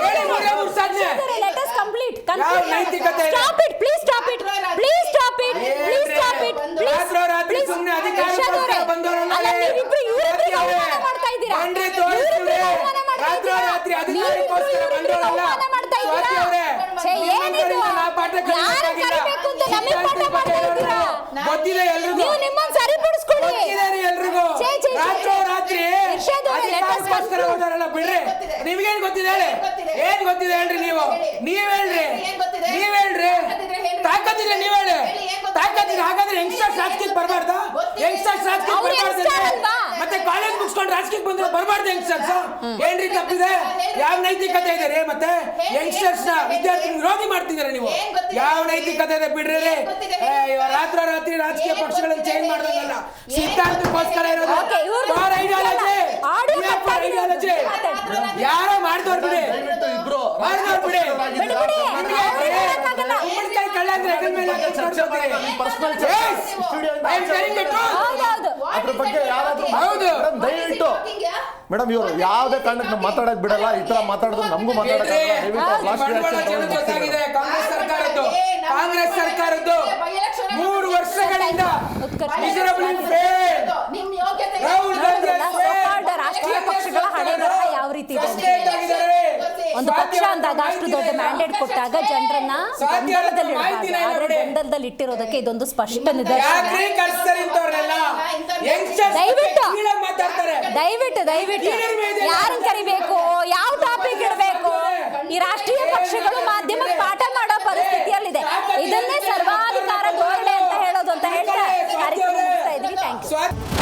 ಹೇಳಿ, ಮೂರೇ ಮೂರು ಸಾಧನೆ. Let us complete. ಯಾವ ನೈತಿಕತೆ ಇದೆ? Stop it, please stop it, please stop it, please stop it, please. ರಾತ್ರೋರಾತ್ರಿ ಸುಮ್ಮನೆ ಅಧಿಕಾರಕ್ಕೋಸ್ಕರ ಬಂದವರಲ್ಲ. ಅಲ್ಲ, ನೀವಿಬ್ರು ಇವ್ರಿಬ್ರಿಗೆ ಅವಮಾನ ಮಾಡ್ತಾ ಇದ್ದೀರಾ. ಬಂದ್ರೆ ತೋರಿಸ್ತೀವಿ. ರಾತ್ರೋರಾತ್ರಿ ಅಧಿಕಾರಕ್ಕೋಸ್ಕರ ಬಂದವರಲ್ಲ. ಸ್ವಾತಿ ಅವರೇ, ಏನಿದು ನಾವು ಪಾಠ ಯಾರು ಕಲಿಬೇಕು ಅಂತ ನಮಗೆ ಪಾಠ ಮಾಡ್ತಾ ಇದ್ದೀರಾ? ಗೊತ್ತಿದೆ ಎಲ್ರಿಗೂ, ನೀವು ನಿಮ್ಮನ್ನ ಸರಿಪಡಿಸ್ಕೊಳ್ಳಿ. ಗೊತ್ತಿದೆ ರೀ ಎಲ್ರಿಗೂ. ರಾತ್ರೋರಾತ್ರಿ ಅಧಿಕಾರಕ್ಕೋಸ್ಕರ ಹೋದಾರಲ್ಲ, ಬಿಡ್ರಿ. ನಿಮ್ಗೇನ್ ಗೊತ್ತಿದೆ ಹೇಳಿ, ಏನ್ ಗೊತ್ತಿದೆ ಹೇಳ್ರಿ ನೀವು, ನೀವ್ ಹೇಳ್ರಿ, ನೀವ್ ಹೇಳ್ರಿ. ತಾಕತ್ತಿದ್ರೆ ನೀವ್ ಹೇಳಿ, ತಾಕತ್ತಿದ್ರೆ. ಹಾಗಾದ್ರೆ ಯಂಗ್ಸ್ಟರ್ಸ್ ರಾಜಕೀಯಕ್ಕೆ ಬರಬಾರ್ದ? ಯಂಗ್ಸ್ಟರ್ಸ್ ರಾಜಕೀಯಕ್ಕೆ ಬರಬಾರ್ದು. ಮತ್ತೆ ಕಾಲೇಜ್ ಮುಗಿಸ್ಕೊಂಡು ರಾಜಕೀಯಕ್ಕೆ ಬಂದ್ರೆ ಬರಬಾರ್ದು ಯಂಗ್ಸ್ಟರ್ಸ್? ಏನ್ರಿ ತಪ್ಪಿದೆ? ಯಾವ ನೈತಿಕತೆ ಇದೆ ರೀ? ಮತ್ತೆ ಯಂಗ್ಸ್ಟರ್ಸ್ ನ ವಿದ್ಯಾರ್ಥಿ ವಿರೋಧಿ ಮಾಡ್ತಿದ್ದೀರಾ ನೀವು. ಯಾವ ನೈತಿಕತೆ ಇದೆ? ಬಿಡ್ರಿ ರೀ. ರಾತ್ರೋರಾತ್ರಿ ರಾಜಕೀಯ ಪಕ್ಷಗಳನ್ನು ಚೇಂಜ್ ಮಾಡೋದಲ್ಲ, ಸಿದ್ಧಾಂತಕ್ಕೋಸ್ಕರ ಇರೋದು. ಐಡಿಯಾಲಜಿ ಯಾರೋ ಮಾಡ್ದವ್ರು ಬಿಡಿ, ಮಾಡ್ದವ್ರು ಬಿಡಿ. ಉಪ್ಪಿನಕಾಯಿ ಕಳ್ಳ ಅಂದ್ರೆ ಹೆಗಲ ಮೇಲೆ ಅದ್ರ ಬಗ್ಗೆ ಯಾರಾದ್ರೂ ಹೌದು. ದಯವಿಟ್ಟು ಮೇಡಮ್ ಇವರು ಯಾವುದೇ ಕಾರಣಕ್ಕೆ ನಾವು ಮಾತಾಡಕ್ ಬಿಡಲ್ಲ. ಈ ತರ ಮಾತಾಡಿದ್ರೆ ನಮಗೂ ಮಾತಾಡಕ್ಕಾಗಲ್ಲ. ಗೊತ್ತಾಗಿದೆ ಕಾಂಗ್ರೆಸ್ ಸರ್ಕಾರದ್ದು, ಕಾಂಗ್ರೆಸ್ ಸರ್ಕಾರದ್ದು 3 ವರ್ಷಗಳಿಂದ ರಾಷ್ಟ್ರೀಯ ಪಕ್ಷಗಳ ಹಣೆ ಬರಹ ಯಾವ ರೀತಿ ಇದೆ? ಒಂದು ಪಕ್ಷ ಅಂದಾಗ ಅಷ್ಟು ದೊಡ್ಡ ಮ್ಯಾಂಡೇಟ್ ಕೊಟ್ಟಾಗ ಜನರನ್ನ ಗೊಂದಲದಲ್ಲಿ ಇಟ್ಟಿರೋದಕ್ಕೆ ಇದೊಂದು ಸ್ಪಷ್ಟ ನಿದರ್ಶನ. ದಯವಿಟ್ಟು ದಯವಿಟ್ಟು ಯಾರನ್ನ ಕರಿಬೇಕು, ಯಾವ ಟಾಪಿಕ್ ಇಡಬೇಕು, ಈ ರಾಷ್ಟ್ರೀಯ ಪಕ್ಷಗಳು ಮಾಧ್ಯಮಕ್ಕೆ ಪಾಠ ಮಾಡೋ ಪರಿಸ್ಥಿತಿಯಲ್ಲಿದೆ. ಇದನ್ನೇ ಸರ್ವಾಧಿಕಾರ ಧೋರಣೆ ಅಂತ ಹೇಳೋದು ಅಂತ ಹೇಳ್ತಾ ಕಾರ್ಯಕ್ರಮ ಮುಗಿಸ್ತಾ ಇದ್ದೀವಿ. Thank you.